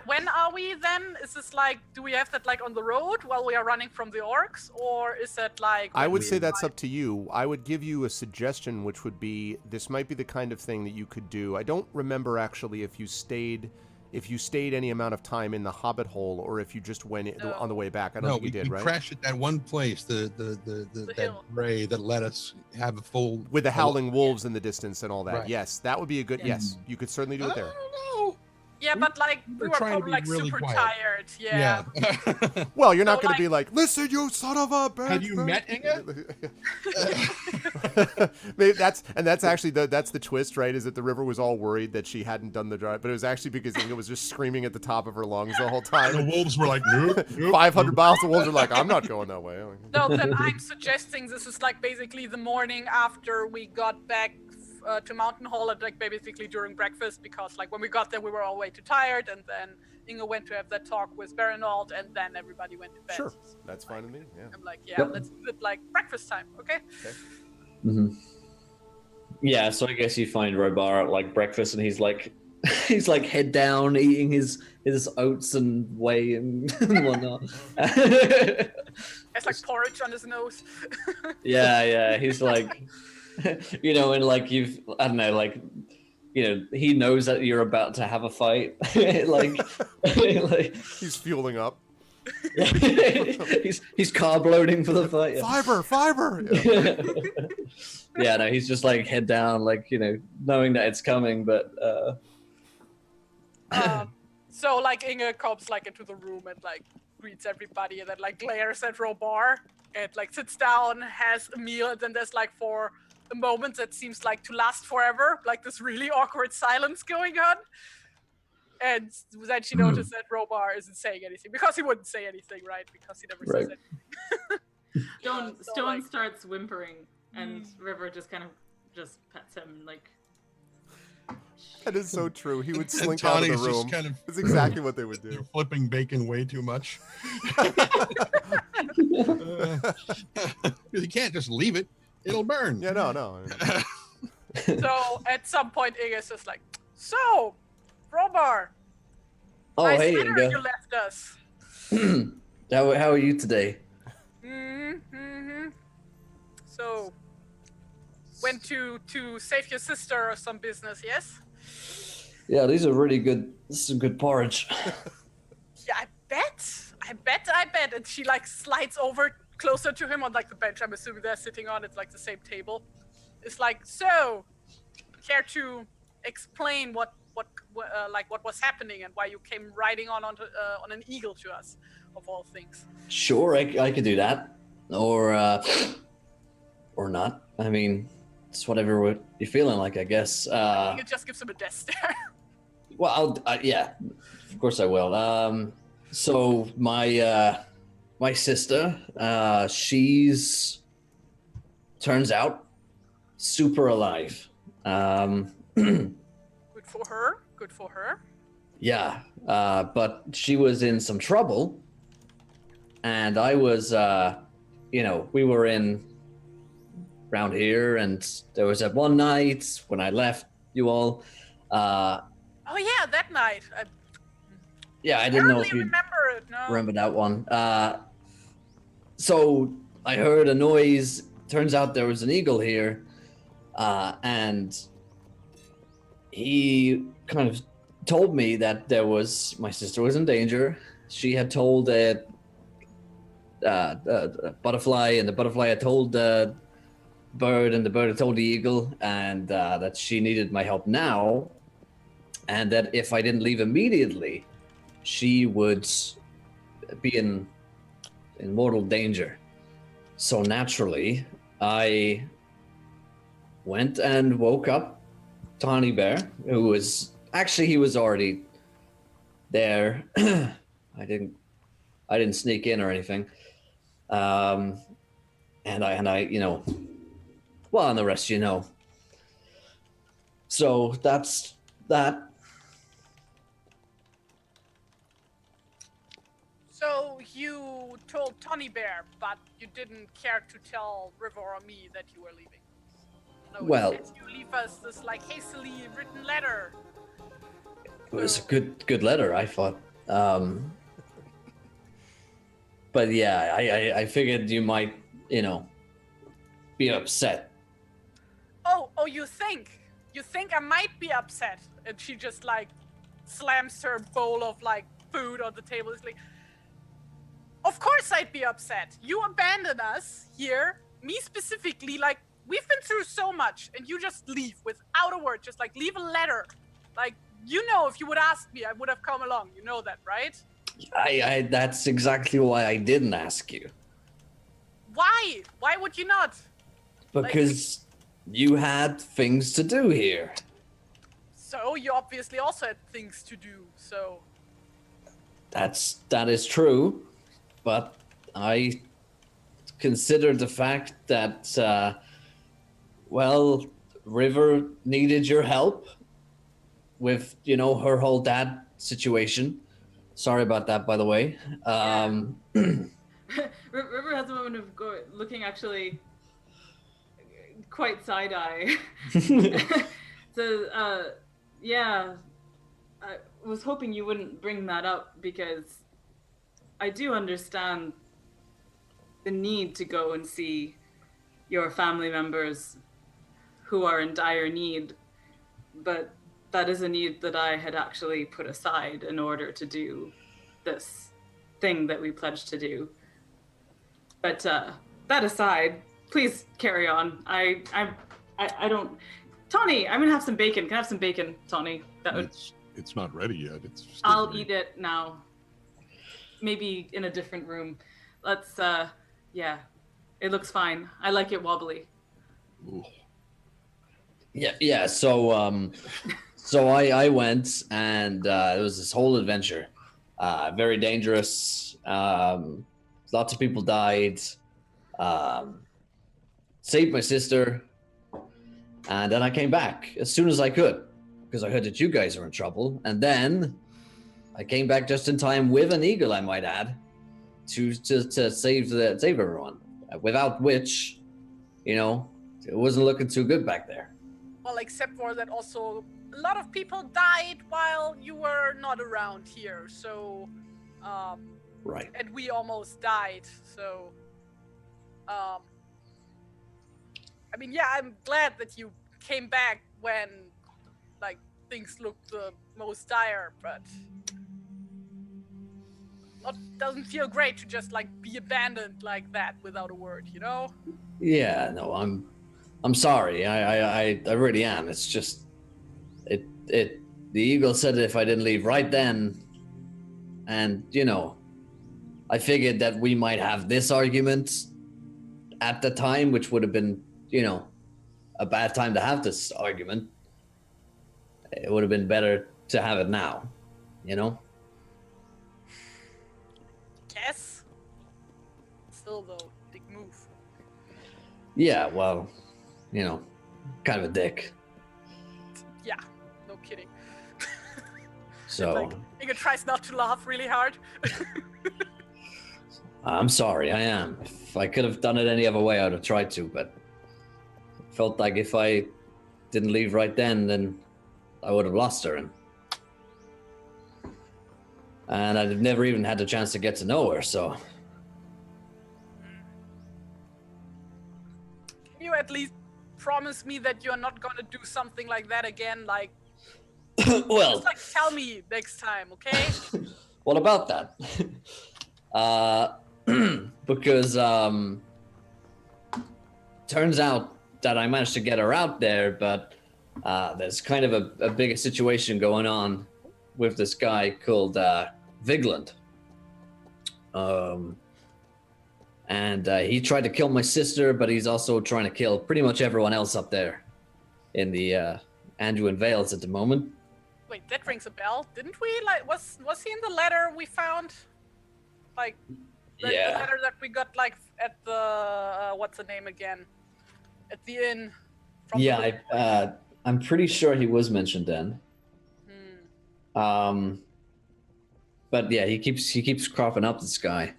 [SPEAKER 5] When are we then? Is this like, do we have that like on the road while we are running from the orcs, or is that like?
[SPEAKER 1] I would say that's up to you. I would give you a suggestion, which would be this might be the kind of thing that you could do. I don't remember actually if you stayed any amount of time in the Hobbit hole, or if you just went on the way back. I don't think you did, right?
[SPEAKER 2] We crashed at that one place, that ray that let us have a full
[SPEAKER 1] with the howling wolves in the distance and all that.
[SPEAKER 2] Right.
[SPEAKER 1] Yes, that would be a good. Yes, you could certainly do it there.
[SPEAKER 2] I don't know.
[SPEAKER 5] Yeah, but like we were probably like
[SPEAKER 2] really
[SPEAKER 5] super
[SPEAKER 2] quiet.
[SPEAKER 5] tired. Yeah.
[SPEAKER 1] Well, you're not going to be like, listen, you son of a bitch.
[SPEAKER 2] Have you met Inga?
[SPEAKER 1] Maybe that's actually that's the twist, right? Is that the river was all worried that she hadn't done the drive, but it was actually because Inga was just screaming at the top of her lungs the whole time.
[SPEAKER 2] And the wolves were like, nope,
[SPEAKER 1] 500 miles. The wolves are like, I'm not going that way.
[SPEAKER 5] No, then I'm suggesting this is like basically the morning after we got back to Mountain Hall, and like basically during breakfast, because like when we got there we were all way too tired, and then Inga went to have that talk with Barinald, and then everybody went to bed.
[SPEAKER 1] Sure, that's fine with me. Yeah.
[SPEAKER 5] I'm like, let's do it like breakfast time, okay?
[SPEAKER 4] Mm-hmm. Yeah, so I guess you find Robar at like breakfast, and he's like head down eating his oats and whey and whatnot.
[SPEAKER 5] It's like porridge on his nose.
[SPEAKER 4] yeah, he's like. And like I don't know, like, he knows that you're about to have a fight. like
[SPEAKER 1] he's fueling up.
[SPEAKER 4] he's carb loading for the fight. Yeah.
[SPEAKER 1] Fiber.
[SPEAKER 4] Yeah, no, he's just like head down, like, knowing that it's coming, but.
[SPEAKER 5] So like Inga comes like into the room and like greets everybody, and then like glares at Robar and like sits down, has a meal, and then there's like for a moment that seems like to last forever, like this really awkward silence going on. And then she noticed that Robar isn't saying anything, because he wouldn't say anything, right? Because he never says anything.
[SPEAKER 3] Stone starts whimpering, and River just kind of just pets him, like.
[SPEAKER 1] That is so true. He would slink out of the room. That's exactly what they would do.
[SPEAKER 2] You're flipping bacon way too much. You can't just leave it. It'll burn.
[SPEAKER 1] Yeah, no.
[SPEAKER 5] So at some point, Inga's just like, so, Robar.
[SPEAKER 4] Oh,
[SPEAKER 5] nice
[SPEAKER 4] hey,
[SPEAKER 5] dinner
[SPEAKER 4] Inga.
[SPEAKER 5] you left us.
[SPEAKER 4] How are you today?
[SPEAKER 5] So, went to save your sister or some business, yes?
[SPEAKER 4] Yeah, these are really good. This is good porridge.
[SPEAKER 5] Yeah, I bet. And she like slides over closer to him on like the bench I'm assuming they're sitting on. It's like the same table. It's like, so, care to explain what was happening and why you came riding on an eagle to us, of all things?
[SPEAKER 4] Sure, I could do that, or not. I mean, it's whatever you're feeling like, I guess.
[SPEAKER 5] You just gives him a death stare.
[SPEAKER 4] Well, yeah, of course I will. So my sister, she's turns out super alive.
[SPEAKER 5] Good for her.
[SPEAKER 4] Yeah, but she was in some trouble, and I was, we were in around here, and there was that one night when I left you all.
[SPEAKER 5] Oh yeah, that night.
[SPEAKER 4] I didn't know if you
[SPEAKER 5] remember it. No.
[SPEAKER 4] remember that one. So I heard a noise. Turns out there was an eagle here, and he kind of told me that my sister was in danger. She had told butterfly, and the butterfly had told the bird, and the bird had told the eagle, and that she needed my help now, and that if I didn't leave immediately, she would be in mortal danger. So naturally, I went and woke up Tawny Bear, who was actually, he was already there. I didn't sneak in or anything. And I, you know, well, and the rest you know. So that's that.
[SPEAKER 5] So you told Tawny Bear, but you didn't care to tell River or me that you were leaving. No,
[SPEAKER 4] Well-
[SPEAKER 5] instead you leave us this like hastily written letter.
[SPEAKER 4] It was a good letter, I thought. But yeah, I figured you might, you know, be upset.
[SPEAKER 5] Oh, you think I might be upset? And she just like slams her bowl of like food on the table. It's like, of course I'd be upset. You abandon us here, me specifically. Like, we've been through so much, and you just leave without a word. Just like leave a letter. Like, you know, if you would ask me, I would have come along. You know that, right?
[SPEAKER 4] I that's exactly why I didn't ask you.
[SPEAKER 5] Why? Why would you not?
[SPEAKER 4] Because you had things to do here.
[SPEAKER 5] So you obviously also had things to do. So
[SPEAKER 4] That is true, but I consider the fact that well, River needed your help with, you know, her whole dad situation. Sorry about that, by the way.
[SPEAKER 3] River has a moment of looking actually quite side-eye. So, yeah, I was hoping you wouldn't bring that up because I do understand the need to go and see your family members who are in dire need, but that is a need that I had actually put aside in order to do this thing that we pledged to do. But that aside, please carry on. I don't. Tawny, I'm gonna have some bacon. Can I have some bacon, Tawny? That would.
[SPEAKER 6] It's not ready yet. It's still
[SPEAKER 3] I'll
[SPEAKER 6] green.
[SPEAKER 3] eat it now. Maybe in a different room. Let's. Yeah, it looks fine. I like it wobbly.
[SPEAKER 6] Ooh.
[SPEAKER 4] Yeah. So so I went, and it was this whole adventure. Very dangerous. Lots of people died. Saved my sister, and then I came back as soon as I could because I heard that you guys were in trouble. And then I came back just in time with an eagle, I might add, to save everyone. Without which, you know, it wasn't looking too good back there.
[SPEAKER 5] well, except for that, also a lot of people died while you were not around here. So,
[SPEAKER 4] Right.
[SPEAKER 5] and we almost died. So, I mean, yeah, I'm glad that you came back when, like, things looked the most dire, but doesn't feel great to just like be abandoned like that without a word, you know?
[SPEAKER 4] Yeah. No, I'm sorry. I really am. It's just the eagle said if I didn't leave right then, and you know, I figured that we might have this argument at the time, which would have been, you know, a bad time to have this argument. It would have been better to have it now, you know?
[SPEAKER 5] Guess. Still though, big move.
[SPEAKER 4] Yeah, well, you know, kind of a dick.
[SPEAKER 5] Yeah, no kidding.
[SPEAKER 4] So
[SPEAKER 5] Like, Inga tries not to laugh really hard.
[SPEAKER 4] I'm sorry, I am. If I could have done it any other way, I would have tried to, but it felt like if I didn't leave right then I would have lost her, and I'd never even had the chance to get to know her, so...
[SPEAKER 5] Can you at least promise me that you're not gonna do something like that again? Like,
[SPEAKER 4] Well,
[SPEAKER 5] just like tell me next time, okay?
[SPEAKER 4] what about that? because turns out that I managed to get her out there, but there's kind of a bigger situation going on with this guy called Vigland. And he tried to kill my sister, but he's also trying to kill pretty much everyone else up there in the Anduin Vales at the moment.
[SPEAKER 5] Wait, that rings a bell. Didn't we was he in the letter we found? Like the letter that we got at the what's the name again? At the inn.
[SPEAKER 4] I'm pretty sure he was mentioned then. But yeah, he keeps cropping up, this guy.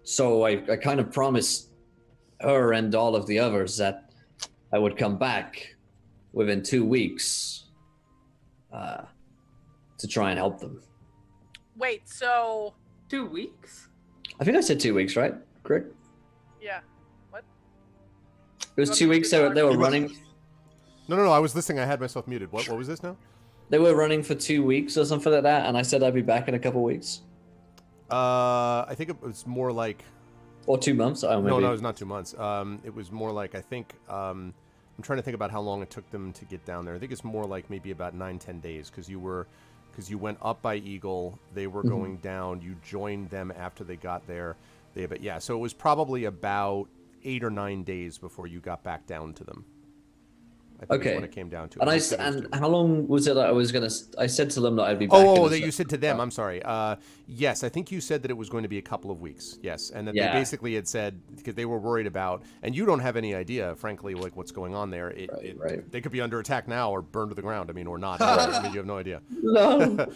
[SPEAKER 4] So I kind of promised her and all of the others that I would come back within 2 weeks to try and help them.
[SPEAKER 5] Wait, so
[SPEAKER 3] 2 weeks?
[SPEAKER 4] I think I said 2 weeks, right? Correct?
[SPEAKER 5] Yeah. What?
[SPEAKER 4] It was 2 weeks. They were running.
[SPEAKER 1] No. I was listening. I had myself muted. What was this now?
[SPEAKER 4] They were running for 2 weeks or something like that, and I said I'd be back in a couple weeks.
[SPEAKER 1] I think it was more like.
[SPEAKER 4] Or 2 months. Oh, maybe.
[SPEAKER 1] No, it was not 2 months. It was more like, I think. I'm trying to think about how long it took them to get down there. I think it's more like maybe about 9-10 days, because you went up by Eagle. They were going down. You joined them after they got there. So it was probably about 8 or 9 days before you got back down to them. I think is when it came down to.
[SPEAKER 4] And how long was it? I said to them that I'd be back.
[SPEAKER 1] That you said to them. I'm sorry. Yes, I think you said that it was going to be a couple of weeks. Yes, and that they basically had said, because they were worried about, and you don't have any idea, frankly, like what's going on there. Right. They could be under attack now or burned to the ground. I mean, or not. I mean, you have no idea.
[SPEAKER 4] No.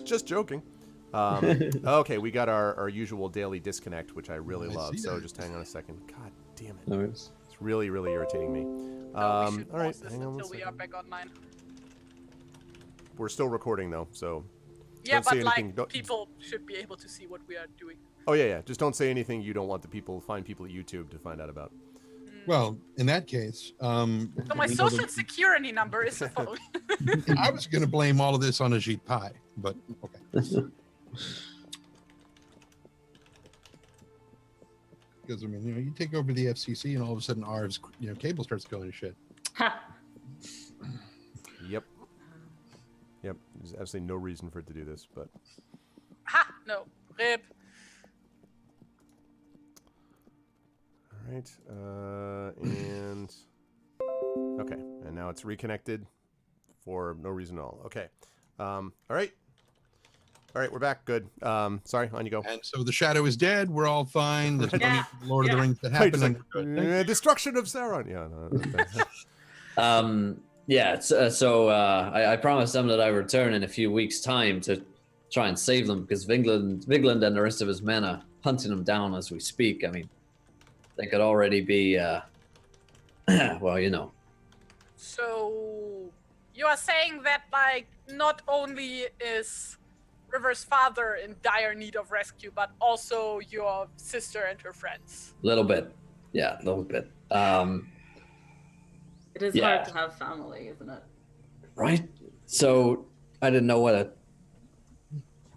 [SPEAKER 1] just joking. Okay, we got our usual daily disconnect, which I really love. So just hang on a second. God damn it.
[SPEAKER 4] No worries.
[SPEAKER 1] It's really, really irritating me.
[SPEAKER 5] All
[SPEAKER 1] right, hang on
[SPEAKER 5] until we are back online.
[SPEAKER 1] We're still recording though, so.
[SPEAKER 5] Yeah, but people should be able to see what we are doing.
[SPEAKER 1] Oh yeah. Just don't say anything you don't want the people at YouTube to find out about.
[SPEAKER 2] Well, in that case,
[SPEAKER 5] so my social security number is the phone.
[SPEAKER 2] I was going to blame all of this on Ajit Pai, but okay. Because I mean, you take over the FCC, and all of a sudden, Arv's cable starts going to shit.
[SPEAKER 1] Yep. There's absolutely no reason for it to do this, but.
[SPEAKER 5] Ha! No. Rip.
[SPEAKER 1] All right. And. Okay. And now it's reconnected for no reason at all. Okay. All right. All right, we're back. Good. Sorry, on you go.
[SPEAKER 2] And so the shadow is dead. We're all fine. There's no Lord of the Rings that happened.
[SPEAKER 1] Destruction of Sauron.
[SPEAKER 4] So I promised them that I would return in a few weeks' time to try and save them, because Vigland and the rest of his men are hunting them down as we speak. I mean, they could already be, well,
[SPEAKER 5] So you are saying that, not only is River's father in dire need of rescue, but also your sister and her friends.
[SPEAKER 4] A little bit. Yeah, a little bit.
[SPEAKER 3] It is hard to have family, isn't it?
[SPEAKER 4] Right? So I didn't know what a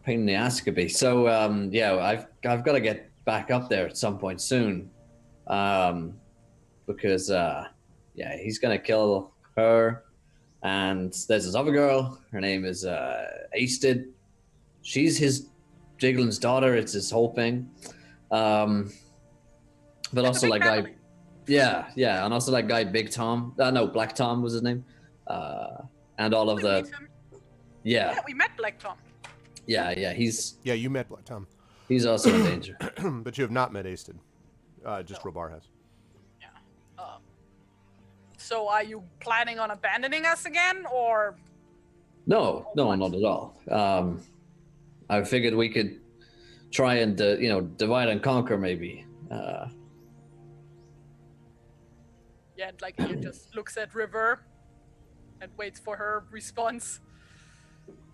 [SPEAKER 4] pain in the ass could be. So I've got to get back up there at some point soon. Because he's gonna kill her, and there's this other girl. Her name is Aested. She's his Jiglin's daughter. It's his whole thing. But also like guy, and also that guy Big Tom. Black Tom was his name. And all of the. Yeah,
[SPEAKER 5] we met Black Tom.
[SPEAKER 4] Yeah,
[SPEAKER 1] you met Black Tom.
[SPEAKER 4] He's also in danger.
[SPEAKER 1] But you have not met Aested. Just Robar has.
[SPEAKER 5] Yeah. So are you planning on abandoning us again, or?
[SPEAKER 4] No, not at all. I figured we could try and divide and conquer, maybe.
[SPEAKER 5] He just looks at River and waits for her response.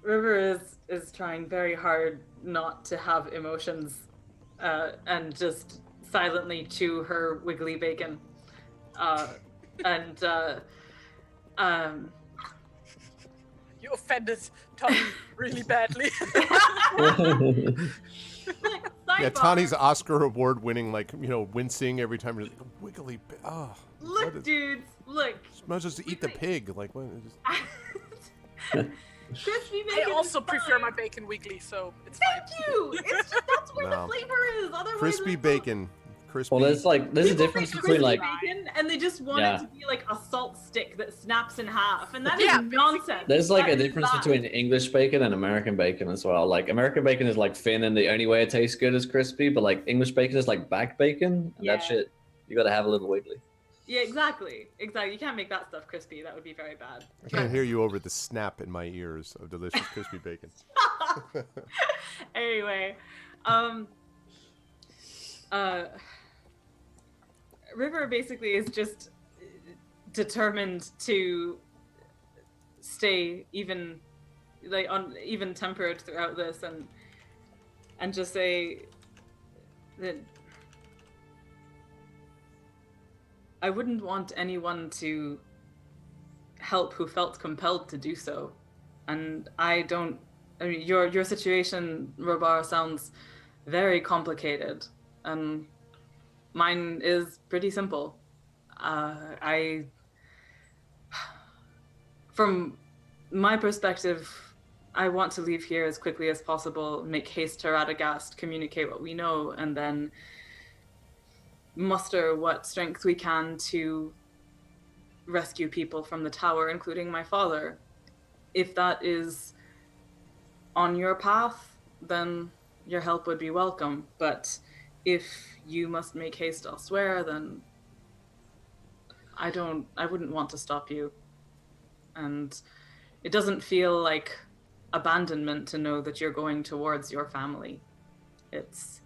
[SPEAKER 3] River is trying very hard not to have emotions, and just silently chew her wiggly bacon,
[SPEAKER 5] You offended Tommy really badly.
[SPEAKER 1] Yeah,
[SPEAKER 3] Sidebar.
[SPEAKER 1] Tawny's Oscar award winning, like, wincing every time you're like, wiggly. Oh,
[SPEAKER 3] Look, dudes, look.
[SPEAKER 1] might as well just eat the pig. Like, what?
[SPEAKER 3] Crispy
[SPEAKER 5] I
[SPEAKER 3] bacon.
[SPEAKER 5] also
[SPEAKER 3] is
[SPEAKER 5] prefer
[SPEAKER 3] fine.
[SPEAKER 5] my bacon wiggly, so it's
[SPEAKER 3] Thank
[SPEAKER 5] fine.
[SPEAKER 3] you. It's just that's where
[SPEAKER 1] No.
[SPEAKER 3] the flavor is. Otherwise,
[SPEAKER 1] Crispy
[SPEAKER 3] it's
[SPEAKER 1] bacon. Crispy.
[SPEAKER 4] Well, there's a
[SPEAKER 3] People
[SPEAKER 4] difference
[SPEAKER 3] make
[SPEAKER 4] between
[SPEAKER 3] crispy
[SPEAKER 4] like
[SPEAKER 3] bacon and they just want
[SPEAKER 4] Yeah.
[SPEAKER 3] it to be like a salt stick that snaps in half, and that is
[SPEAKER 5] Yeah,
[SPEAKER 3] nonsense.
[SPEAKER 4] there's like
[SPEAKER 3] That
[SPEAKER 4] a
[SPEAKER 3] is
[SPEAKER 4] difference
[SPEAKER 3] bad.
[SPEAKER 4] between English bacon and American bacon as well. Like American bacon is like thin and the only way it tastes good is crispy, but like English bacon is like back bacon and that
[SPEAKER 3] Yeah.
[SPEAKER 4] shit you gotta have a little wiggly.
[SPEAKER 3] Yeah, exactly. You can't make that stuff crispy. That would be very bad.
[SPEAKER 1] I can't hear you over the snap in my ears of delicious crispy bacon.
[SPEAKER 3] Anyway, River basically is just determined to stay even tempered throughout this, and just say that I wouldn't want anyone to help who felt compelled to do so. And I mean, your situation, Robar, sounds very complicated. Mine is pretty simple. From my perspective, I want to leave here as quickly as possible, make haste to Radagast, communicate what we know, and then muster what strength we can to rescue people from the tower, including my father. If that is on your path, then your help would be welcome. But if you must make haste elsewhere, then I wouldn't want to stop you. And it doesn't feel like abandonment to know that you're going towards your family. It's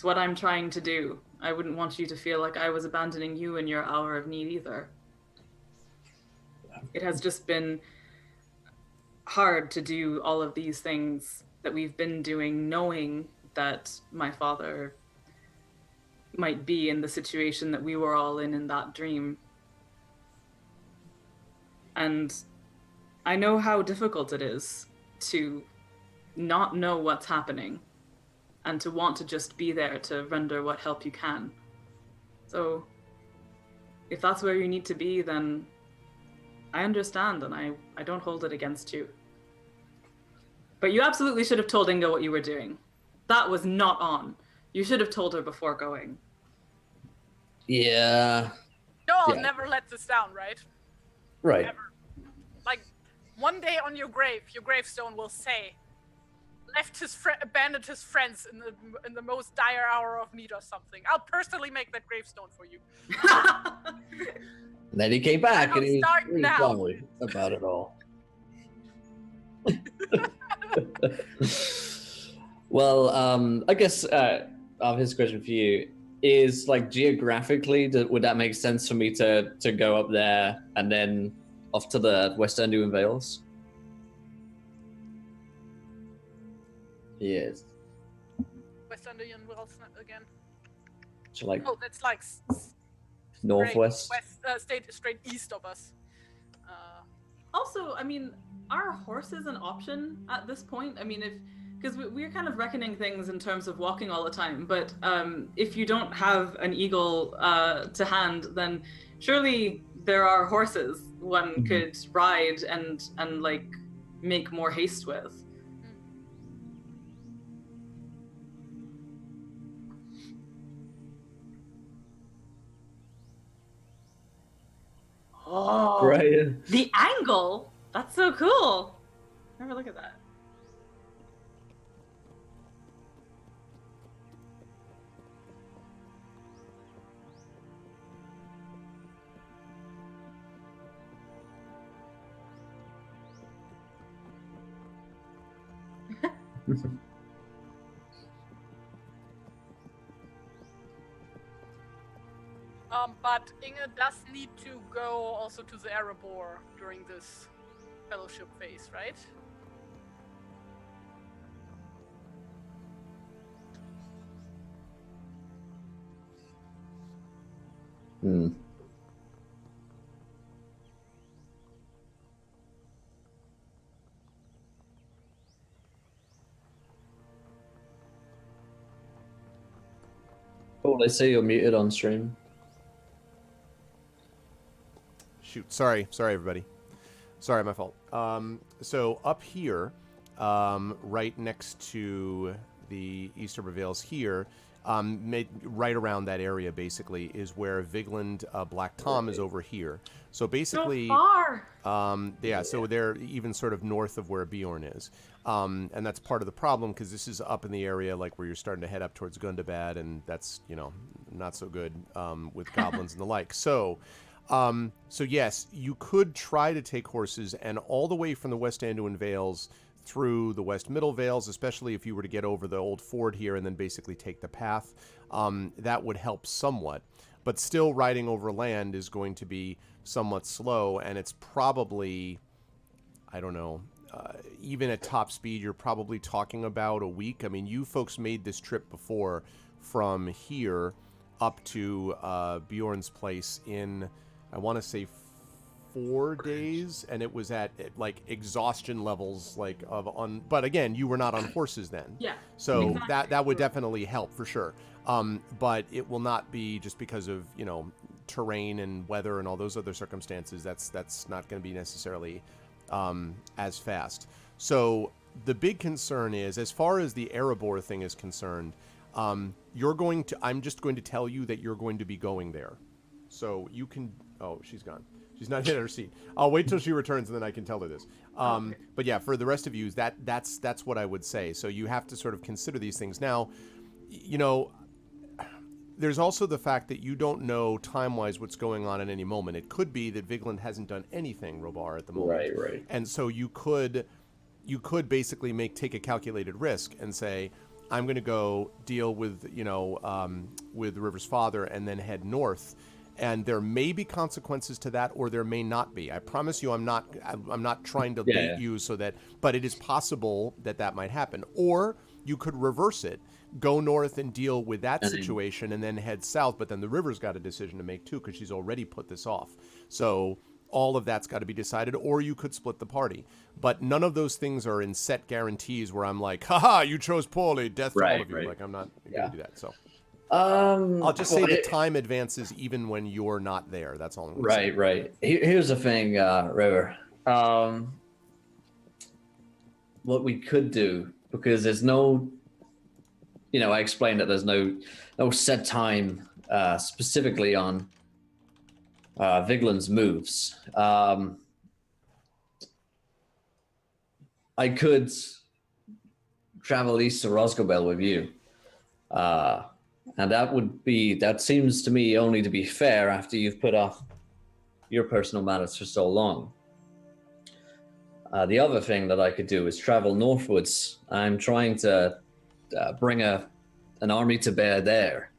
[SPEAKER 3] what I'm trying to do. I wouldn't want you to feel like I was abandoning you in your hour of need either. It has just been hard to do all of these things that we've been doing, knowing that my father might be in the situation that we were all in that dream. And I know how difficult it is to not know what's happening and to want to just be there to render what help you can. So if that's where you need to be, then I understand, and I don't hold it against you. But you absolutely should have told Inga what you were doing. That was not on. You should have told her before going.
[SPEAKER 4] Yeah.
[SPEAKER 5] No, I'll
[SPEAKER 4] Yeah.
[SPEAKER 5] never let this down, right?
[SPEAKER 4] Right.
[SPEAKER 5] Ever. Like, one day on your gravestone will say, abandoned his friends in the most dire hour of need or something. I'll personally make that gravestone for you.
[SPEAKER 4] And then he came back and he was
[SPEAKER 5] Start
[SPEAKER 4] really
[SPEAKER 5] now.
[SPEAKER 4] sorry about it all. Well, I guess his question for you is, like, geographically, would that make sense for me to go up there and then off to the West Anduin Vales? Yes.
[SPEAKER 5] West Andean Wells again.
[SPEAKER 4] So like
[SPEAKER 5] Oh, that's like
[SPEAKER 4] northwest.
[SPEAKER 5] straight east of us.
[SPEAKER 3] Also, I mean, are horses an option at this point? I mean, because we're kind of reckoning things in terms of walking all the time, but if you don't have an eagle to hand, then surely there are horses one could ride and like make more haste with. Oh,
[SPEAKER 4] Right.
[SPEAKER 3] the angle! That's so cool. Never look at that.
[SPEAKER 5] But Inge does need to go also to the Erebor during this fellowship phase, right?
[SPEAKER 4] They say you're muted on stream.
[SPEAKER 1] Shoot, sorry everybody. Sorry, my fault. So up here, right next to the Easterby Vales here, right around that area basically is where Vigland Black Tom is over here. So basically,
[SPEAKER 3] So far.
[SPEAKER 1] yeah, so they're even sort of north of where Bjorn is. And that's part of the problem because this is up in the area like where you're starting to head up towards Gundabad, and that's, not so good with goblins and the like. So yes, you could try to take horses and all the way from the West Anduin Vales through the West Middle Vales, especially if you were to get over the old ford here and then basically take the path. That would help somewhat. But still, riding over land is going to be somewhat slow, and it's probably, I don't know, even at top speed, you're probably talking about a week. I mean, you folks made this trip before from here up to Bjorn's place in, I want to say, 4 days, and it was at like exhaustion levels, like but again, you were not on horses then.
[SPEAKER 3] Yeah.
[SPEAKER 1] So
[SPEAKER 3] exactly.
[SPEAKER 1] that would definitely help for sure. But it will not be just because of, terrain and weather and all those other circumstances. That's not going to be necessarily as fast. So the big concern is, as far as the Erebor thing is concerned, I'm just going to tell you that you're going to be going there. So you can, oh, she's gone. She's not in her seat. I'll wait till she returns and then I can tell her this.
[SPEAKER 3] Okay.
[SPEAKER 1] But yeah, for the rest of you, that's what I would say. So you have to sort of consider these things. Now, there's also the fact that you don't know time-wise what's going on at any moment. It could be that Vigland hasn't done anything, Robar, at the moment.
[SPEAKER 4] Right.
[SPEAKER 1] And so you could basically take a calculated risk and say, I'm going to go deal with, with the River's father and then head north. And there may be consequences to that, or there may not be. I promise you, I'm not trying to bait you but it is possible that might happen. Or you could reverse it, go north and deal with that situation, and then head south. But then the river's got a decision to make too, because she's already put this off. So all of that's got to be decided. Or you could split the party. But none of those things are in set guarantees where I'm like, haha, you chose poorly, death to all of you.
[SPEAKER 4] Right.
[SPEAKER 1] Like, I'm not going to do that. So.
[SPEAKER 4] I'll
[SPEAKER 1] just say that time advances even when you're not there. That's all I'm going to say.
[SPEAKER 4] Right. Here's the thing, River. What we could do, because there's no, I explained that there's no set time specifically on Vigland's moves. I could travel east to Rosgobel with you. And that seems to me only to be fair after you've put off your personal matters for so long. The other thing that I could do is travel northwards. I'm trying to bring an army to bear there.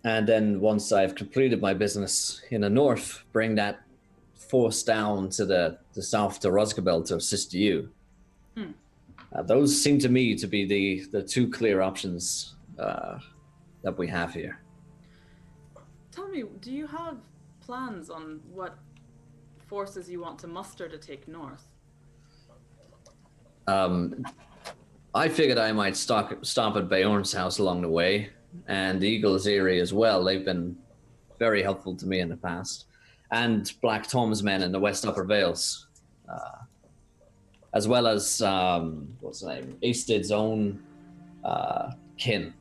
[SPEAKER 4] And then once I've completed my business in the north, bring that force down to the south to Rosgobel to assist you. Those seem to me to be the two clear options that we have here.
[SPEAKER 3] Tell me, do you have plans on what forces you want to muster to take north?
[SPEAKER 4] I figured I might stop at Bjorn's house along the way, and Eagle's Eyrie as well. They've been very helpful to me in the past. And Black Tom's men in the West Upper Vales. As well as, what's the name? Easted's own kin.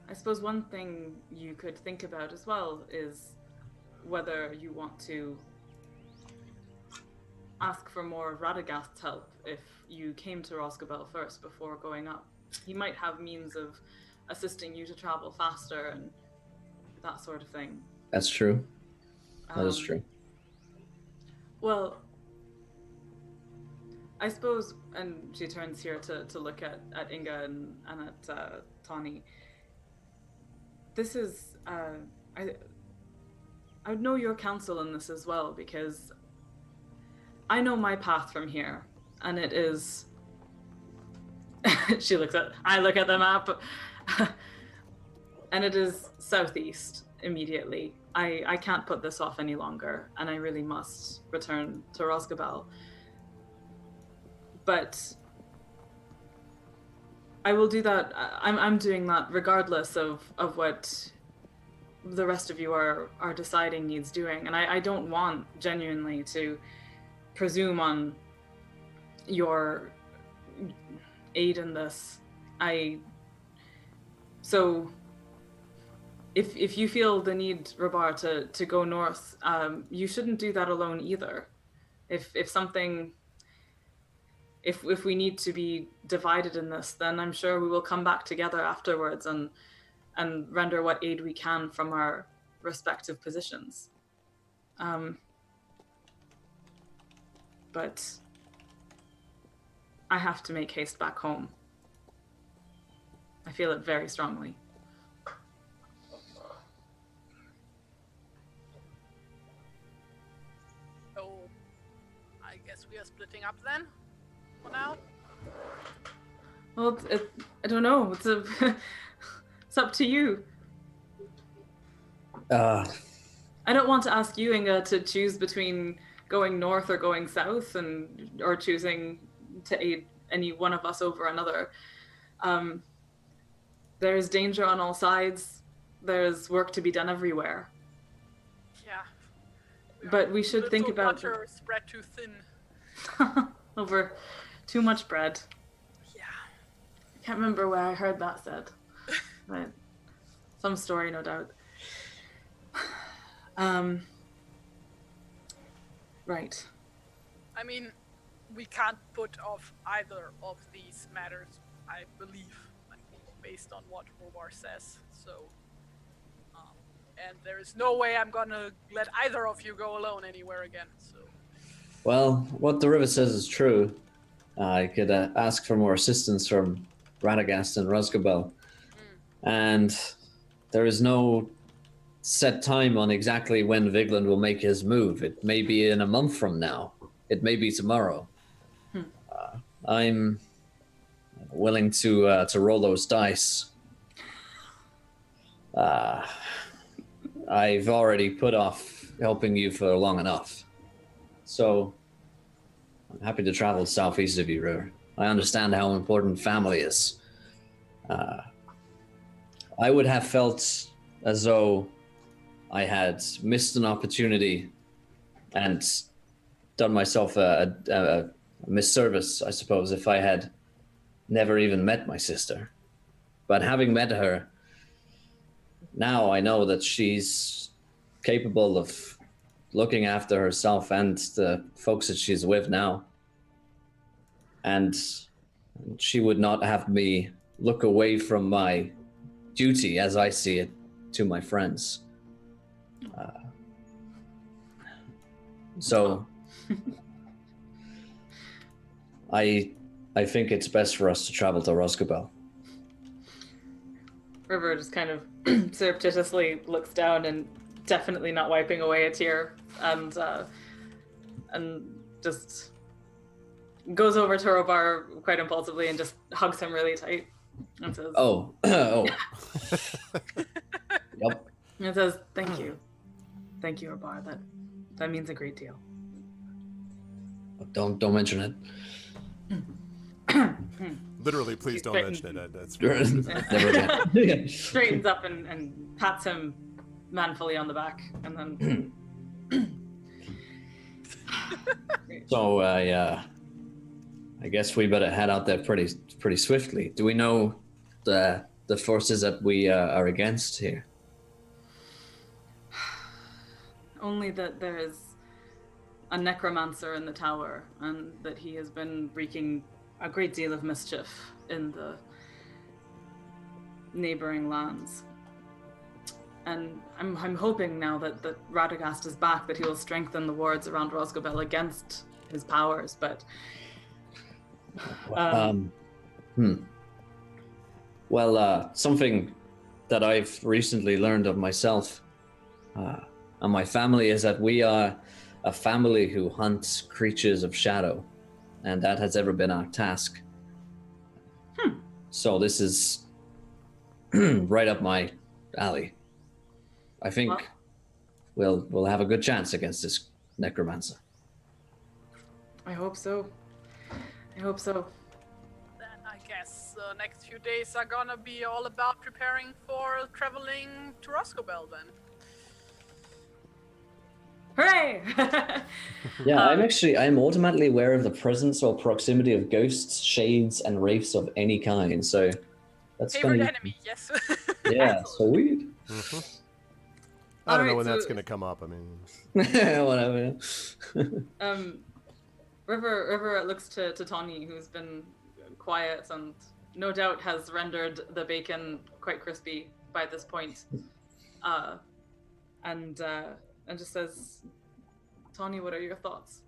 [SPEAKER 3] I suppose one thing you could think about as well is whether you want to ask for more of Radagast's help if you came to Rosgobel first before going up. He might have means of assisting you to travel faster and that sort of thing.
[SPEAKER 4] That's true. That is true.
[SPEAKER 3] Well, I suppose, and she turns here to look at Inga and at Tawny. This is, I would know your counsel in this as well, because I know my path from here, and it is, I look at the map, and it is southeast immediately. I can't put this off any longer, and I really must return to Rosgobel. But I will do that. I'm doing that regardless of what the rest of you are deciding needs doing, and I don't want genuinely to presume on your aid in this. So if you feel the need, Rabar, to go north, you shouldn't do that alone either. If we need to be divided in this, then I'm sure we will come back together afterwards and render what aid we can from our respective positions. But I have to make haste back home. I feel it very strongly.
[SPEAKER 5] So, I guess we are splitting up then, for now.
[SPEAKER 3] Well, I don't know. It's it's up to you. I don't want to ask you, Inga, to choose between going north or going south, or choosing to aid any one of us over another. There's danger on all sides. There's work to be done everywhere.
[SPEAKER 5] Yeah.
[SPEAKER 3] But we should think about
[SPEAKER 5] butter spread too thin.
[SPEAKER 3] over too much bread.
[SPEAKER 5] Yeah.
[SPEAKER 3] I can't remember where I heard that said, but some story, no doubt. Right.
[SPEAKER 5] I mean, we can't put off either of these matters, I believe, based on what Robar says. So, and there is no way I'm gonna let either of you go alone anywhere again. So.
[SPEAKER 4] Well, what the river says is true. I could ask for more assistance from Radagast and Rosgobel. And there is no set time on exactly when Vigland will make his move. It may be in a month from now. It may be tomorrow. I'm willing to roll those dice. I've already put off helping you for long enough. So I'm happy to travel southeast of you, River. I understand how important family is. I would have felt as though I had missed an opportunity and done myself a misservice, I suppose, if I had never even met my sister. But having met her, now I know that she's capable of looking after herself and the folks that she's with now. And she would not have me look away from my duty, as I see it, to my friends. So I think it's best for us to travel to Rosgobel.
[SPEAKER 3] River just kind of surreptitiously looks down and definitely not wiping away a tear, and just goes over to Robar quite impulsively and just hugs him really tight and says,
[SPEAKER 4] Oh. Yep.
[SPEAKER 3] And says, thank you, Robar. That means a great deal.
[SPEAKER 4] Don't mention it.
[SPEAKER 1] Literally, please don't mention it. That's
[SPEAKER 4] Never again.
[SPEAKER 3] Straightens up and pats him manfully on the back, and then.
[SPEAKER 4] So I guess we better head out there pretty swiftly. Do we know the forces that we are against here?
[SPEAKER 3] Only that there is a necromancer in the tower, and that he has been wreaking a great deal of mischief in the neighboring lands. And I'm hoping now that Radagast is back, that he will strengthen the wards around Rosgobel against his powers, but...
[SPEAKER 4] Well, something that I've recently learned of myself and my family is that we are a family who hunts creatures of shadow, and that has ever been our task. So this is right up my alley. I think we'll have a good chance against this necromancer.
[SPEAKER 3] I hope so.
[SPEAKER 5] Then I Yes, the next few days are gonna be all about preparing for traveling to Roscobel then.
[SPEAKER 3] Hooray!
[SPEAKER 4] Yeah, I'm automatically aware of the presence or proximity of ghosts, shades, and wraiths of any kind. So that's
[SPEAKER 5] Favorite
[SPEAKER 4] gonna
[SPEAKER 5] enemy, yes.
[SPEAKER 4] yeah, sweet.
[SPEAKER 1] I don't know
[SPEAKER 3] Alright,
[SPEAKER 1] when that's
[SPEAKER 3] so-
[SPEAKER 1] going to come up. I mean,
[SPEAKER 4] Whatever.
[SPEAKER 3] River looks to Tawny, who's been quiet and no doubt has rendered the bacon quite crispy by this point. And just says, Tawny, what are your thoughts?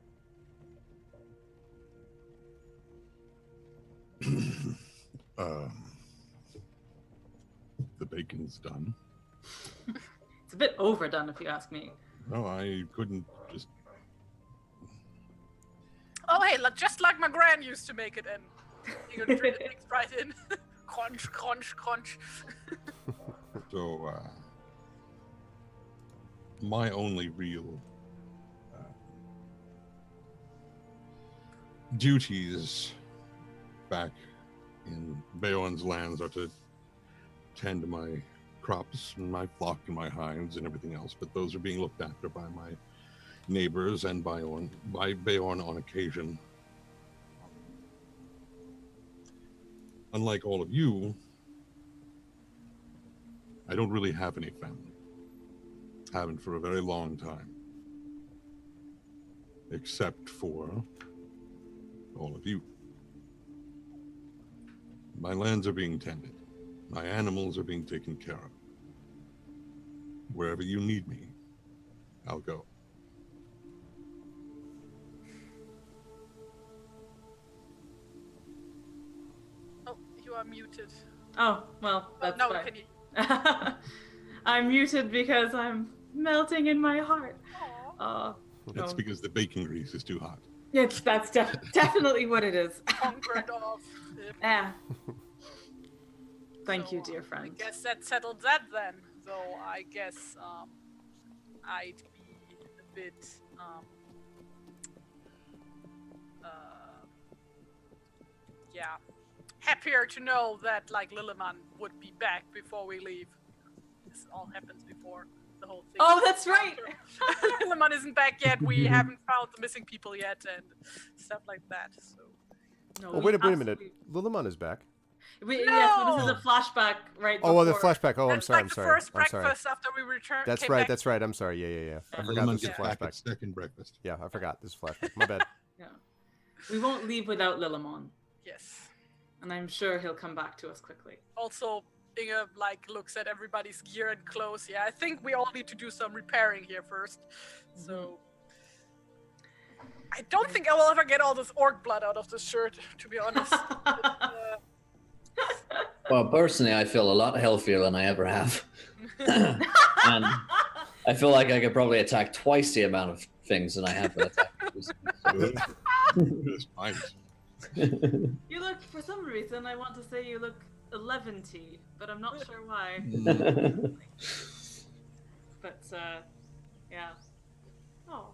[SPEAKER 6] The bacon's done.
[SPEAKER 3] It's a bit overdone, if you ask me.
[SPEAKER 6] No, I couldn't just.
[SPEAKER 5] Oh, hey, just like my gran used to make it, and you can drink it right in. Crunch, crunch, crunch.
[SPEAKER 6] So, my only real duties back in Beorn's lands are to tend to my crops and my flock and my hives and everything else, but those are being looked after by my neighbors and by Beorn on occasion. Unlike all of you, I don't really have any family. Haven't for a very long time. Except for all of you. My lands are being tended. My animals are being taken care of. Wherever you need me, I'll go.
[SPEAKER 5] Oh, you are muted.
[SPEAKER 3] Oh, well, that's
[SPEAKER 5] no,
[SPEAKER 3] fine.
[SPEAKER 5] can you?
[SPEAKER 3] I'm muted because I'm melting in my heart.
[SPEAKER 5] Aw.
[SPEAKER 6] That's
[SPEAKER 3] no.
[SPEAKER 6] because the bacon grease is too hot.
[SPEAKER 3] That's definitely what it is.
[SPEAKER 5] Conquered off.
[SPEAKER 3] Yeah. Thank
[SPEAKER 5] So,
[SPEAKER 3] you, dear friend.
[SPEAKER 5] I guess that settled that then. So I guess I'd be a bit yeah, happier to know that like Lilleman would be back before we leave. This all happens before the whole thing.
[SPEAKER 3] Oh, that's right.
[SPEAKER 5] Lilleman isn't back yet. We haven't found the missing people yet and stuff like that. So
[SPEAKER 3] No,
[SPEAKER 1] oh,
[SPEAKER 3] we
[SPEAKER 1] wait a minute.
[SPEAKER 3] absolutely-
[SPEAKER 1] Liliman is back.
[SPEAKER 3] Yes, but this is a flashback, right?
[SPEAKER 1] Oh, well, the
[SPEAKER 3] before-
[SPEAKER 1] flashback. Oh, I'm
[SPEAKER 5] That's
[SPEAKER 1] sorry.
[SPEAKER 5] like
[SPEAKER 1] I'm
[SPEAKER 5] the
[SPEAKER 1] sorry.
[SPEAKER 5] first
[SPEAKER 1] I'm sorry.
[SPEAKER 5] breakfast after we returned.
[SPEAKER 1] That's right. That's right. I'm sorry. Yeah. I forgot
[SPEAKER 6] Lilleman
[SPEAKER 1] this is
[SPEAKER 6] gets back at
[SPEAKER 1] flashback.
[SPEAKER 6] second breakfast.
[SPEAKER 1] Yeah, I forgot this is flashback. My bad.
[SPEAKER 3] Yeah. We won't leave without Lillimon,
[SPEAKER 5] Yes.
[SPEAKER 3] and I'm sure he'll come back to us quickly.
[SPEAKER 5] Also, Inge like looks at everybody's gear and clothes. Yeah, I think we all need to do some repairing here first. So I don't think I will ever get all this orc blood out of this shirt, to be honest.
[SPEAKER 4] Well, personally, I feel a lot healthier than I ever have. And I feel like I could probably attack twice the amount of things than I have been attacking.
[SPEAKER 6] Just fine.
[SPEAKER 3] You look, for some reason, I want to say you look 11-y, but I'm not sure why. But, yeah. Oh.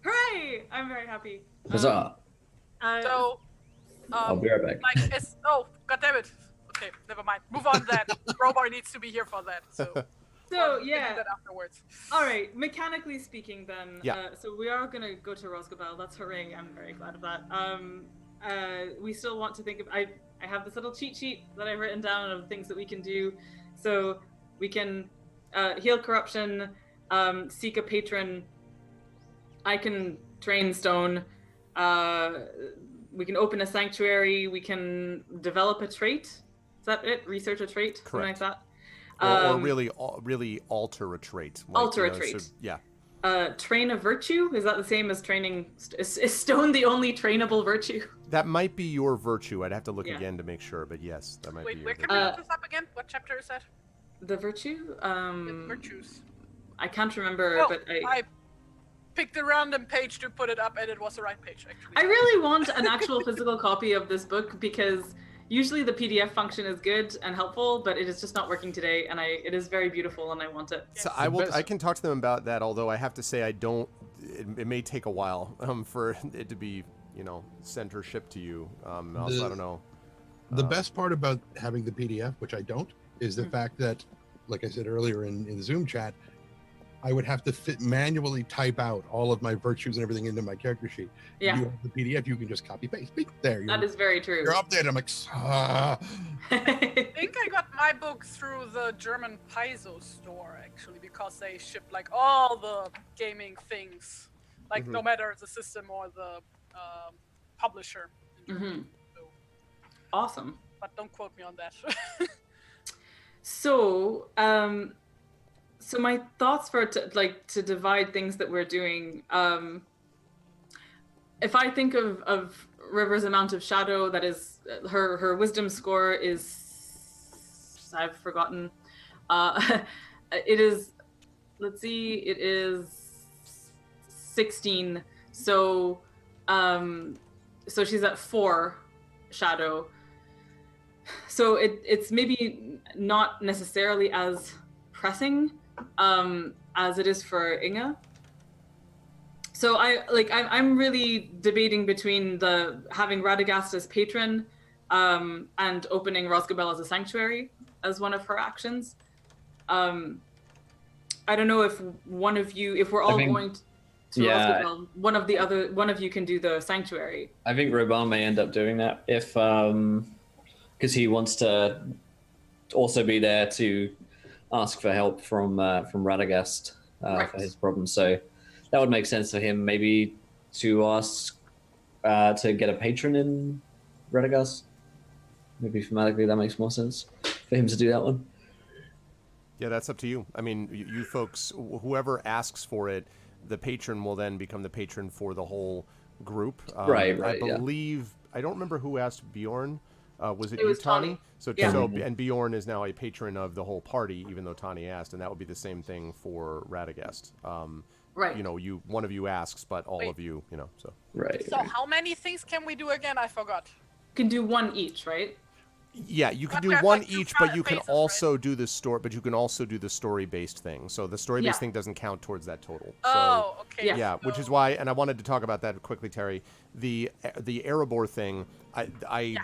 [SPEAKER 3] Hooray! I'm very happy.
[SPEAKER 4] Huzzah.
[SPEAKER 5] So,
[SPEAKER 4] I'll be right back.
[SPEAKER 5] like, oh, goddammit. Okay, never mind. Move on then. Robar needs to be here for that. So,
[SPEAKER 3] So,
[SPEAKER 5] we can
[SPEAKER 3] yeah.
[SPEAKER 5] do that afterwards.
[SPEAKER 3] All right, mechanically speaking, then.
[SPEAKER 1] Yeah.
[SPEAKER 3] So we are gonna go to Roscobel. That's hooray! I'm very glad of that. We still want to think of. I have this little cheat sheet that I've written down of things that we can do. So we can heal corruption, seek a patron. I can train stone. We can open a sanctuary. We can develop a trait. Is that it? Research a trait, something like
[SPEAKER 1] Correct.
[SPEAKER 3] that.
[SPEAKER 1] Or really alter a trait. Like,
[SPEAKER 3] Alter a
[SPEAKER 1] so-
[SPEAKER 3] trait.
[SPEAKER 1] yeah.
[SPEAKER 3] Train a virtue? Is that the same as training? Is stone the only trainable virtue?
[SPEAKER 1] That might be your virtue. I'd have to look
[SPEAKER 3] Yeah.
[SPEAKER 1] again to make sure, but yes, that might
[SPEAKER 5] Wait,
[SPEAKER 1] be
[SPEAKER 5] where
[SPEAKER 1] your
[SPEAKER 5] can
[SPEAKER 1] virtue.
[SPEAKER 5] we look this up again? What chapter is that?
[SPEAKER 3] The virtue?
[SPEAKER 5] Virtues.
[SPEAKER 3] I can't remember,
[SPEAKER 5] Oh,
[SPEAKER 3] but
[SPEAKER 5] I picked a random page to put it up, and it was the right page, actually.
[SPEAKER 3] I really want an actual physical copy of this book because usually the PDF function is good and helpful, but it is just not working today, and it is very beautiful, and I want it.
[SPEAKER 1] So I can talk to them about that. Although I have to say I don't. It may take a while for it to be sent or shipped to you. Also, I don't know.
[SPEAKER 2] The best part about having the PDF, which I don't, is the fact that, like I said earlier in the Zoom chat, I would have to manually type out all of my virtues and everything into my character sheet.
[SPEAKER 3] Yeah.
[SPEAKER 2] You have the PDF, you can just copy paste. There,
[SPEAKER 3] That is very true.
[SPEAKER 2] you're updated. I'm like,
[SPEAKER 5] I think I got my book through the German Paizo store, actually, because they ship like all the gaming things, like no matter the system or the publisher. So,
[SPEAKER 3] awesome.
[SPEAKER 5] but don't quote me on that.
[SPEAKER 3] So, so my thoughts for to divide things that we're doing. If I think of River's amount of shadow, that is her wisdom score is, I've forgotten. It is, let's see, it is 16. So, so she's at 4 shadow. So it's maybe not necessarily as pressing as it is for Inga. So I'm really debating between having Radagast as patron and opening Rosgabel as a sanctuary as one of her actions. I don't know if one of you, if we're all going to Rosgabel, one of you can do the sanctuary.
[SPEAKER 4] I think Roban may end up doing that if because he wants to also be there to ask for help from Radagast for his problem. So that would make sense for him, maybe to ask to get a patron in Radagast. Maybe thematically that makes more sense for him to do that one.
[SPEAKER 1] Yeah, that's up to you. I mean, you folks, whoever asks for it, the patron will then become the patron for the whole group.
[SPEAKER 4] Right.
[SPEAKER 1] I believe, I don't remember who asked Bjorn. Was it
[SPEAKER 3] was
[SPEAKER 1] you, Tani?
[SPEAKER 3] Tani.
[SPEAKER 1] So,
[SPEAKER 3] Yeah.
[SPEAKER 1] and Bjorn is now a patron of the whole party, even though Tani asked, and that would be the same thing for Radagast.
[SPEAKER 3] Right.
[SPEAKER 1] You know, one of you asks, but all of you, you know, so.
[SPEAKER 4] Right.
[SPEAKER 5] So how many things can we do again? I forgot.
[SPEAKER 3] You can do one each, right?
[SPEAKER 1] Yeah, you can
[SPEAKER 5] But
[SPEAKER 1] do
[SPEAKER 5] we have,
[SPEAKER 1] one
[SPEAKER 5] like, 2
[SPEAKER 1] each, but you can
[SPEAKER 5] phases,
[SPEAKER 1] also do the story. But you can also do the story-based thing. So the story-based
[SPEAKER 3] Yeah.
[SPEAKER 1] thing doesn't count towards that total.
[SPEAKER 5] Oh, okay.
[SPEAKER 3] Yeah.
[SPEAKER 1] Yeah, which is why, and I wanted to talk about that quickly, Terry. The Erebor thing, I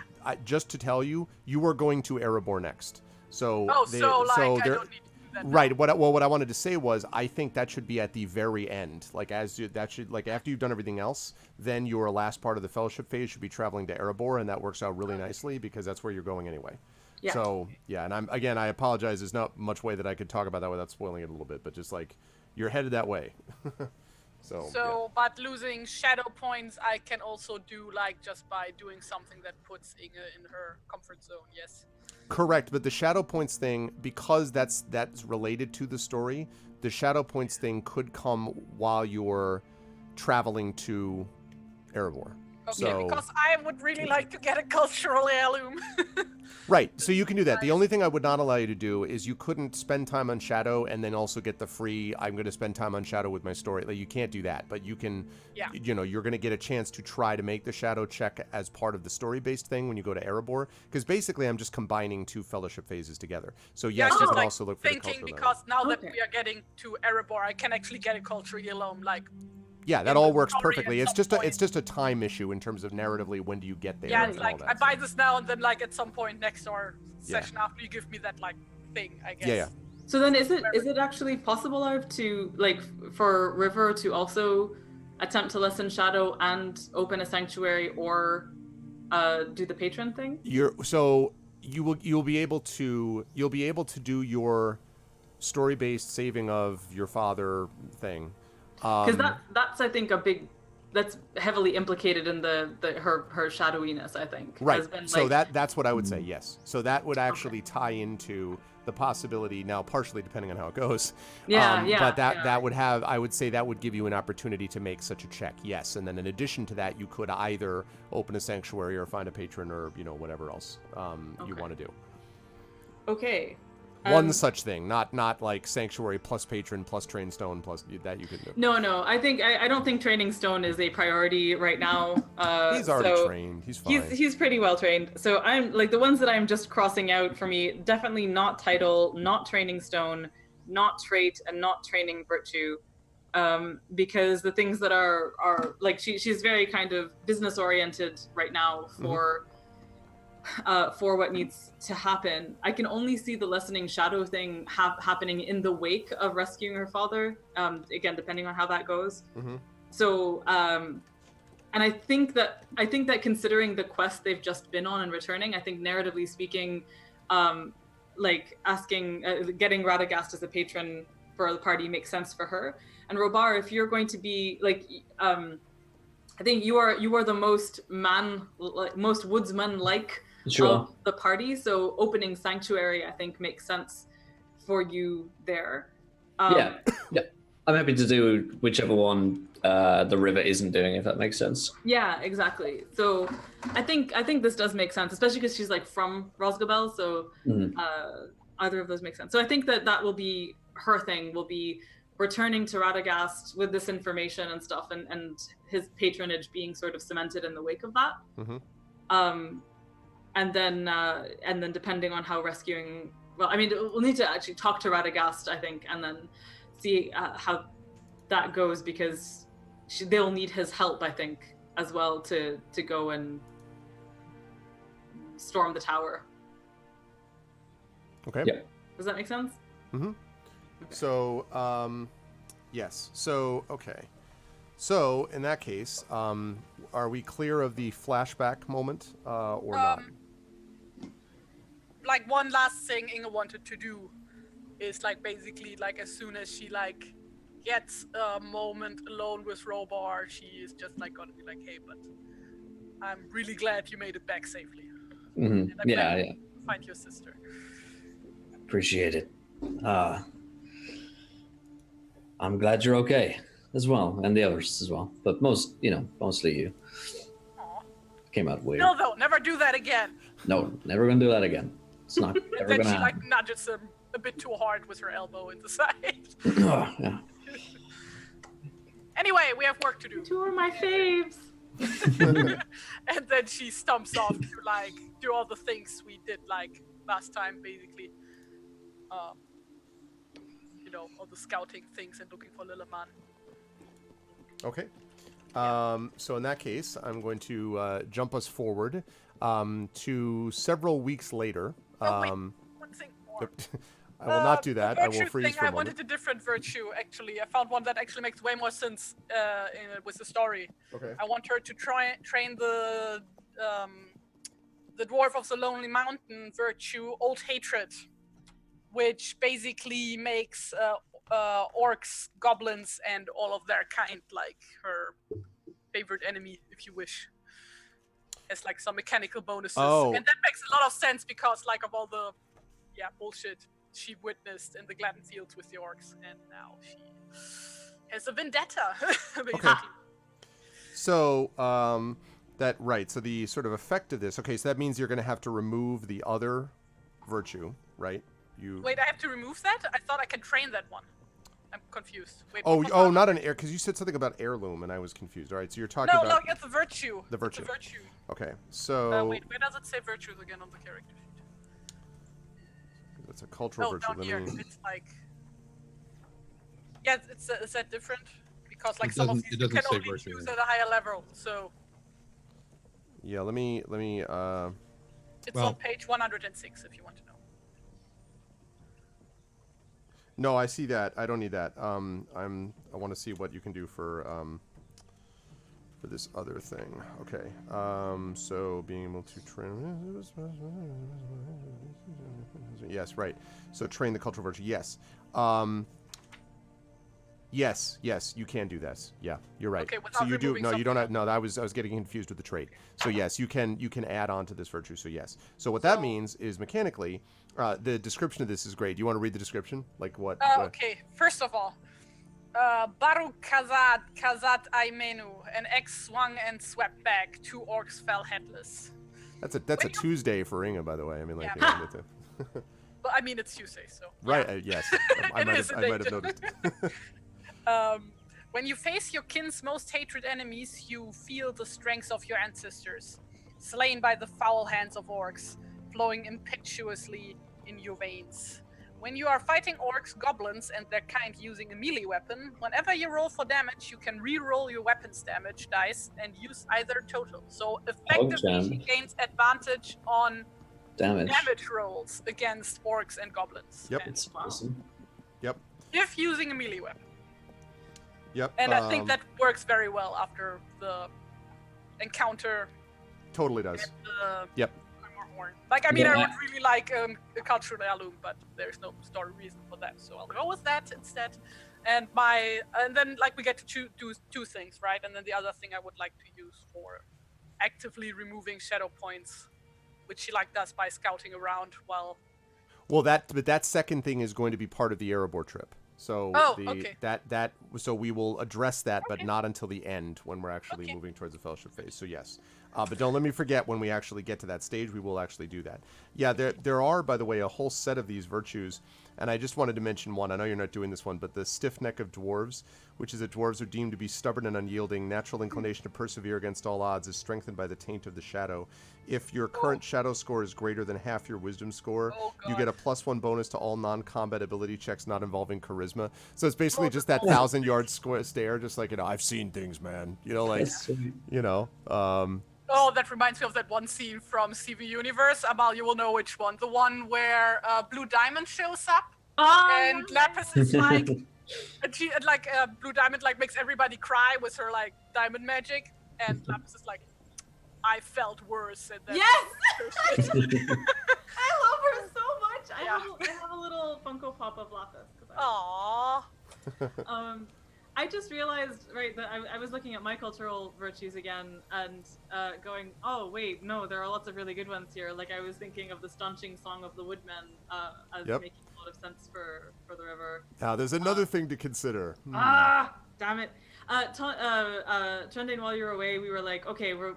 [SPEAKER 1] just to tell you, you are going to Erebor next. So
[SPEAKER 5] Oh,
[SPEAKER 1] they-
[SPEAKER 5] so like I
[SPEAKER 1] they're-
[SPEAKER 5] don't need to do that. now.
[SPEAKER 1] Right. What I wanted to say was, I think that should be at the very end. Like after you've done everything else, then your last part of the fellowship phase should be traveling to Erebor, and that works out really nicely because that's where you're going anyway.
[SPEAKER 3] Yeah.
[SPEAKER 1] So yeah, and I apologize. There's not much way that I could talk about that without spoiling it a little bit, but just like you're headed that way. So
[SPEAKER 5] But losing shadow points, I can also do like just by doing something that puts Inge in her comfort zone. Yes.
[SPEAKER 1] correct. But the shadow points thing, because that's related to the story, the shadow points thing could come while you're traveling to Erebor.
[SPEAKER 5] Okay,
[SPEAKER 1] So-
[SPEAKER 5] because I would really like to get a cultural heirloom.
[SPEAKER 1] Right, so you can do that. The only thing I would not allow you to do is you couldn't spend time on Shadow and then also get the free, I'm going to spend time on Shadow with my story. Like, you can't do that, but you can, you know, you're going to get a chance to try to make the Shadow check as part of the story-based thing when you go to Erebor, because basically I'm just combining 2 fellowship phases together. So yes, you
[SPEAKER 5] just
[SPEAKER 1] can
[SPEAKER 5] like
[SPEAKER 1] also look for the
[SPEAKER 5] thinking
[SPEAKER 1] cultural
[SPEAKER 5] because now that
[SPEAKER 3] Okay.
[SPEAKER 5] we are getting to Erebor, I can actually get a cultural heirloom. Like,
[SPEAKER 1] yeah, that all works
[SPEAKER 5] Probably
[SPEAKER 1] perfectly.
[SPEAKER 5] at
[SPEAKER 1] It's
[SPEAKER 5] some
[SPEAKER 1] just a time issue in terms of narratively, when do you get there?
[SPEAKER 5] yeah,
[SPEAKER 1] and
[SPEAKER 5] it's
[SPEAKER 1] all
[SPEAKER 5] like
[SPEAKER 1] that
[SPEAKER 5] I buy
[SPEAKER 1] stuff.
[SPEAKER 5] this now and then like at some point next or
[SPEAKER 1] Yeah.
[SPEAKER 5] session after you give me that like thing, I guess.
[SPEAKER 1] Yeah.
[SPEAKER 3] So then is it actually possible, Arv, to like for River to also attempt to lessen shadow and open a sanctuary or do the patron thing?
[SPEAKER 1] You'll be able to do your story-based saving of your father thing.
[SPEAKER 3] Because that's I think that's heavily implicated in her shadowiness, I think.
[SPEAKER 1] Right.
[SPEAKER 3] Has been,
[SPEAKER 1] So
[SPEAKER 3] like,
[SPEAKER 1] that's what I would say. Yes. So that would actually tie into the possibility, now partially depending on how it goes. But that would have, I would say that would give you an opportunity to make such a check. Yes. And then in addition to that, you could either open a sanctuary or find a patron or, you know, whatever else you want to do.
[SPEAKER 3] Okay.
[SPEAKER 1] One such thing, not like sanctuary plus patron plus train stone plus that you could do.
[SPEAKER 3] No. I don't think training stone is a priority right now.
[SPEAKER 1] He's already trained. He's fine.
[SPEAKER 3] He's pretty well trained. So I'm like the ones that I'm just crossing out for me. Definitely not title, not training stone, not trait, and not training virtue. Because the things that are like she's very kind of business oriented right now for for what needs to happen. I can only see the lessening shadow thing happening in the wake of rescuing her father. Again, depending on how that goes.
[SPEAKER 1] Mm-hmm.
[SPEAKER 3] So, and I think that considering the quest they've just been on and returning, I think narratively speaking, like getting Radagast as a patron for the party makes sense for her. And Robar, if you're going to be like, I think you are the most woodsman-like of the party. So opening Sanctuary, I think, makes sense for you there.
[SPEAKER 4] Yeah. I'm happy to do whichever one the river isn't doing, if that makes sense.
[SPEAKER 3] Yeah, exactly. So I think this does make sense, especially because she's like from Rosgobel. So either of those make sense. So I think that will be her thing. Will be returning to Radagast with this information and stuff, and his patronage being sort of cemented in the wake of that.
[SPEAKER 1] Mm-hmm.
[SPEAKER 3] And then depending on how rescuing, well, I mean, we'll need to actually talk to Radagast, I think, and then see how that goes, because they'll need his help, I think, as well to go and storm the tower.
[SPEAKER 1] Okay.
[SPEAKER 4] Yeah.
[SPEAKER 3] Does that make sense?
[SPEAKER 1] Mm-hmm. So, yes. So, okay. So, in that case, are we clear of the flashback moment or not?
[SPEAKER 5] Like, one last thing Inga wanted to do is, like, basically, like, as soon as she, like, gets a moment alone with Robar, she is just, like, gonna be like, hey, but I'm really glad you made it back safely.
[SPEAKER 4] Mm-hmm.
[SPEAKER 5] And I'm
[SPEAKER 4] Yeah.
[SPEAKER 5] glad you find your sister.
[SPEAKER 4] Appreciate it. I'm glad you're okay as well, and the others as well. But mostly you.
[SPEAKER 5] Aw.
[SPEAKER 4] Came out weird.
[SPEAKER 5] No, never do that again.
[SPEAKER 4] No, never gonna do that again. It's not ever
[SPEAKER 5] Then
[SPEAKER 4] gonna
[SPEAKER 5] she,
[SPEAKER 4] happen.
[SPEAKER 5] like, nudges him a bit too hard with her elbow in the side.
[SPEAKER 4] Oh, yeah.
[SPEAKER 5] Anyway, we have work to do.
[SPEAKER 3] Two are my faves.
[SPEAKER 5] And then she stumps off to, like, do all the things we did, like, last time, basically. All the scouting things and looking for Lilleman.
[SPEAKER 1] Okay. So in that case, I'm going to jump us forward to several weeks later.
[SPEAKER 5] Wait, one thing more.
[SPEAKER 1] I will not do that.
[SPEAKER 5] The
[SPEAKER 1] I will
[SPEAKER 5] virtue
[SPEAKER 1] freeze
[SPEAKER 5] thing,
[SPEAKER 1] for a
[SPEAKER 5] I
[SPEAKER 1] moment.
[SPEAKER 5] wanted a different virtue, actually. I found one that actually makes way more sense with the story.
[SPEAKER 1] Okay.
[SPEAKER 5] I want her to train the Dwarf of the Lonely Mountain virtue, Old Hatred, which basically makes orcs, goblins, and all of their kind like her favorite enemy, if you wish. As like some mechanical bonuses.
[SPEAKER 1] Oh.
[SPEAKER 5] And that makes a lot of sense because like of all the bullshit she witnessed in the Gladden Fields with the orcs, and now she has a vendetta, basically.
[SPEAKER 1] Okay. So, so the sort of effect of this, okay, so that means you're going to have to remove the other virtue, right?
[SPEAKER 5] Wait, I have to remove that? I thought I can train that one. I'm confused. Wait,
[SPEAKER 1] not an heir, because you said something about heirloom, and I was confused. All right, so you're talking about...
[SPEAKER 5] No, it's a virtue.
[SPEAKER 1] The virtue.
[SPEAKER 5] It's a virtue.
[SPEAKER 1] Okay, so...
[SPEAKER 5] wait, where does it say virtues again on the character sheet?
[SPEAKER 1] That's a cultural virtue.
[SPEAKER 5] Down here. It's like... Yeah, is that different? Because like
[SPEAKER 6] It
[SPEAKER 5] some of
[SPEAKER 6] doesn't-
[SPEAKER 5] these
[SPEAKER 6] it
[SPEAKER 5] you
[SPEAKER 6] doesn't
[SPEAKER 5] can
[SPEAKER 6] say
[SPEAKER 5] only
[SPEAKER 6] virtue,
[SPEAKER 5] choose
[SPEAKER 6] yeah.
[SPEAKER 5] at a higher level, so...
[SPEAKER 1] Yeah, let me
[SPEAKER 5] It's
[SPEAKER 6] Well-
[SPEAKER 5] on page 106 if you want to know.
[SPEAKER 1] No, I see that. I don't need that. I want to see what you can do for this other thing. Okay. So being able to train. Yes, right. So train the cultural virtue. Yes. Yes, you can do this. Yeah, you're right.
[SPEAKER 5] Okay,
[SPEAKER 1] So
[SPEAKER 5] without
[SPEAKER 1] you do.
[SPEAKER 5] removing
[SPEAKER 1] No, you don't
[SPEAKER 5] something
[SPEAKER 1] have. No, I was getting confused with the trait. So yes, you can add on to this virtue. So yes. So what that means is mechanically, the description of this is great. Do you want to read the description? Like what?
[SPEAKER 5] Okay, first of all, Baruch Kazat Aimenu, an ex swung and swept back, 2 orcs fell headless.
[SPEAKER 1] That's a Tuesday for Inga, by the way. I mean, like.
[SPEAKER 5] Yeah.
[SPEAKER 1] You know,
[SPEAKER 5] Well, I mean, it's Tuesday, so...
[SPEAKER 1] right.
[SPEAKER 5] yeah.
[SPEAKER 1] Yes. I might have noticed.
[SPEAKER 5] When you face your kin's most hated enemies, you feel the strength of your ancestors, slain by the foul hands of orcs, flowing impetuously in your veins. when you are fighting orcs, goblins, and their kind using a melee weapon, whenever you roll for damage, you can re-roll your weapons damage dice and use either total. So effectively, she
[SPEAKER 4] damage.
[SPEAKER 5] gains advantage on
[SPEAKER 4] Damage.
[SPEAKER 5] damage rolls against orcs and goblins.
[SPEAKER 1] Yep.
[SPEAKER 5] And
[SPEAKER 4] It's awesome.
[SPEAKER 1] Yep.
[SPEAKER 5] if using a melee weapon.
[SPEAKER 1] Yep.
[SPEAKER 5] And I think that works very well after the encounter.
[SPEAKER 1] totally does.
[SPEAKER 5] And the
[SPEAKER 1] Yep.
[SPEAKER 5] armor horn. Like, I mean,
[SPEAKER 4] Yeah.
[SPEAKER 5] I would really like a cultural heirloom, but there's no story reason for that, so I'll go with that instead. And then like we get to do two things, right? And then the other thing I would like to use for actively removing shadow points, which she like does by scouting around while.
[SPEAKER 1] Well, that second thing is going to be part of the Erebor trip. So
[SPEAKER 5] okay.
[SPEAKER 1] So we will address that, but
[SPEAKER 5] Okay.
[SPEAKER 1] not until the end when we're actually
[SPEAKER 5] Okay.
[SPEAKER 1] moving towards the fellowship phase. So yes, but don't let me forget, when we actually get to that stage, we will actually do that. Yeah, there are, by the way, a whole set of these virtues, and I just wanted to mention one. I know you're not doing this one, but the stiff neck of dwarves, which is that dwarves are deemed to be stubborn and unyielding. Natural inclination to persevere against all odds is strengthened by the taint of the shadow. If your current shadow score is greater than half your wisdom score,
[SPEAKER 5] Oh,
[SPEAKER 1] you
[SPEAKER 5] God.
[SPEAKER 1] get a +1 bonus to all non-combat ability checks not involving charisma. So it's basically
[SPEAKER 5] Oh,
[SPEAKER 1] just that
[SPEAKER 5] no.
[SPEAKER 1] 1,000-yard stare, just like, I've seen things, man. Like,
[SPEAKER 4] That's sweet.
[SPEAKER 5] Oh, that reminds me of that one scene from CV Universe. Amal, you will know which one. The one where Blue Diamond shows up, and Lapis is like, and she and like Blue Diamond like makes everybody cry with her like diamond magic, and Lapis is like, I felt worse. And then
[SPEAKER 3] Yes! I love her so much. I
[SPEAKER 5] Yeah.
[SPEAKER 3] have a little Funko Pop of Lapis. 'Cause
[SPEAKER 5] Aww.
[SPEAKER 3] I just realized, right, that I was looking at my cultural virtues again and going, oh, wait, no, there are lots of really good ones here. Like, I was thinking of the staunching Song of the Woodmen as
[SPEAKER 1] Yep.
[SPEAKER 3] making a lot of sense for the river.
[SPEAKER 1] Now, there's another thing to consider.
[SPEAKER 3] Ah, damn it. Trending, while you were away, we were like, okay, we're,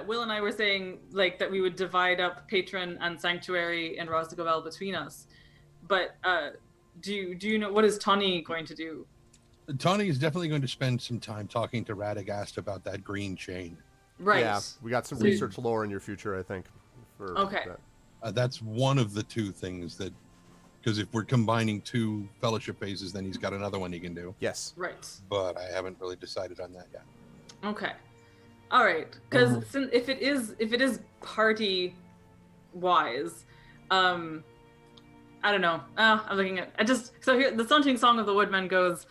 [SPEAKER 3] Will and I were saying, like, that we would divide up Patron and Sanctuary and Rosdagobel between us. But do you know, what is Tawny going to do?
[SPEAKER 2] Tawny is definitely going to spend some time talking to Radagast about that green chain.
[SPEAKER 3] Right.
[SPEAKER 1] Yeah, we got some research lore in your future, I think. For
[SPEAKER 3] Okay.
[SPEAKER 1] that.
[SPEAKER 2] That's one of the two things that, because if we're combining two fellowship phases, then he's got another one he can do.
[SPEAKER 1] Yes.
[SPEAKER 3] Right.
[SPEAKER 2] But I haven't really decided on that yet.
[SPEAKER 3] Okay. All right. Because if it is party wise, I don't know. I'm looking at. So here, the Staunching Song of the Woodmen goes.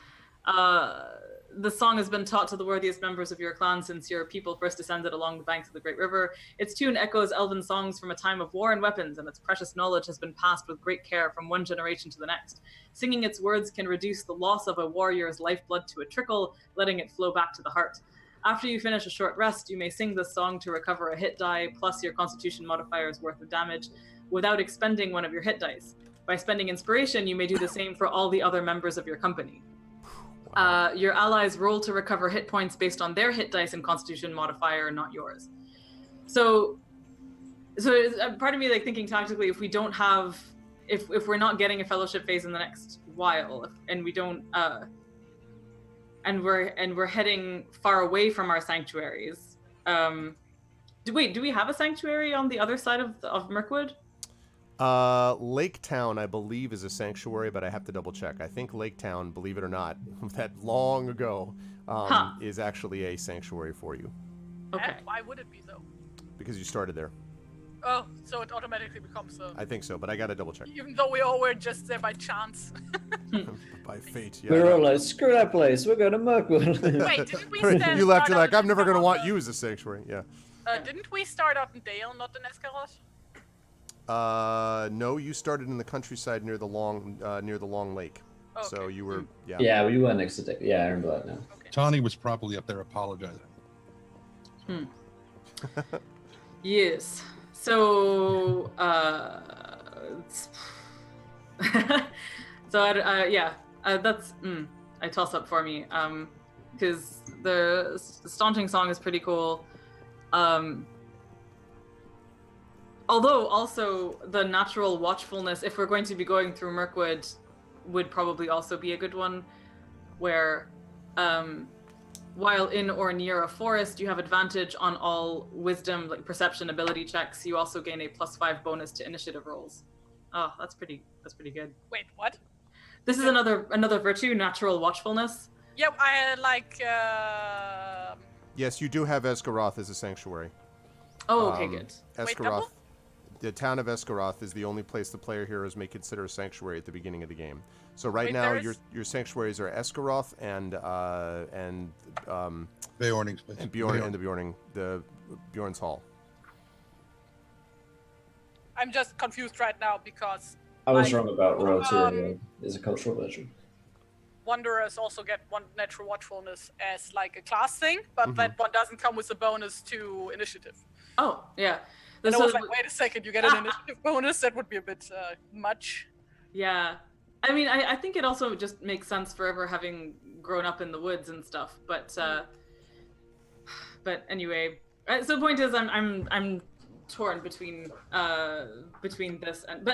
[SPEAKER 3] The song has been taught to the worthiest members of your clan since your people first descended along the banks of the Great River. Its tune echoes elven songs from a time of war and weapons, and its precious knowledge has been passed with great care from one generation to the next. Singing its words can reduce the loss of a warrior's lifeblood to a trickle, letting it flow back to the heart. After you finish a short rest, you may sing this song to recover a hit die plus your constitution modifier's worth of damage without expending one of your hit dice. By spending inspiration, you may do the same for all the other members of your company. Your allies roll to recover hit points based on their hit dice and constitution modifier, not yours. So part of me, like, thinking tactically, if we don't have, if we're not getting a fellowship phase in the next while, and we don't, and we're heading far away from our sanctuaries. Do we have a sanctuary on the other side of Mirkwood?
[SPEAKER 1] Lake Town, I believe, is a sanctuary, but I have to double check. I think Lake Town, believe it or not, that long ago, is actually a sanctuary for you.
[SPEAKER 3] Okay.
[SPEAKER 5] And why would it be though?
[SPEAKER 1] Because you started there.
[SPEAKER 5] Oh, so it automatically becomes a.
[SPEAKER 1] I think so, but I gotta double check.
[SPEAKER 5] Even though we all were just there by chance.
[SPEAKER 1] By fate, yeah.
[SPEAKER 4] We're all like, screw that place. We're going to Mirkwood.
[SPEAKER 5] Wait, didn't we stand?
[SPEAKER 1] You left,
[SPEAKER 5] start
[SPEAKER 1] you're like,
[SPEAKER 5] out
[SPEAKER 1] I'm
[SPEAKER 5] in
[SPEAKER 1] never gonna
[SPEAKER 5] Escaroth?
[SPEAKER 1] want you as a sanctuary. Yeah.
[SPEAKER 5] Didn't we start out in Dale, not in Escaroth?
[SPEAKER 1] No, you started in the countryside near the long lake.
[SPEAKER 5] Okay.
[SPEAKER 1] So you were, yeah.
[SPEAKER 4] Yeah, we were next to Dick. Yeah, I remember that now.
[SPEAKER 5] Okay.
[SPEAKER 2] Tawny was probably up there apologizing.
[SPEAKER 3] Yes. So, that's a toss up for me. Because the Staunching Song is pretty cool. Although also the natural watchfulness, if we're going to be going through Mirkwood, would probably also be a good one, where While in or near a forest, you have advantage on all wisdom, like perception, ability checks. You also gain a +5 bonus to initiative rolls. Oh, that's pretty good.
[SPEAKER 5] Wait, what?
[SPEAKER 3] This is another virtue, natural watchfulness.
[SPEAKER 5] Yeah, I like.
[SPEAKER 1] Yes, you do have Esgaroth as a sanctuary.
[SPEAKER 3] Oh, okay, good.
[SPEAKER 5] Wait,
[SPEAKER 1] Esgaroth,
[SPEAKER 5] double?
[SPEAKER 1] the town of Esgaroth is the only place the player heroes may consider a sanctuary at the beginning of the game. So right
[SPEAKER 5] Wait,
[SPEAKER 1] now,
[SPEAKER 5] there is-
[SPEAKER 1] your sanctuaries are Esgaroth and
[SPEAKER 2] Beorning's place.
[SPEAKER 1] and Bjorn and the Bjorn's Hall.
[SPEAKER 5] I'm just confused right now because
[SPEAKER 4] I was
[SPEAKER 5] Like,
[SPEAKER 4] wrong about Royalty is a cultural version.
[SPEAKER 5] Wanderers also get one natural watchfulness as like a class thing, but that one doesn't come with a bonus to initiative.
[SPEAKER 3] Oh, yeah.
[SPEAKER 5] And I
[SPEAKER 3] So-
[SPEAKER 5] was like, wait a second, you get an initiative bonus? That would be a bit much.
[SPEAKER 3] Yeah. I mean, I think it also just makes sense forever having grown up in the woods and stuff. But anyway, so the point is, I'm torn between this and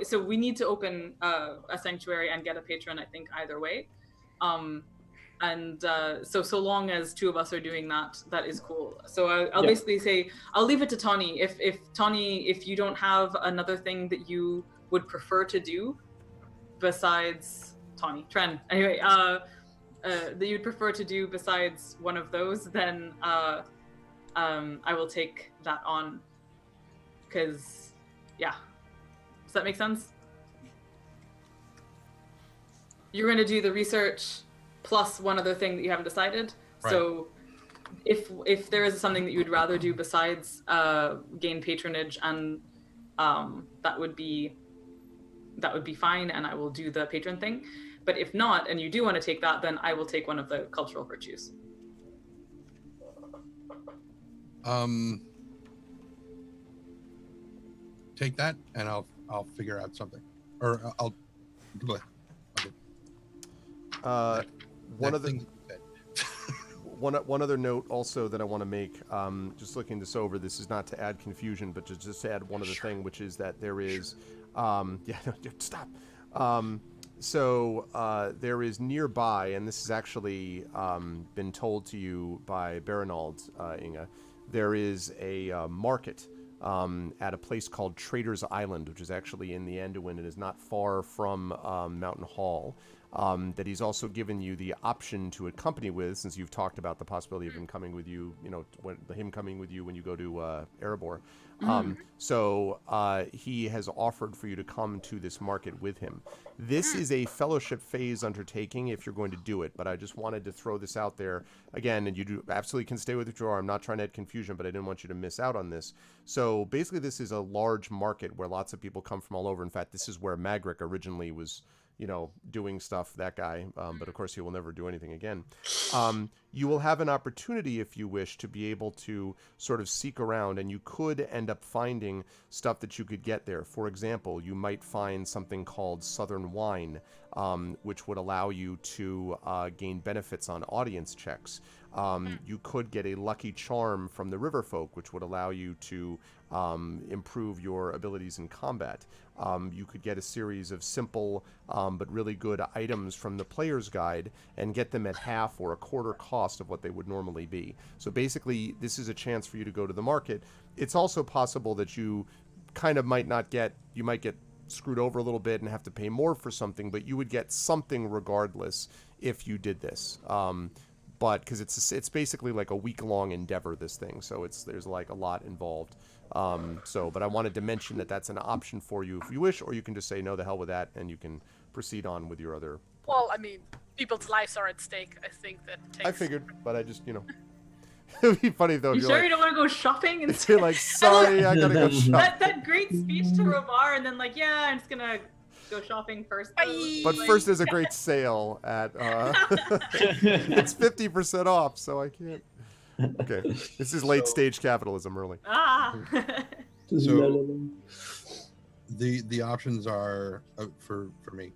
[SPEAKER 3] so we need to open a sanctuary and get a patron. I think either way, so long as two of us are doing that, that is cool. So I'll basically say I'll leave it to Tawny. If Tawny, if you don't have another thing that you would prefer to do besides Tawny, Tren, anyway, that you'd prefer to do besides one of those, then I will take that on. Because, yeah. Does that make sense? You're going to do the research plus one other thing that you haven't decided.
[SPEAKER 2] Right.
[SPEAKER 3] So if there is something that you'd rather do besides gain patronage, and that would be fine, and I will do the patron thing. But if not, and you do want to take that, then I will take one of the cultural virtues.
[SPEAKER 2] Take that, and I'll figure out something, or I'll.
[SPEAKER 1] One other
[SPEAKER 2] thing that you said.
[SPEAKER 1] one other note also that I want to make, just looking this over, this is not to add confusion, but just to add one other thing, which is that there is, stop. So there is nearby, and this has actually been told to you by Barinald, Inga, there is a market at a place called Trader's Island, which is actually in the Anduin and is not far from Mountain Hall, that he's also given you the option to accompany with, since you've talked about the possibility of him coming with you, him coming with you when you go to Erebor. So he has offered for you to come to this market with him. This is a fellowship phase undertaking if you're going to do it, but I just wanted to throw this out there again, and you absolutely can stay with what you are. I'm not trying to add confusion, but I didn't want you to miss out on this. So basically this is a large market where lots of people come from all over. In fact, this is where Magric originally was, doing stuff, that guy, but of course he will never do anything again. You will have an opportunity, if you wish, to be able to sort of seek around, and you could end up finding stuff that you could get there. For example, you might find something called Southern Wine, which would allow you to gain benefits on audience checks. You could get a lucky charm from the river folk, which would allow you to improve your abilities in combat. You could get a series of simple but really good items from the player's guide and get them at half or a quarter cost of what they would normally be. So basically, this is a chance for you to go to the market. It's also possible that you kind of might get screwed over a little bit and have to pay more for something, but you would get something regardless if you did this. But because it's basically like a week-long endeavor, this thing, so there's like a lot involved. But I wanted to mention that that's an option for you if you wish, or you can just say no, the hell with that, and you can proceed on with your other.
[SPEAKER 5] Well, I mean, people's lives are at stake. I think that takes...
[SPEAKER 1] I figured, but I just it'd be funny though.
[SPEAKER 3] You
[SPEAKER 1] You're
[SPEAKER 3] sure
[SPEAKER 1] like,
[SPEAKER 3] you don't want to go shopping? And
[SPEAKER 1] you're like, sorry, I gotta go shop.
[SPEAKER 3] that great speech to Robar, and then yeah, I'm just gonna go shopping first. though.
[SPEAKER 5] Bye.
[SPEAKER 1] But first, there's a great sale at. It's 50% off, so I can't. Okay, this is late stage capitalism, really.
[SPEAKER 2] So the options are for me.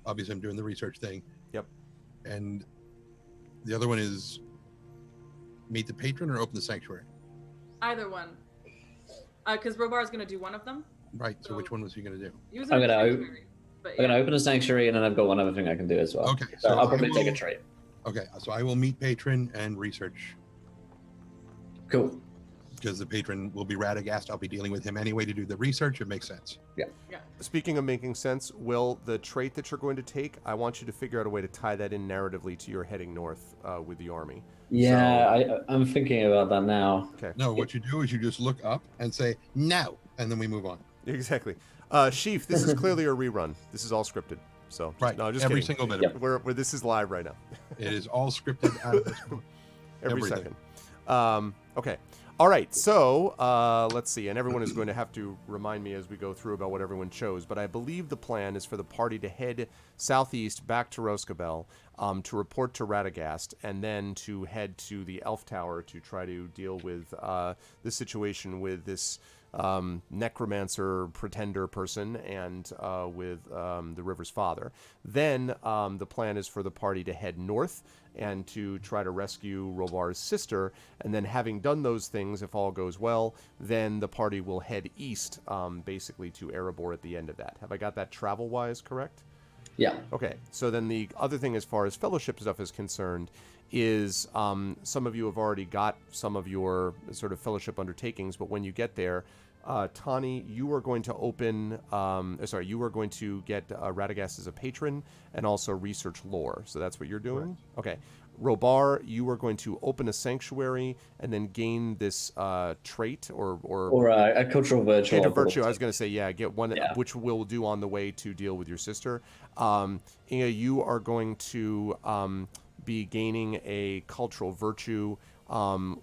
[SPEAKER 2] Obviously, I'm doing the research thing.
[SPEAKER 1] Yep.
[SPEAKER 2] And the other one is meet the patron or open the sanctuary.
[SPEAKER 3] Either one, because Robar is gonna do one of them.
[SPEAKER 2] Right. So which one was he going to do?
[SPEAKER 3] He was
[SPEAKER 4] I'm
[SPEAKER 3] gonna
[SPEAKER 4] gonna
[SPEAKER 3] do sanctuary, but
[SPEAKER 4] I'm gonna open a sanctuary, and then I've got one other thing I can do as well.
[SPEAKER 2] Okay.
[SPEAKER 4] So I'll
[SPEAKER 2] I
[SPEAKER 4] probably take a
[SPEAKER 2] will-
[SPEAKER 4] trade.
[SPEAKER 2] Okay, so I will meet patron and research
[SPEAKER 4] Cool.
[SPEAKER 2] because the patron will be Radagast. I'll be dealing with him anyway to do the research. It makes sense.
[SPEAKER 1] Speaking of making sense, Will, the trait that you're going to take, I want you to figure out a way to tie that in narratively to your heading north with the army.
[SPEAKER 4] Yeah, I'm thinking about that now.
[SPEAKER 1] Okay.
[SPEAKER 2] No, what you do is you just look up and say no, and then we move on.
[SPEAKER 1] Exactly. Sheaf, this is clearly a rerun. This is all scripted. So
[SPEAKER 2] Right.
[SPEAKER 1] No, just
[SPEAKER 2] Every
[SPEAKER 1] kidding.
[SPEAKER 2] single bit
[SPEAKER 4] Yep.
[SPEAKER 2] of it.
[SPEAKER 1] Where this is live right now.
[SPEAKER 2] It is all scripted out of this book.
[SPEAKER 1] Every
[SPEAKER 2] Everything.
[SPEAKER 1] second. Okay. All right. So let's see. And everyone is going to have to remind me as we go through about what everyone chose. But I believe the plan is for the party to head southeast back to Roscabel to report to Radagast, and then to head to the Elf Tower to try to deal with the situation with this necromancer pretender person and with the river's father. Then the plan is for the party to head north and to try to rescue Rovar's sister, and then having done those things, if all goes well, then the party will head east, basically to Erebor at the end of that. Have I got that travel-wise correct?
[SPEAKER 4] Yeah.
[SPEAKER 1] Okay, so then the other thing as far as fellowship stuff is concerned is some of you have already got some of your sort of fellowship undertakings, but when you get there, Tani, you are going to open, you are going to get Radagast as a patron and also research lore. So that's what you're doing? Right. Okay. Robar, you are going to open a sanctuary and then gain this trait or
[SPEAKER 4] a cultural virtue.
[SPEAKER 1] Trait of virtue. I was going to say, yeah, get one,
[SPEAKER 4] Yeah.
[SPEAKER 1] which we'll do on the way to deal with your sister. Inga, you are going to be gaining a cultural virtue,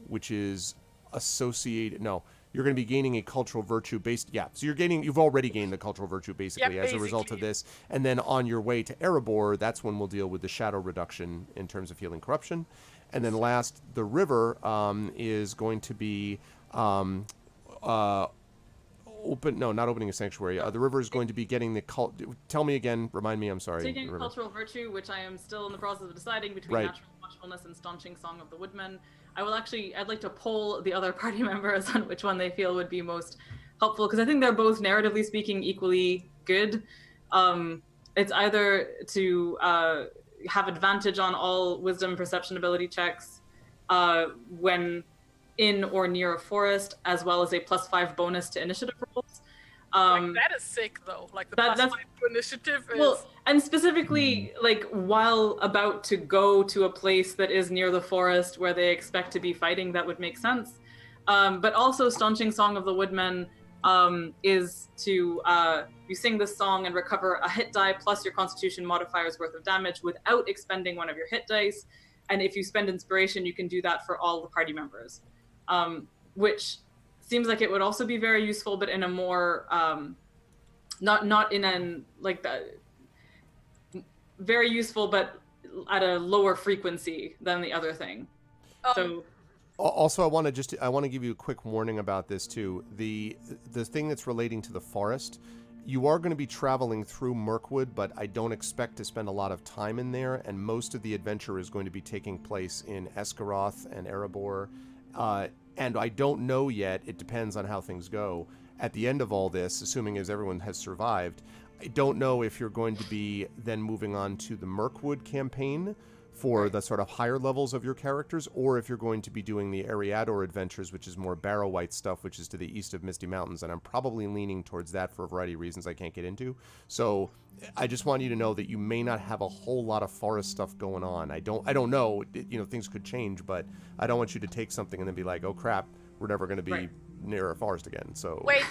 [SPEAKER 1] which is associated. No, you're going to be gaining a cultural virtue based. Yeah, so you've already gained the cultural virtue basically as a result of this. And then on your way to Erebor, that's when we'll deal with the shadow reduction in terms of healing corruption. And then last, the river is going to be open. No, not opening a sanctuary. The river is going to be getting the cult. Tell me again. Remind me. I'm sorry.
[SPEAKER 3] Taking cultural virtue, which I am still in the process of deciding between natural watchfulness and staunching song of the woodman. I'd like to poll the other party members on which one they feel would be most helpful, because I think they're both, narratively speaking, equally good. It's either to have advantage on all wisdom perception ability checks when in or near a forest, as well as a +5 bonus to initiative rolls.
[SPEAKER 5] That is sick, though. Like the +5 to initiative is...
[SPEAKER 3] Well, and specifically, like, while about to go to a place that is near the forest where they expect to be fighting, that would make sense. But also, Staunching Song of the Woodmen is to, you sing this song and recover a hit die plus your constitution modifier's worth of damage without expending one of your hit dice. And if you spend inspiration, you can do that for all the party members. Which seems like it would also be very useful, but in a more, not in an, like, that, very useful, but at a lower frequency than the other thing. So.
[SPEAKER 1] Also, I want to give you a quick warning about this too. The thing that's relating to the forest, you are going to be traveling through Mirkwood, but I don't expect to spend a lot of time in there, and most of the adventure is going to be taking place in Esgaroth and Erebor. And I don't know yet, it depends on how things go. At the end of all this, assuming as everyone has survived, I don't know if you're going to be then moving on to the Mirkwood campaign for the sort of higher levels of your characters, or if you're going to be doing the Ariador Adventures, which is more Barrow-White stuff, which is to the east of Misty Mountains, and I'm probably leaning towards that for a variety of reasons I can't get into. So I just want you to know that you may not have a whole lot of forest stuff going on. I don't know, things could change, but I don't want you to take something and then be like, oh crap, we're never going to be near a forest again. So
[SPEAKER 5] wait.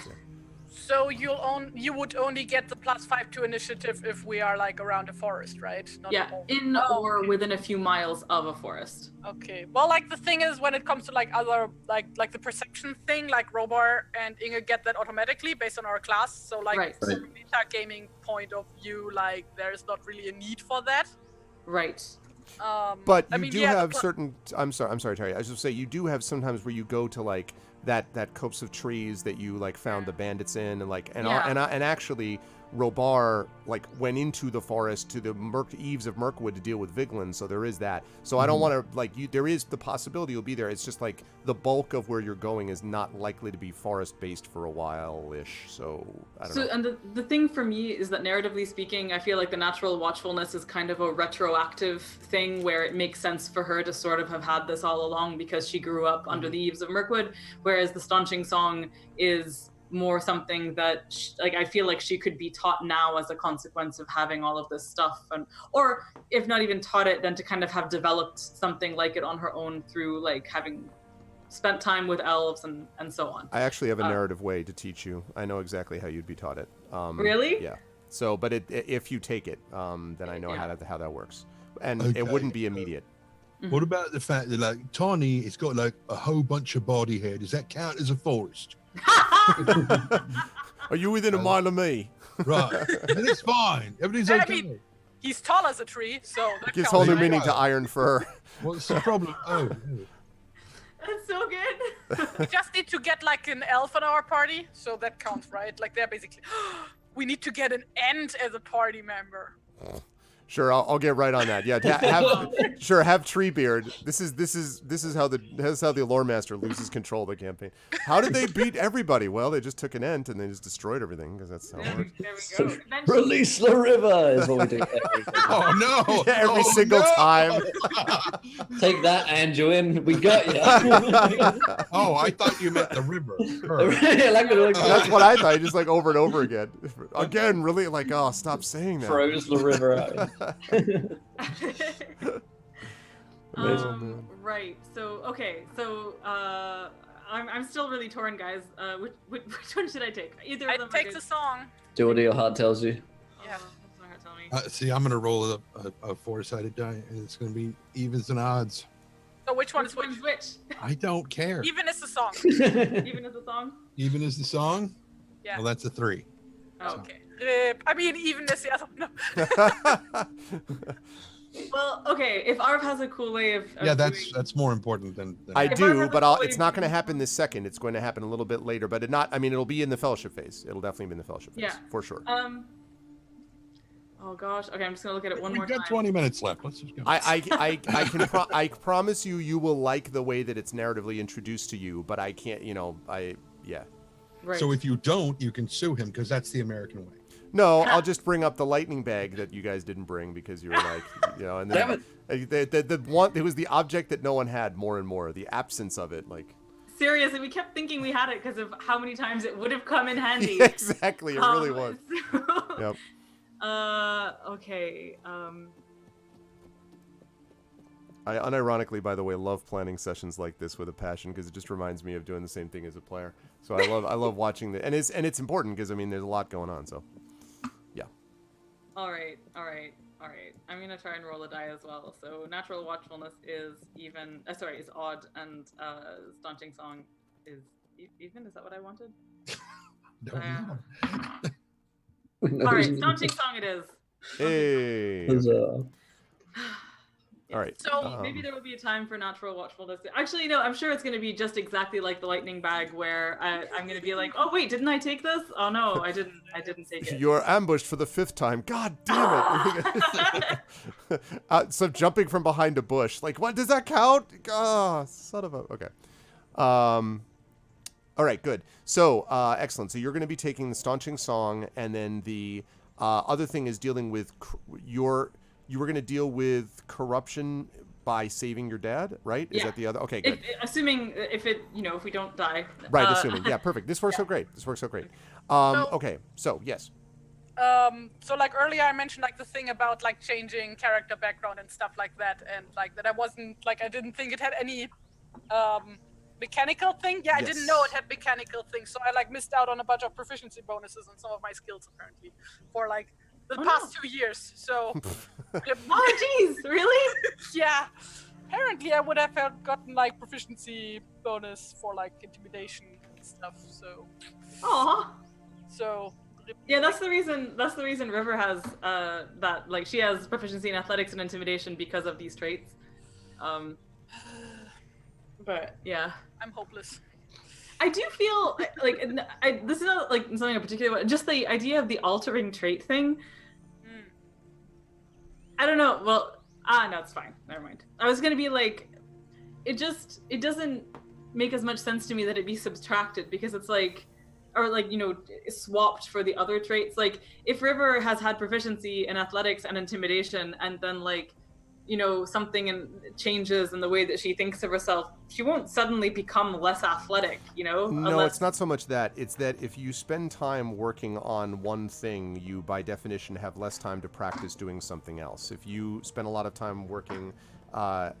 [SPEAKER 5] So you would only get the +5 to initiative if we are like around a forest, right? Not
[SPEAKER 3] in or within a few miles of a forest.
[SPEAKER 5] Okay. Well, like the thing is, when it comes to like other like the perception thing, like Robar and Inga get that automatically based on our class. So like from a meta gaming point of view, like there's not really a need for that.
[SPEAKER 3] Right.
[SPEAKER 1] But you do have certain. I'm sorry, Terry. I was just say you do have sometimes where you go to like that copse of trees that you like found the bandits in, and like and actually Robar like went into the forest to the eaves of Mirkwood to deal with Vigeland, so there is that. So I don't want to like you. There is the possibility you'll be there. It's just like the bulk of where you're going is not likely to be forest based for a while ish. So I don't know.
[SPEAKER 3] And the thing for me is that narratively speaking, I feel like the natural watchfulness is kind of a retroactive thing where it makes sense for her to sort of have had this all along because she grew up under the eaves of Mirkwood, whereas the Staunching Song is more something that I feel like she could be taught now as a consequence of having all of this stuff, and or if not even taught it, then to kind of have developed something like it on her own through like having spent time with elves and so on.
[SPEAKER 1] I actually have a narrative way to teach you. I know exactly how you'd be taught it.
[SPEAKER 3] Really?
[SPEAKER 1] Yeah. So, but if you take it, then I know how that works, and
[SPEAKER 2] Okay.
[SPEAKER 1] it wouldn't be immediate.
[SPEAKER 2] What about the fact that like Tawny, it's got like a whole bunch of body hair? Does that count as a forest?
[SPEAKER 1] Are you within a mile of me?
[SPEAKER 2] Right. And it's fine. Everything's
[SPEAKER 5] I
[SPEAKER 2] okay.
[SPEAKER 5] mean, he's tall as a tree, so that
[SPEAKER 1] Gives
[SPEAKER 5] counts,
[SPEAKER 1] whole new
[SPEAKER 5] right?
[SPEAKER 1] meaning to iron fur.
[SPEAKER 2] What's the problem? Oh.
[SPEAKER 3] That's so good.
[SPEAKER 5] We just need to get like an elf on our party, so that counts, right? Like they're basically, we need to get an ent as a party member.
[SPEAKER 1] Sure, I'll get right on that. Yeah, have Treebeard. This is how the lore master loses control of the campaign. How did they beat everybody? Well, they just took an ent and they just destroyed everything because that's how it works.
[SPEAKER 3] There we go.
[SPEAKER 4] Release the river is what we do.
[SPEAKER 2] Oh no!
[SPEAKER 1] Yeah, every
[SPEAKER 2] Oh,
[SPEAKER 1] single
[SPEAKER 2] no!
[SPEAKER 1] time.
[SPEAKER 4] Take that, Anduin. We got you.
[SPEAKER 2] Oh, I thought you meant the river.
[SPEAKER 1] That's what I thought. Just like over and over again. Again, really like, oh, stop saying that.
[SPEAKER 4] Froze the river out.
[SPEAKER 3] Right. So I'm still really torn, guys. Which one should I take? Either of them.
[SPEAKER 5] I take the song.
[SPEAKER 4] Do what your heart tells you.
[SPEAKER 5] Yeah.
[SPEAKER 3] That's not gonna tell me.
[SPEAKER 2] See, I'm gonna roll a four-sided die, and it's gonna be evens and odds.
[SPEAKER 5] So which one is
[SPEAKER 3] Which
[SPEAKER 5] which?
[SPEAKER 3] one's which?
[SPEAKER 2] I don't care.
[SPEAKER 5] Even is the song.
[SPEAKER 3] Even as a song?
[SPEAKER 2] Even is the song.
[SPEAKER 5] Yeah.
[SPEAKER 2] Well, that's a 3.
[SPEAKER 3] Oh.
[SPEAKER 5] Okay. I mean, even is the other one. No.
[SPEAKER 3] Well, okay. If Arv has a cool way of
[SPEAKER 2] Yeah,
[SPEAKER 3] doing-
[SPEAKER 2] that's more important than
[SPEAKER 1] I
[SPEAKER 3] If I
[SPEAKER 1] do,
[SPEAKER 3] remember
[SPEAKER 1] but
[SPEAKER 3] fully-
[SPEAKER 1] it's not going to happen this second. It's going to happen a little bit later, but it'll be in the fellowship phase. It'll definitely be in the fellowship phase,
[SPEAKER 3] Yeah.
[SPEAKER 1] for sure.
[SPEAKER 3] Oh gosh. Okay, I'm just gonna look at it one
[SPEAKER 2] We've
[SPEAKER 3] more
[SPEAKER 2] got
[SPEAKER 3] time.
[SPEAKER 2] 20 minutes left. Let's just go.
[SPEAKER 1] I promise you will like the way that it's narratively introduced to you, but I can't, yeah.
[SPEAKER 3] Right.
[SPEAKER 2] So if you don't, you can sue him because that's the American way.
[SPEAKER 1] No, I'll just bring up the lightning bag that you guys didn't bring because you were like, and then it was the object that no one had more and more, the absence of it, like.
[SPEAKER 3] Seriously, we kept thinking we had it because of how many times it would have come in handy.
[SPEAKER 1] Exactly, it really was. Yep.
[SPEAKER 3] Okay.
[SPEAKER 1] I unironically, by the way, love planning sessions like this with a passion because it just reminds me of doing the same thing as a player. So I love watching and it's important because there's a lot going on. So, yeah.
[SPEAKER 3] All right. I'm gonna try and roll a die as well. So natural watchfulness is even. Is odd, and staunching song is even. Is that what I wanted?
[SPEAKER 2] Don't know.
[SPEAKER 3] All right, staunching song it is.
[SPEAKER 1] Hey. All right.
[SPEAKER 3] So maybe there will be a time for natural watchfulness. Actually, no, I'm sure it's going to be just exactly like the lightning bag, where I'm going to be like, oh wait, didn't I take this? Oh no, I didn't take it.
[SPEAKER 1] You're ambushed for the 5th time. God damn it! So jumping from behind a bush, like what does that count? Oh, son of a. Okay. All right, good. So excellent. So you're going to be taking the staunching song, and then the other thing is dealing with You were going to deal with corruption by saving your dad, right? Is
[SPEAKER 3] Yeah.
[SPEAKER 1] that the other? Okay, good.
[SPEAKER 3] Assuming if we don't die.
[SPEAKER 1] Right, assuming. Yeah, perfect. This works so great. Okay, so yes.
[SPEAKER 5] So like earlier I mentioned like the thing about like changing character background and stuff like that, and like that I didn't think it had any mechanical thing. Yeah, I
[SPEAKER 1] Yes.
[SPEAKER 5] didn't know it had mechanical things, so I like missed out on a bunch of proficiency bonuses on some of my skills apparently for like the past 2 years. So
[SPEAKER 3] Oh jeez, really?
[SPEAKER 5] yeah, apparently I would have gotten like proficiency bonus for like intimidation and stuff. So
[SPEAKER 3] Yeah, that's the reason River has that, like, she has proficiency in athletics and intimidation because of these traits. But yeah.
[SPEAKER 5] I'm hopeless.
[SPEAKER 3] I do feel like this is not like something in particular, but just the idea of the altering trait thing.
[SPEAKER 5] Mm.
[SPEAKER 3] I don't know. Well, no, it's fine. Never mind. I was gonna be like, it doesn't make as much sense to me that it be subtracted because it's like, or like, you know, swapped for the other traits. Like if River has had proficiency in athletics and intimidation, and then like, you know, something changes in the way that she thinks of herself, she won't suddenly become less athletic, you know?
[SPEAKER 1] No, it's not so much that. It's that if you spend time working on one thing, you by definition have less time to practice doing something else. If you spend a lot of time working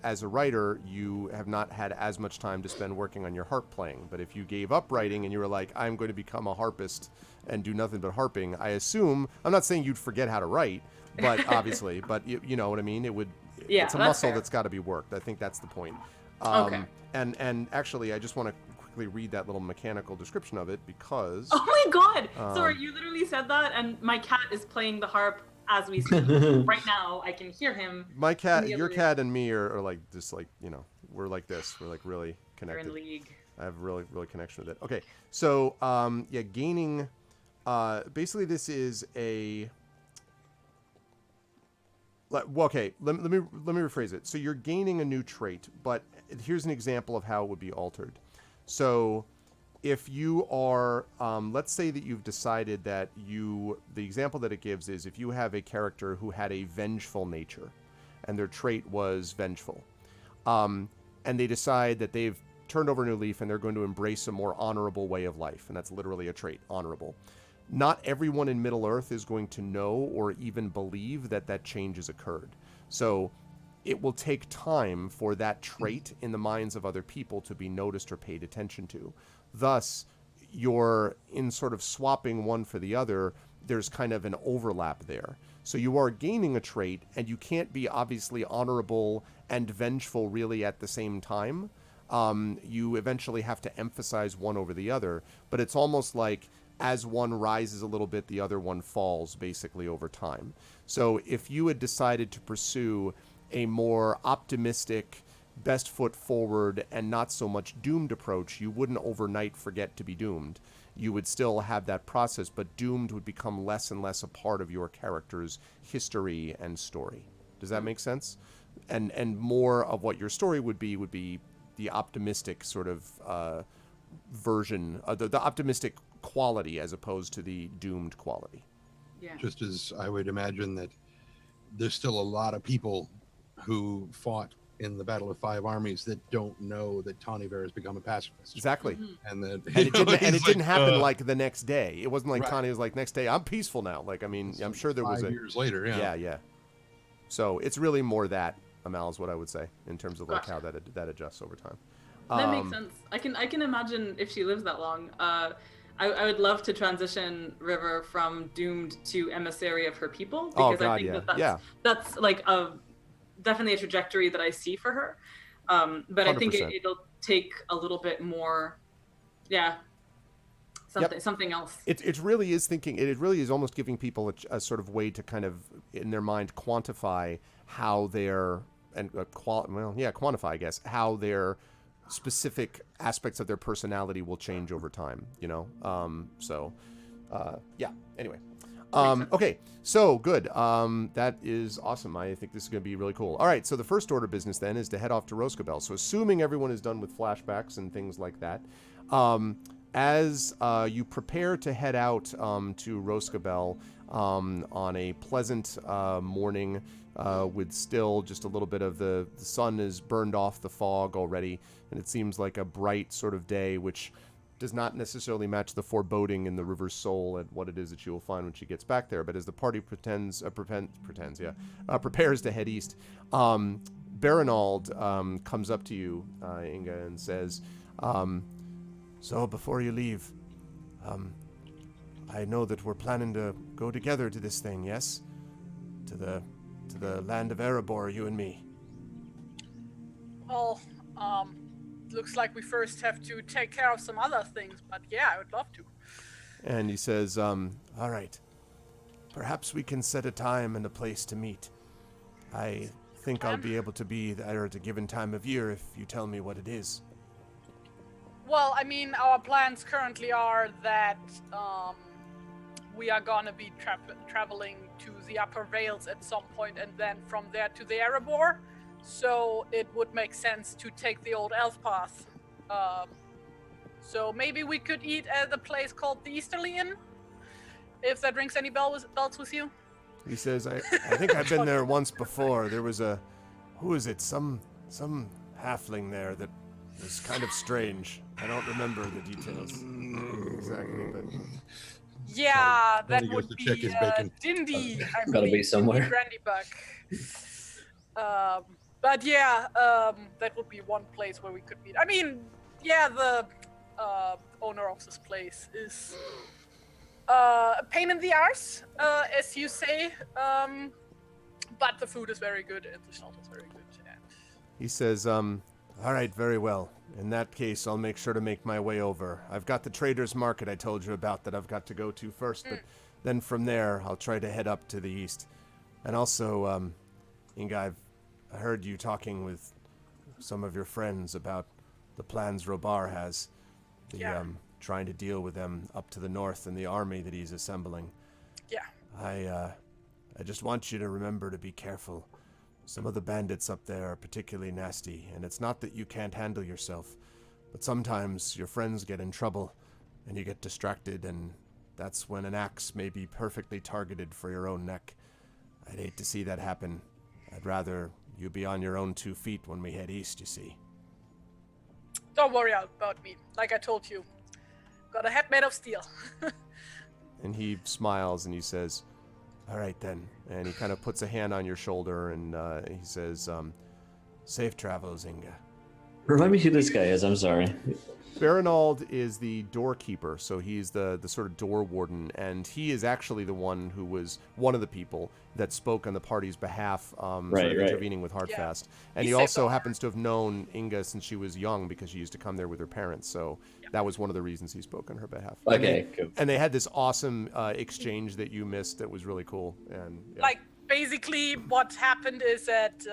[SPEAKER 1] as a writer, you have not had as much time to spend working on your harp playing. But if you gave up writing and you were like, I'm going to become a harpist and do nothing but harping, I assume, I'm not saying you'd forget how to write, but obviously, but you know what I mean? It would,
[SPEAKER 3] Yeah,
[SPEAKER 1] it's a
[SPEAKER 3] that's
[SPEAKER 1] muscle
[SPEAKER 3] fair.
[SPEAKER 1] that's got to be worked. I think that's the point.
[SPEAKER 3] Okay.
[SPEAKER 1] And actually, I just want to quickly read that little mechanical description of it because...
[SPEAKER 3] Oh my god! Sorry, you literally said that, and my cat is playing the harp as we speak. Right now, I can hear him.
[SPEAKER 1] My cat,
[SPEAKER 3] in the
[SPEAKER 1] your
[SPEAKER 3] other
[SPEAKER 1] cat and me are like, just like, you know, we're like this. We're like really
[SPEAKER 3] room. They're
[SPEAKER 1] connected.
[SPEAKER 3] in league.
[SPEAKER 1] I have really connection with it. Okay, so yeah, gaining. Basically, this is a. Well, okay, let me rephrase it. So you're gaining a new trait, but here's an example of how it would be altered. So if you are, let's say that you've decided that the example that it gives is if you have a character who had a vengeful nature, and their trait was vengeful, and they decide that they've turned over a new leaf and they're going to embrace a more honorable way of life, and that's literally a trait, honorable. Not everyone in Middle-earth is going to know or even believe that that change has occurred. So it will take time for that trait in the minds of other people to be noticed or paid attention to. Thus, you're in sort of swapping one for the other, there's kind of an overlap there. So you are gaining a trait, and you can't be obviously honorable and vengeful really at the same time. You eventually have to emphasize one over the other, but it's almost like as one rises a little bit, the other one falls basically over time. So if you had decided to pursue a more optimistic, best foot forward, and not so much doomed approach, you wouldn't overnight forget to be doomed. You would still have that process, but doomed would become less and less a part of your character's history and story. Does that make sense? And more of what your story would be the optimistic sort of version, the optimistic quality as opposed to the doomed quality.
[SPEAKER 3] Yeah.
[SPEAKER 2] Just as I would imagine that there's still a lot of people who fought in the Battle of Five Armies that don't know that Tawny Bear has become a pacifist.
[SPEAKER 1] Exactly.
[SPEAKER 2] And that
[SPEAKER 1] And it didn't happen like the next day. It wasn't like
[SPEAKER 2] Right.
[SPEAKER 1] Tawny was like, next day, I'm peaceful now. Like, I mean, I'm sure there was
[SPEAKER 2] 5 years later, yeah.
[SPEAKER 1] Yeah. So it's really more that, Amal, is what I would say in terms of like
[SPEAKER 3] Gotcha.
[SPEAKER 1] how that adjusts over time.
[SPEAKER 3] That makes sense. I can imagine if she lives that long. I would love to transition River from doomed to emissary of her people because I think that's like definitely a trajectory that I see for her. But 100%. I think it'll take a little bit more, something else.
[SPEAKER 1] It really is thinking. It really is almost giving people a sort of way to kind of in their mind quantify how their quantify, I guess, how their specific aspects of their personality will change over time, you know? Anyway. Okay, so good. That is awesome. I think this is going to be really cool. All right, so the first order of business then is to head off to Roscabel. So assuming everyone is done with flashbacks and things like that, as you prepare to head out to Roscabel on a pleasant morning with still just a little bit of the sun is burned off the fog already, and it seems like a bright sort of day, which does not necessarily match the foreboding in the river's soul and what it is that you will find when she gets back there. But as the party prepares to head east, Barinald comes up to you, Inga, and says, so before you leave, I know that we're planning to go together to this thing, yes? To the land of Erebor, you and me.
[SPEAKER 5] Well, looks like we first have to take care of some other things, but yeah, I would love to.
[SPEAKER 1] And he says, all right, perhaps we can set a time and a place to meet. I think I'll be able to be there at a given time of year if you tell me what it is.
[SPEAKER 5] Well, I mean, our plans currently are that we are gonna be traveling to the Upper Vales at some point, and then from there to the Erebor. So it would make sense to take the old elf path. So maybe we could eat at a place called the Easterly Inn, if that rings any bells with you.
[SPEAKER 1] He says, I think I've been there once before. There was who is it? Some halfling there that was kind of strange. I don't remember the details exactly, but...
[SPEAKER 5] Yeah, that
[SPEAKER 6] Tony goes
[SPEAKER 5] would
[SPEAKER 6] to check
[SPEAKER 5] be
[SPEAKER 6] his bacon.
[SPEAKER 5] Dindy, I
[SPEAKER 4] Gotta be
[SPEAKER 5] believe.
[SPEAKER 4] somewhere.
[SPEAKER 5] Dindy Brandybuck. But yeah, that would be one place where we could meet. I mean, yeah, the owner of this place is a pain in the arse, as you say. But the food is very good and the shelter is very good. And...
[SPEAKER 1] He says, all right, very well. In that case, I'll make sure to make my way over. I've got the Trader's Market I told you about that I've got to go to first, but then from there, I'll try to head up to the east. And also, Inga, I heard you talking with some of your friends about the plans Robar has. Trying to deal with them up to the north and the army that he's assembling.
[SPEAKER 5] Yeah.
[SPEAKER 1] I just want you to remember to be careful. Some of the bandits up there are particularly nasty, and it's not that you can't handle yourself, but sometimes your friends get in trouble, and you get distracted, and that's when an axe may be perfectly targeted for your own neck. I'd hate to see that happen. I'd rather you be on your own 2 feet when we head east, you see.
[SPEAKER 5] Don't worry about me. Like I told you, got a head made of steel.
[SPEAKER 1] And he smiles and he says, all right then. And he kind of puts a hand on your shoulder and he says, safe travels, Inga.
[SPEAKER 4] Remind me who this guy is, I'm sorry.
[SPEAKER 1] Barinald is the doorkeeper, so he's the sort of door warden, and he is actually the one who was one of the people that spoke on the party's behalf, intervening with Hardfast. And he also happens to have known Inga since she was young because she used to come there with her parents, so that was one of the reasons he spoke on her behalf.
[SPEAKER 4] Okay, cool.
[SPEAKER 1] And they had this awesome exchange that you missed that was really cool. And
[SPEAKER 5] Like, basically what happened is that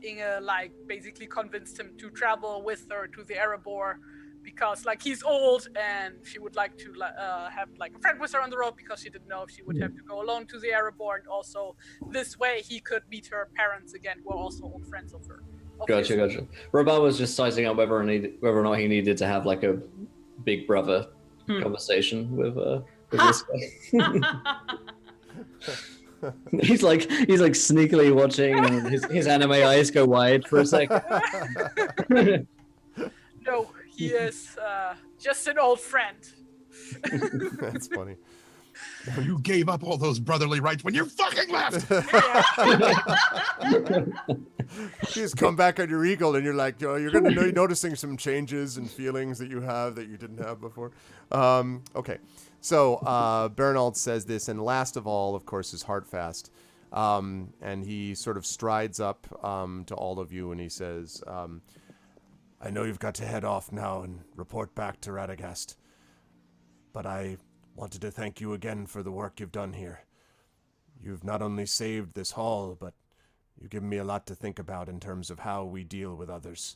[SPEAKER 5] Inga, like, basically convinced him to travel with her to the Erebor because, like, he's old and she would like to have, like, a friend with her on the road because she didn't know if she would have to go alone to the Erebor, and also this way he could meet her parents again, who are also old friends of her.
[SPEAKER 4] Gotcha. Robert was just sizing up whether or not he needed to have, like, a big brother conversation with this guy. He's like sneakily watching, and his anime eyes go wide for a second.
[SPEAKER 5] No, he is just an old friend.
[SPEAKER 1] That's funny.
[SPEAKER 6] You gave up all those brotherly rights when you fucking left.
[SPEAKER 1] You just come back on your eagle and you're like, you're going to be noticing some changes and feelings that you have that you didn't have before. Okay. So Barinald says this, and last of all, of course, is Hardfast. And he sort of strides up to all of you and he says, I know you've got to head off now and report back to Radagast, but I wanted to thank you again for the work you've done here. You've not only saved this hall, but you've given me a lot to think about in terms of how we deal with others.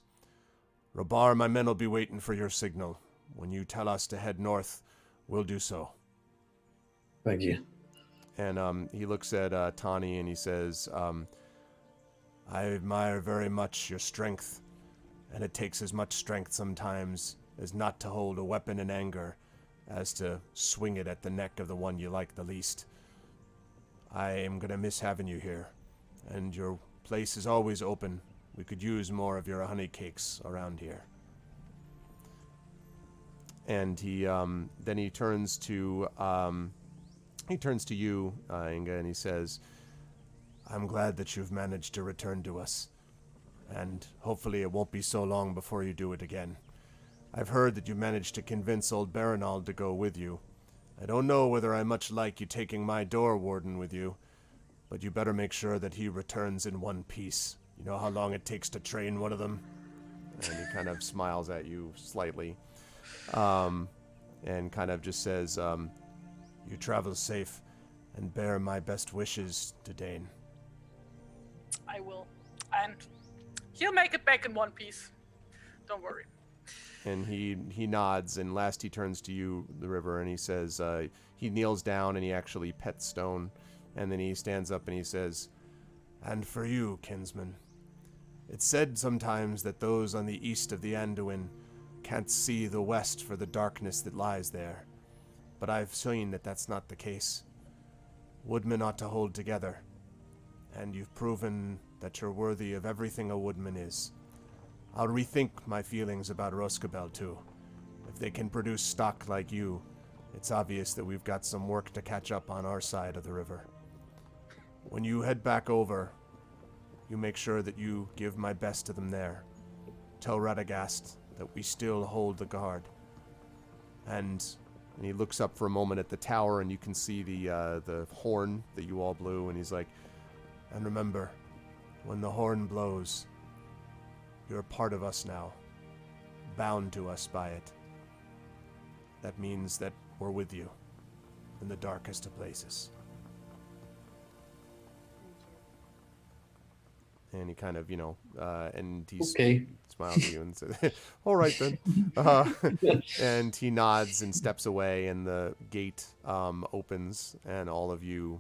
[SPEAKER 1] Robar, my men will be waiting for your signal. When you tell us to head north, we'll do so.
[SPEAKER 4] Thank you.
[SPEAKER 1] And he looks at Tani and he says, I admire very much your strength, and it takes as much strength sometimes as not to hold a weapon in anger as to swing it at the neck of the one you like the least. I am going to miss having you here, and your place is always open. We could use more of your honey cakes around here. And he then he turns to you, Inga, and he says, I'm glad that you've managed to return to us, and hopefully it won't be so long before you do it again. I've heard that you managed to convince old Barinald to go with you. I don't know whether I much like you taking my door warden with you, but you better make sure that he returns in one piece. You know how long it takes to train one of them? And he kind of smiles at you slightly, and kind of just says, you travel safe, and bear my best wishes to Dane.
[SPEAKER 5] I will. And he'll make it back in one piece. Don't worry.
[SPEAKER 1] And he nods, and last he turns to you, the river, and he says, he kneels down and he actually pets Stone, and then he stands up and he says, "And for you, kinsman, it's said sometimes that those on the east of the Anduin can't see the west for the darkness that lies there. But I've seen that that's not the case. Woodmen ought to hold together, and you've proven that you're worthy of everything a woodman is. I'll rethink my feelings about Roscabel, too. If they can produce stock like you, it's obvious that we've got some work to catch up on our side of the river. When you head back over, you make sure that you give my best to them there. Tell Radagast that we still hold the guard. And he looks up for a moment at the tower, and you can see the horn that you all blew, and he's like, and remember, when the horn blows, you're a part of us now, bound to us by it. That means that we're with you in the darkest of places. And he kind of, and he smiles at you and says, all right then. And he nods and steps away, and the gate opens, and all of you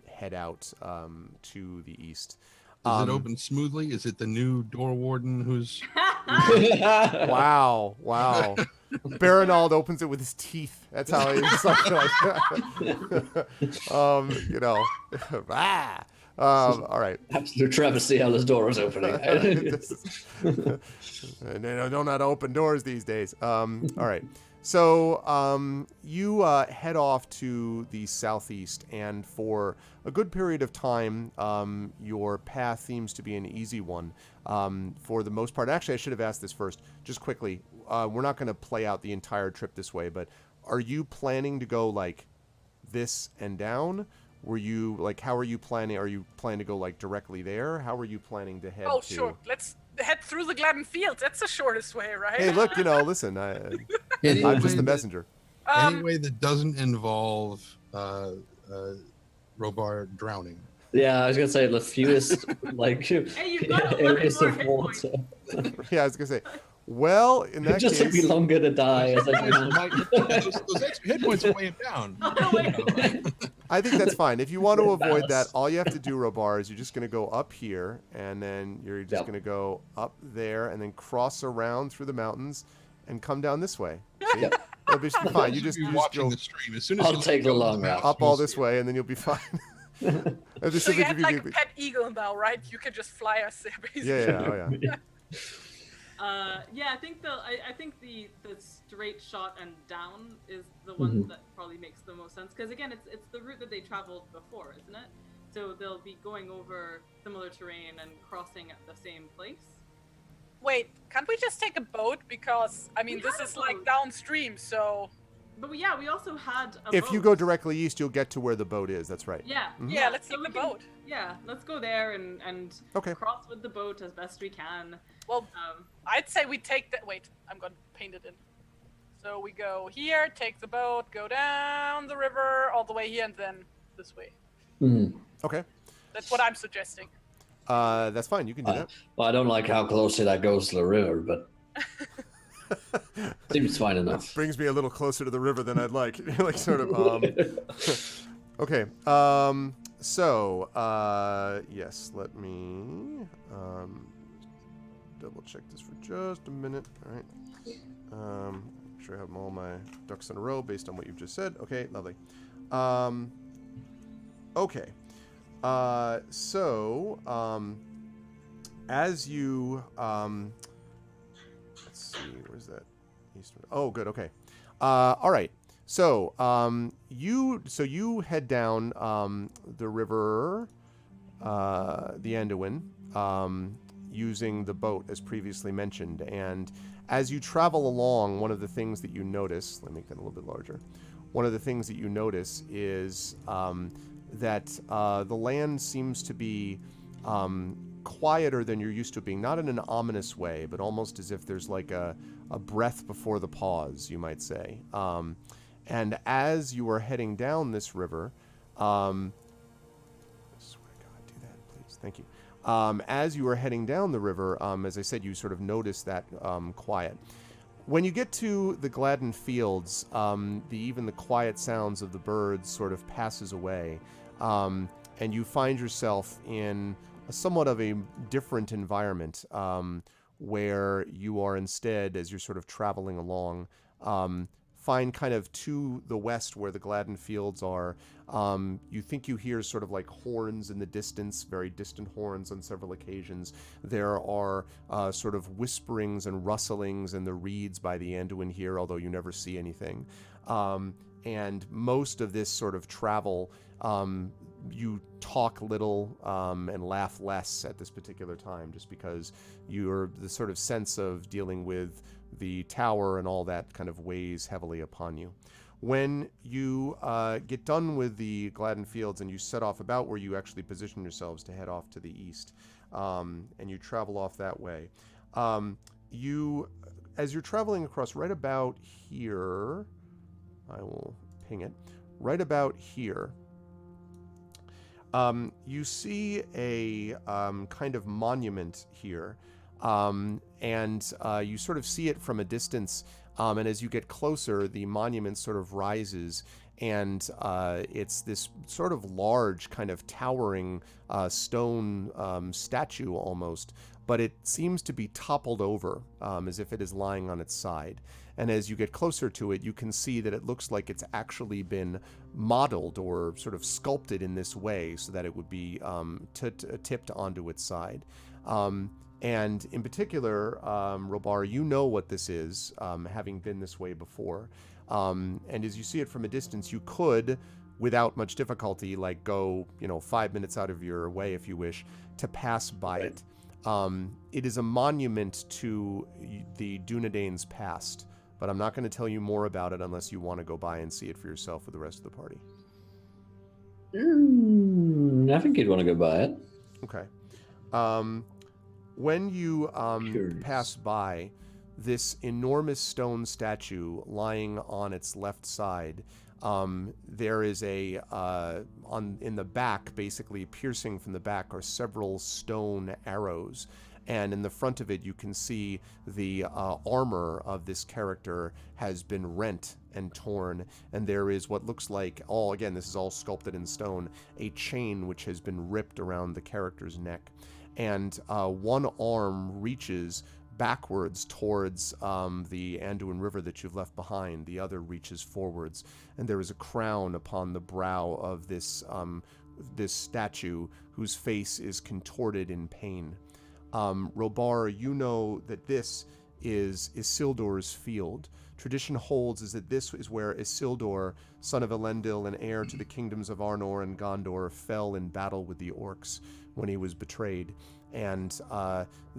[SPEAKER 1] head out to the east.
[SPEAKER 6] Does it open smoothly? Is it the new door warden who's...
[SPEAKER 1] Wow. Barinald opens it with his teeth. That's how he's like all right.
[SPEAKER 4] Absolute travesty how this door is opening.
[SPEAKER 1] They don't know how to open doors these days. All right. So you head off to the southeast, and for a good period of time, your path seems to be an easy one for the most part. Actually, I should have asked this first, just quickly. We're not going to play out the entire trip this way, but are you planning to go like this and down? Were you like, how are you planning? Are you planning to go like directly there? How are you planning to head?
[SPEAKER 5] Sure. Let's head through the Gladden Fields. That's the shortest way, right?
[SPEAKER 1] Hey, look, listen, I'm just the messenger.
[SPEAKER 6] Any way that doesn't involve Robar drowning.
[SPEAKER 4] Yeah, I was gonna say the fewest
[SPEAKER 3] Hey, you've got
[SPEAKER 4] areas
[SPEAKER 3] more
[SPEAKER 4] of
[SPEAKER 3] hit
[SPEAKER 4] water.
[SPEAKER 1] Yeah, I was gonna say. Well, in that
[SPEAKER 4] It just
[SPEAKER 1] case,
[SPEAKER 4] took me longer to die. As I
[SPEAKER 6] Those extra hit points weigh him down.
[SPEAKER 1] I think that's fine. If you want to avoid that, all you have to do, Robar, is you're just going to go up here, and then you're just going to go up there, and then cross around through the mountains, and come down this way. See? It'll be fine. You just
[SPEAKER 6] watching
[SPEAKER 1] go
[SPEAKER 6] the stream. As soon as
[SPEAKER 4] I'll take the long route.
[SPEAKER 1] up all this way, and then you'll be fine.
[SPEAKER 5] So you had like a pet eagle now, right? You can just fly us there, basically.
[SPEAKER 1] Yeah.
[SPEAKER 3] I think the straight shot and down is the one that probably makes the most sense, because again, it's the route that they traveled before, isn't it? So they'll be going over similar terrain and crossing at the same place.
[SPEAKER 5] Wait, can't we just take a boat? Because this is like downstream, so.
[SPEAKER 3] But we also had a
[SPEAKER 1] If
[SPEAKER 3] boat.
[SPEAKER 1] you go directly east, you'll get to where the boat is. That's right.
[SPEAKER 3] Yeah.
[SPEAKER 5] Yeah, let's take the boat.
[SPEAKER 3] Yeah, let's go there and cross with the boat as best we can.
[SPEAKER 5] Well, I'd say we take that. Wait, I'm gonna paint it in. So we go here, take the boat, go down the river all the way here, and then this way.
[SPEAKER 1] Okay.
[SPEAKER 5] That's what I'm suggesting.
[SPEAKER 1] That's fine. You can do that.
[SPEAKER 4] Well, I don't like how closely that goes to the river, but seems fine enough.
[SPEAKER 1] Brings me a little closer to the river than I'd like. Like sort of. Okay. Yes. Let me double check this for just a minute. All right. Make sure I have all my ducks in a row based on what you've just said. Okay. Lovely. Okay. As you let's see, where's that eastern? Oh, good. Okay. All right. So you head down the river, the Anduin, using the boat as previously mentioned. And as you travel along, one of the things that you notice, let me make that a little bit larger. One of the things that you notice is that the land seems to be quieter than you're used to being, not in an ominous way, but almost as if there's like a breath before the pause, you might say. And as you are heading down this river, I swear to God, do that, please. Thank you. As you are heading down the river, as I said, you sort of notice that quiet. When you get to the Gladden Fields, even the quiet sounds of the birds sort of passes away, and you find yourself in somewhat of a different environment, where you are instead, as you're sort of traveling along, find kind of to the west where the Gladden Fields are. You think you hear sort of like horns in the distance, very distant horns on several occasions. There are sort of whisperings and rustlings in the reeds by the Anduin here, although you never see anything. And most of this sort of travel, you talk little and laugh less at this particular time, just because you're the sort of sense of dealing with the tower and all that kind of weighs heavily upon you. When you get done with the Gladden Fields and you set off about where you actually position yourselves to head off to the east, and you travel off that way, as you're traveling across right about here, I will ping it, right about here, you see a kind of monument here, and you sort of see it from a distance, and as you get closer, the monument sort of rises, and it's this sort of large kind of towering stone statue almost, but it seems to be toppled over, as if it is lying on its side. And as you get closer to it, you can see that it looks like it's actually been modeled or sort of sculpted in this way so that it would be tipped onto its side. And in particular, Robar, you know what this is, having been this way before. And as you see it from a distance, you could, without much difficulty, like go, 5 minutes out of your way, if you wish, to pass by it. It is a monument to the Dunedain's past, but I'm not going to tell you more about it unless you want to go by and see it for yourself with the rest of the party.
[SPEAKER 4] I think you'd want to go by it.
[SPEAKER 1] Okay. When you pass by this enormous stone statue lying on its left side, there is in the back, basically piercing from the back, are several stone arrows. And in the front of it, you can see the armor of this character has been rent and torn, and there is what looks like, this is all sculpted in stone, a chain which has been ripped around the character's neck. And one arm reaches backwards towards the Anduin River that you've left behind. The other reaches forwards, and there is a crown upon the brow of this statue whose face is contorted in pain. Robar, you know that this is Isildur's field. Tradition holds is that this is where Isildur, son of Elendil and heir to the kingdoms of Arnor and Gondor, fell in battle with the orcs when he was betrayed. And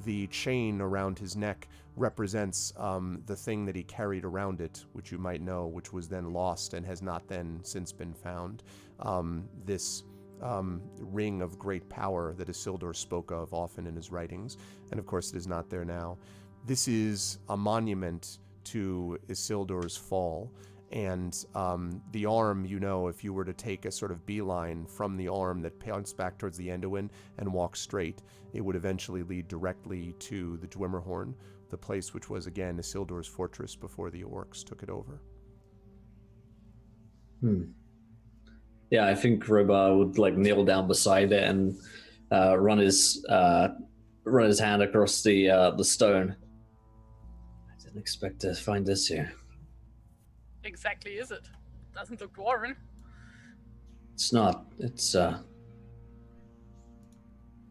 [SPEAKER 1] the chain around his neck represents the thing that he carried around it, which you might know, which was then lost and has not then since been found. This ring of great power that Isildur spoke of often in his writings, and of course it is not there now. This is a monument to Isildur's fall, and the arm, if you were to take a sort of beeline from the arm that points back towards the Anduin and walk straight, it would eventually lead directly to the Dwemerhorn, the place which was again Isildur's fortress before the orcs took it over.
[SPEAKER 4] Yeah, I think Robar would kneel down beside it and run his hand across the stone. I didn't expect to find this here.
[SPEAKER 5] Exactly, is it? Doesn't look dwarven.
[SPEAKER 4] It's not. It's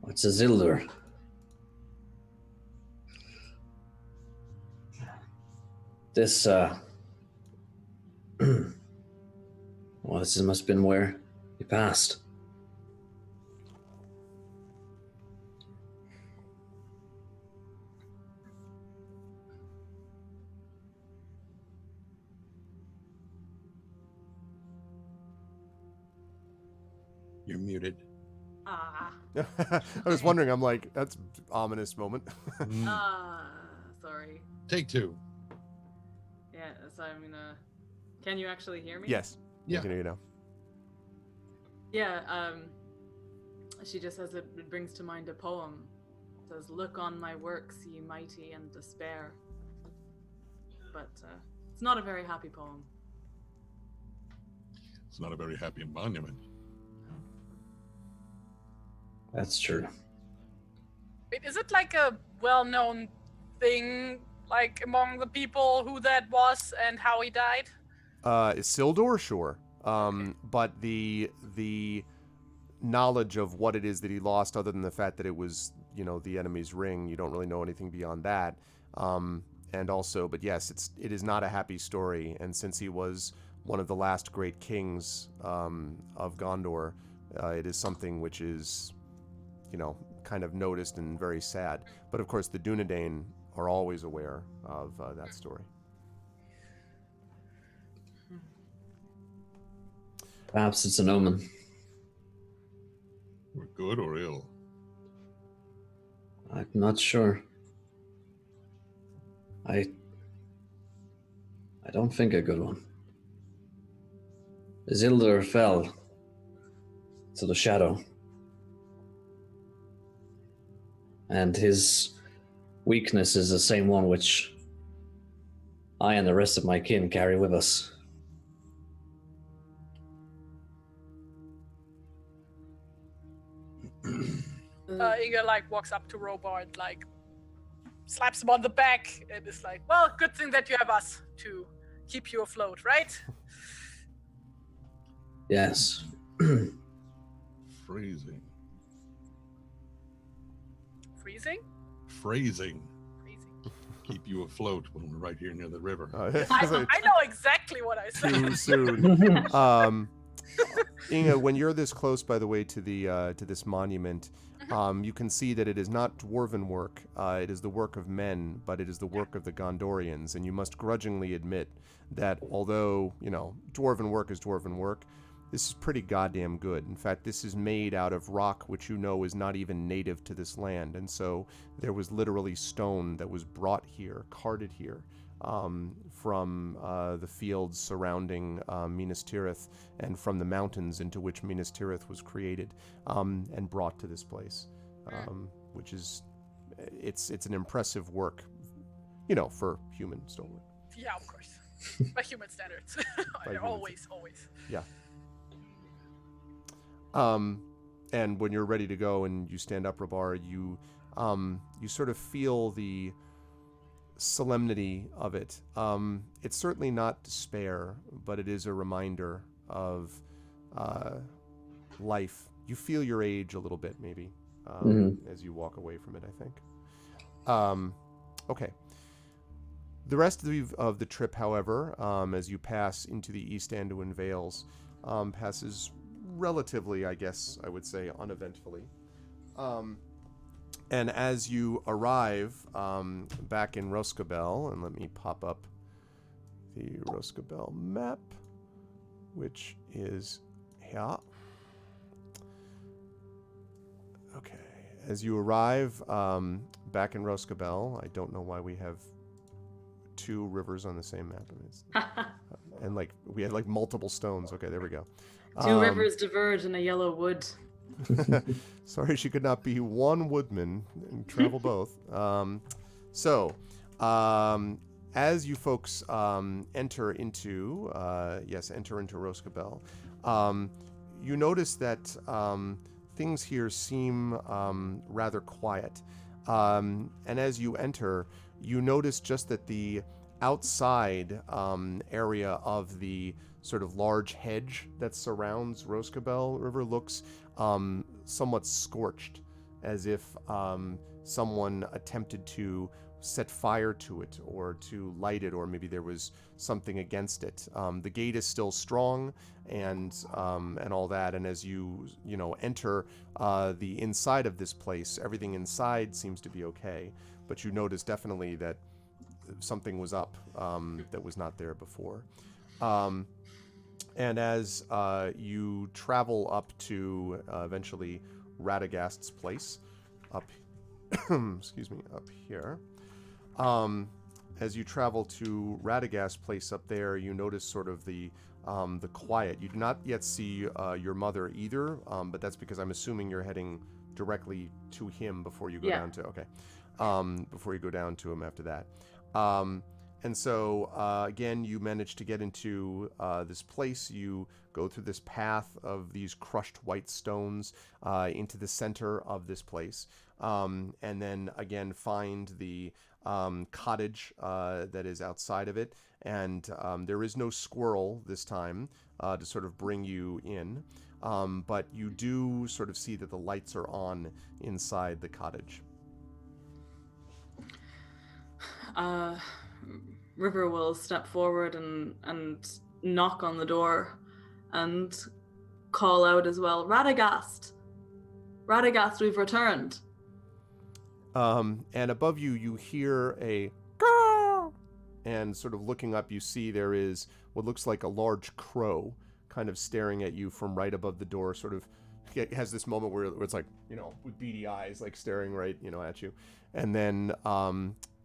[SPEAKER 4] Isildur. This well, this must have been where he passed.
[SPEAKER 6] You're muted.
[SPEAKER 1] I was wondering, I'm like, that's an ominous moment.
[SPEAKER 3] Sorry.
[SPEAKER 2] Take two.
[SPEAKER 3] Yeah, so I'm gonna... Can you actually hear me?
[SPEAKER 1] Yes.
[SPEAKER 2] Yeah.
[SPEAKER 1] I can hear you now.
[SPEAKER 3] Yeah, she just says it brings to mind a poem. It says, "Look on my works, ye mighty, and despair." but it's not a very happy poem.
[SPEAKER 6] It's not a very happy monument.
[SPEAKER 4] That's true.
[SPEAKER 5] Wait, is it like a well-known thing, like among the people who that was and how he died?
[SPEAKER 1] Isildur, sure. But the knowledge of what it is that he lost, other than the fact that it was, the enemy's ring, you don't really know anything beyond that. And also, but yes, it is not a happy story. And since he was one of the last great kings of Gondor, it is something which is, kind of noticed and very sad. But of course, the Dunedain are always aware of that story.
[SPEAKER 4] Perhaps it's an omen.
[SPEAKER 6] Or good or ill.
[SPEAKER 4] I'm not sure. I don't think a good one. Isildur fell to the shadow. And his weakness is the same one which I and the rest of my kin carry with us.
[SPEAKER 5] Inga like walks up to Robard, like slaps him on the back, and is like, "Well, good thing that you have us to keep you afloat, right?"
[SPEAKER 4] Yes.
[SPEAKER 6] Freezing.
[SPEAKER 5] Freezing?
[SPEAKER 6] Phrasing.
[SPEAKER 5] Freezing.
[SPEAKER 6] Keep you afloat when we're right here near the river.
[SPEAKER 5] I know exactly what I said.
[SPEAKER 1] Too soon. Inga, when you're this close, by the way, to this monument, you can see that it is not dwarven work. It is the work of men, but it is the work of the Gondorians. And you must grudgingly admit that although, dwarven work is dwarven work, this is pretty goddamn good. In fact, this is made out of rock, which is not even native to this land. And so there was literally stone that was brought here, carted here, from the fields surrounding Minas Tirith and from the mountains into which Minas Tirith was created, and brought to this place, which is, it's an impressive work, for human stonework.
[SPEAKER 5] Yeah, of course. By human standards. Always.
[SPEAKER 1] Yeah. And when you're ready to go and you stand up, Rabar, you sort of feel the solemnity of it. It's certainly not despair, but it is a reminder of life. You feel your age a little bit, maybe, as you walk away from it, I think. Okay. The rest of the trip, however, as you pass into the East Anduin Vales, passes relatively, I guess I would say, uneventfully. And as you arrive back in Roscabel, and let me pop up the Roscabel map, which is here. Okay, as you arrive back in Roscabel, I don't know why we have two rivers on the same map. And we had multiple stones. Okay, there we go.
[SPEAKER 3] Two rivers diverge in a yellow wood.
[SPEAKER 1] Sorry, she could not be one woodman and travel both. As you folks enter into Roscabel, you notice that things here seem rather quiet. And as you enter, you notice just that the outside area of the sort of large hedge that surrounds Roscabel River looks somewhat scorched, as if someone attempted to set fire to it or to light it, or maybe there was something against it. The gate is still strong and all that, and as you enter the inside of this place, everything inside seems to be okay, but you notice definitely that something was up that was not there before. And as you travel up to eventually Radagast's place, up here. As you travel to Radagast's place up there, you notice sort of the quiet. You do not yet see your mother either, but that's because I'm assuming you're heading directly to him before you go down to before you go down to him after that. And so, again, you manage to get into this place. You go through this path of these crushed white stones into the center of this place. And then, again, find the cottage that is outside of it. And there is no squirrel this time to sort of bring you in. But you do sort of see that the lights are on inside the cottage.
[SPEAKER 3] River will step forward and knock on the door and call out as well, Radagast! Radagast, we've returned.
[SPEAKER 1] And above you, you hear a caw, and sort of looking up, you see there is what looks like a large crow kind of staring at you from right above the door. Sort of, it has this moment where it's like, with beady eyes, like staring right, at you. And then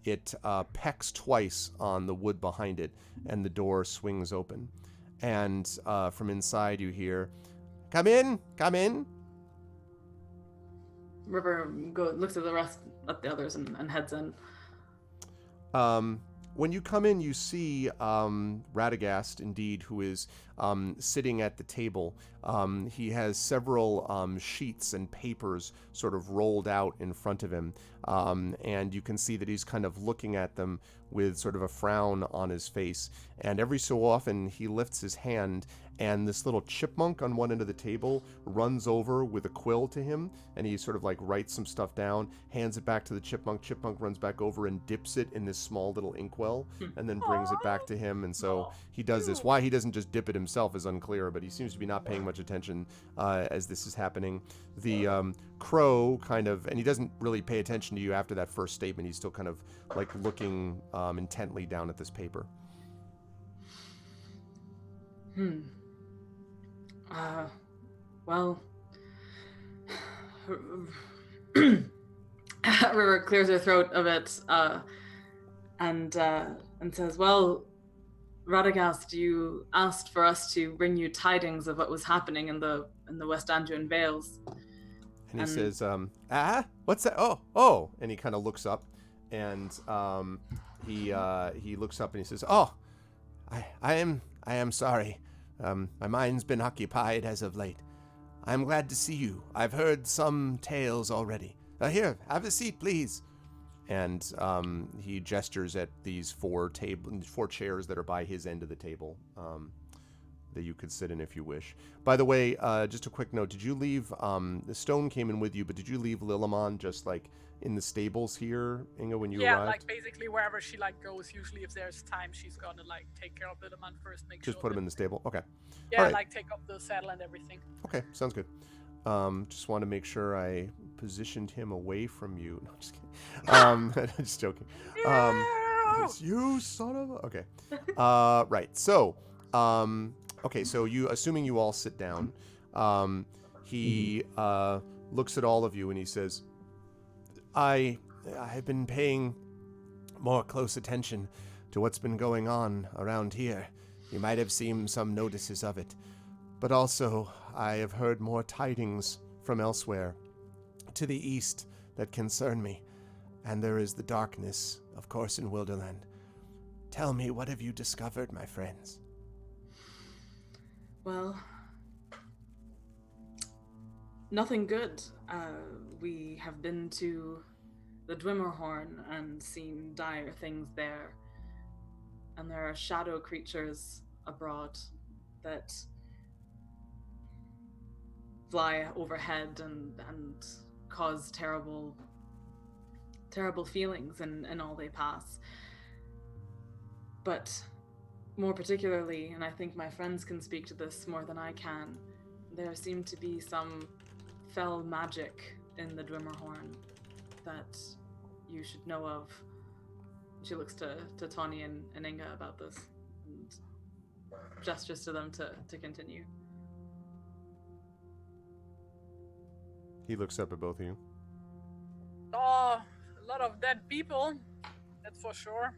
[SPEAKER 1] it pecks twice on the wood behind it, and the door swings open. And from inside, you hear, "Come in, come in."
[SPEAKER 3] River looks at the others and heads in.
[SPEAKER 1] When you come in, you see Radagast, indeed, who is sitting at the table. He has several sheets and papers sort of rolled out in front of him. And you can see that he's kind of looking at them with sort of a frown on his face. And every so often, he lifts his hand, and this little chipmunk on one end of the table runs over with a quill to him, and he sort of like writes some stuff down, hands it back to the chipmunk. Chipmunk runs back over and dips it in this small little inkwell, and then brings it back to him. And so he does this. Why he doesn't just dip it himself is unclear, but he seems to be not paying much attention as this is happening. The crow kind of, and he doesn't really pay attention to you after that first statement. He's still kind of like looking intently down at this paper.
[SPEAKER 3] Well, River clears her throat a bit and says, "Well, Radagast, you asked for us to bring you tidings of what was happening in the West Anduin Vales."
[SPEAKER 1] And he says, what's that? Oh, and he kind of looks up, and he looks up and he says, "Oh, I am sorry. My mind's been occupied as of late. I'm glad to see you. I've heard some tales already. Here, have a seat, please." And he gestures at these four chairs that are by his end of the table that you could sit in if you wish. By the way, just a quick note: did you leave? The stone came in with you, but did you leave Lillimon just like in the stables here, Inga, when you arrived?
[SPEAKER 5] Yeah, like basically wherever she like goes. Usually, if there's time, she's gonna like take care of Lillimon first,
[SPEAKER 1] just put him in the stable. Okay.
[SPEAKER 5] Yeah,
[SPEAKER 1] right.
[SPEAKER 5] like take up the saddle and everything.
[SPEAKER 1] Okay, sounds good. Just want to make sure I positioned him away from you. No, just kidding. Just joking. It's you son of a... Okay. Right. So, okay, so assuming you all sit down, he looks at all of you and he says, I've been paying more close attention to what's been going on around here. You might have seen some notices of it. But also, I have heard more tidings from elsewhere to the east that concern me. And there is the darkness, of course, in Wilderland. Tell me, what have you discovered, my friends?
[SPEAKER 3] Well, nothing good. We have been to the Dwimmerhorn and seen dire things there. And there are shadow creatures abroad that fly overhead and cause terrible feelings in all they pass. But more particularly, and I think my friends can speak to this more than I can, there seemed to be some fell magic in the Dwimmerhorn that you should know of. She looks to Tawny and Inga about this and gestures to them to continue.
[SPEAKER 1] He looks up at both of you.
[SPEAKER 5] Oh, a lot of dead people, that's for sure.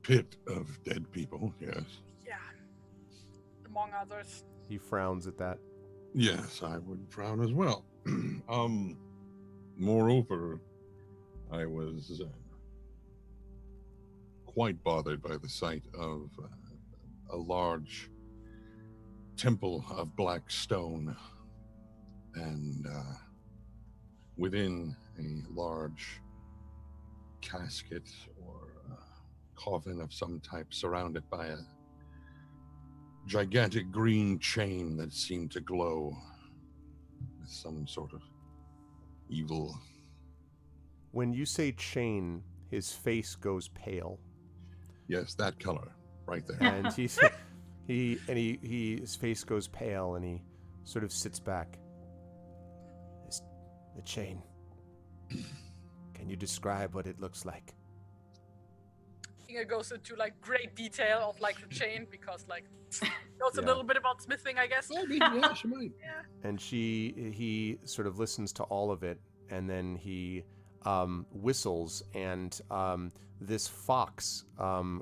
[SPEAKER 6] Pit of dead people, yes.
[SPEAKER 5] Yeah, among others.
[SPEAKER 1] He frowns at that.
[SPEAKER 6] Yes, I would frown as well. Moreover, I was quite bothered by the sight of a large temple of black stone, and within a large casket or coffin of some type, surrounded by a gigantic green chain that seemed to glow with some sort of evil.
[SPEAKER 1] When you say chain, his face goes pale,
[SPEAKER 6] Yes, that color right there.
[SPEAKER 1] and his face goes pale, and he sort of sits back. The chain. Can you describe what it looks like?
[SPEAKER 5] Inga goes into like great detail of like the chain because like knows a
[SPEAKER 1] Yeah.
[SPEAKER 5] little bit about smithing, I guess.
[SPEAKER 6] I mean, yeah, she might.
[SPEAKER 1] And he sort of listens to all of it, and then he whistles, and this fox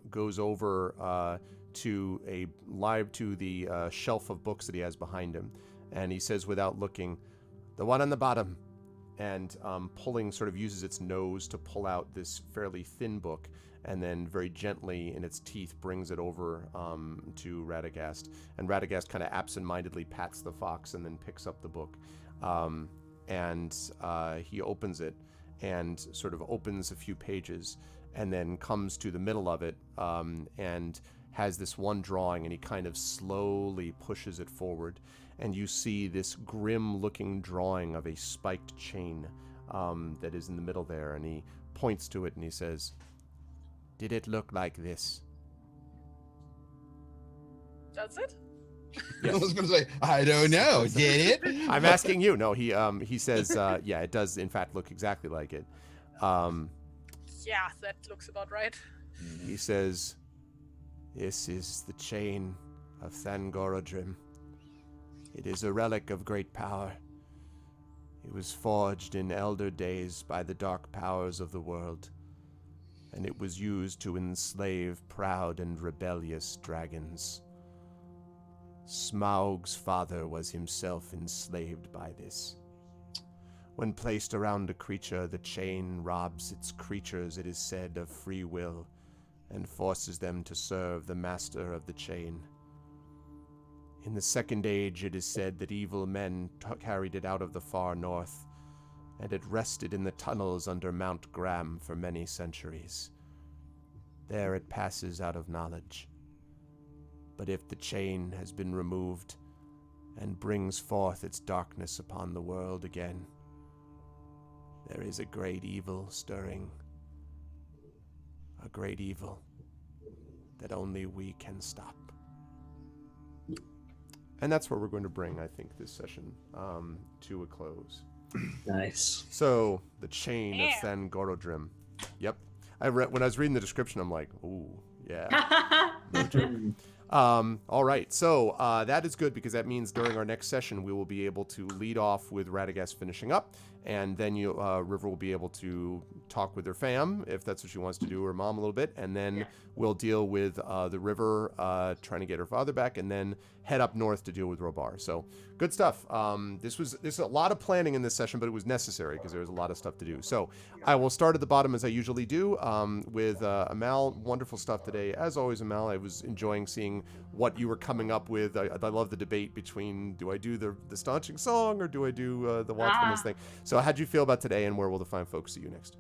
[SPEAKER 1] goes over to the shelf of books that he has behind him, and he says without looking, "The one on the bottom," and uses its nose to pull out this fairly thin book, and then very gently in its teeth brings it over to Radagast. And Radagast kind of absentmindedly pats the fox and then picks up the book. And he opens it and sort of opens a few pages and then comes to the middle of it and has this one drawing, and he kind of slowly pushes it forward. And you see this grim-looking drawing of a spiked chain that is in the middle there. And he points to it and he says, "Did it look like this?"
[SPEAKER 5] That's it.
[SPEAKER 2] I was going to say, I don't know. Did it?
[SPEAKER 1] I'm asking you. No, he says, yeah, it does in fact look exactly like it.
[SPEAKER 5] Yeah, that looks about right.
[SPEAKER 1] He says, "This is the chain of Thangorodrim. It is a relic of great power. It was forged in elder days by the dark powers of the world, and it was used to enslave proud and rebellious dragons. Smaug's father was himself enslaved by this. When placed around a creature, the chain robs its creatures, it is said, of free will, and forces them to serve the master of the chain. In the Second Age, it is said that evil men carried it out of the far north, and it rested in the tunnels under Mount Graham for many centuries. There it passes out of knowledge. But if the chain has been removed and brings forth its darkness upon the world again, there is a great evil stirring. A great evil that only we can stop." And that's where we're going to bring, I think, this session to a close.
[SPEAKER 4] Nice.
[SPEAKER 1] So, the chain of Thangorodrim. Yep. When I was reading the description, I'm like, ooh, yeah. All right. So that is good, because that means during our next session, we will be able to lead off with Radagast finishing up. And then River will be able to talk with her fam, if that's what she wants to do, her mom a little bit. And then we'll deal with the River trying to get her father back, and then head up north to deal with Robar. So good stuff. There's a lot of planning in this session, but it was necessary because there was a lot of stuff to do. So I will start at the bottom as I usually do with Amal. Wonderful stuff today. As always, Amal, I was enjoying seeing what you were coming up with. I love the debate between, do I do the staunching song or do I do the watchfulness thing? So how'd you feel about today, and where will the fine folks see you next?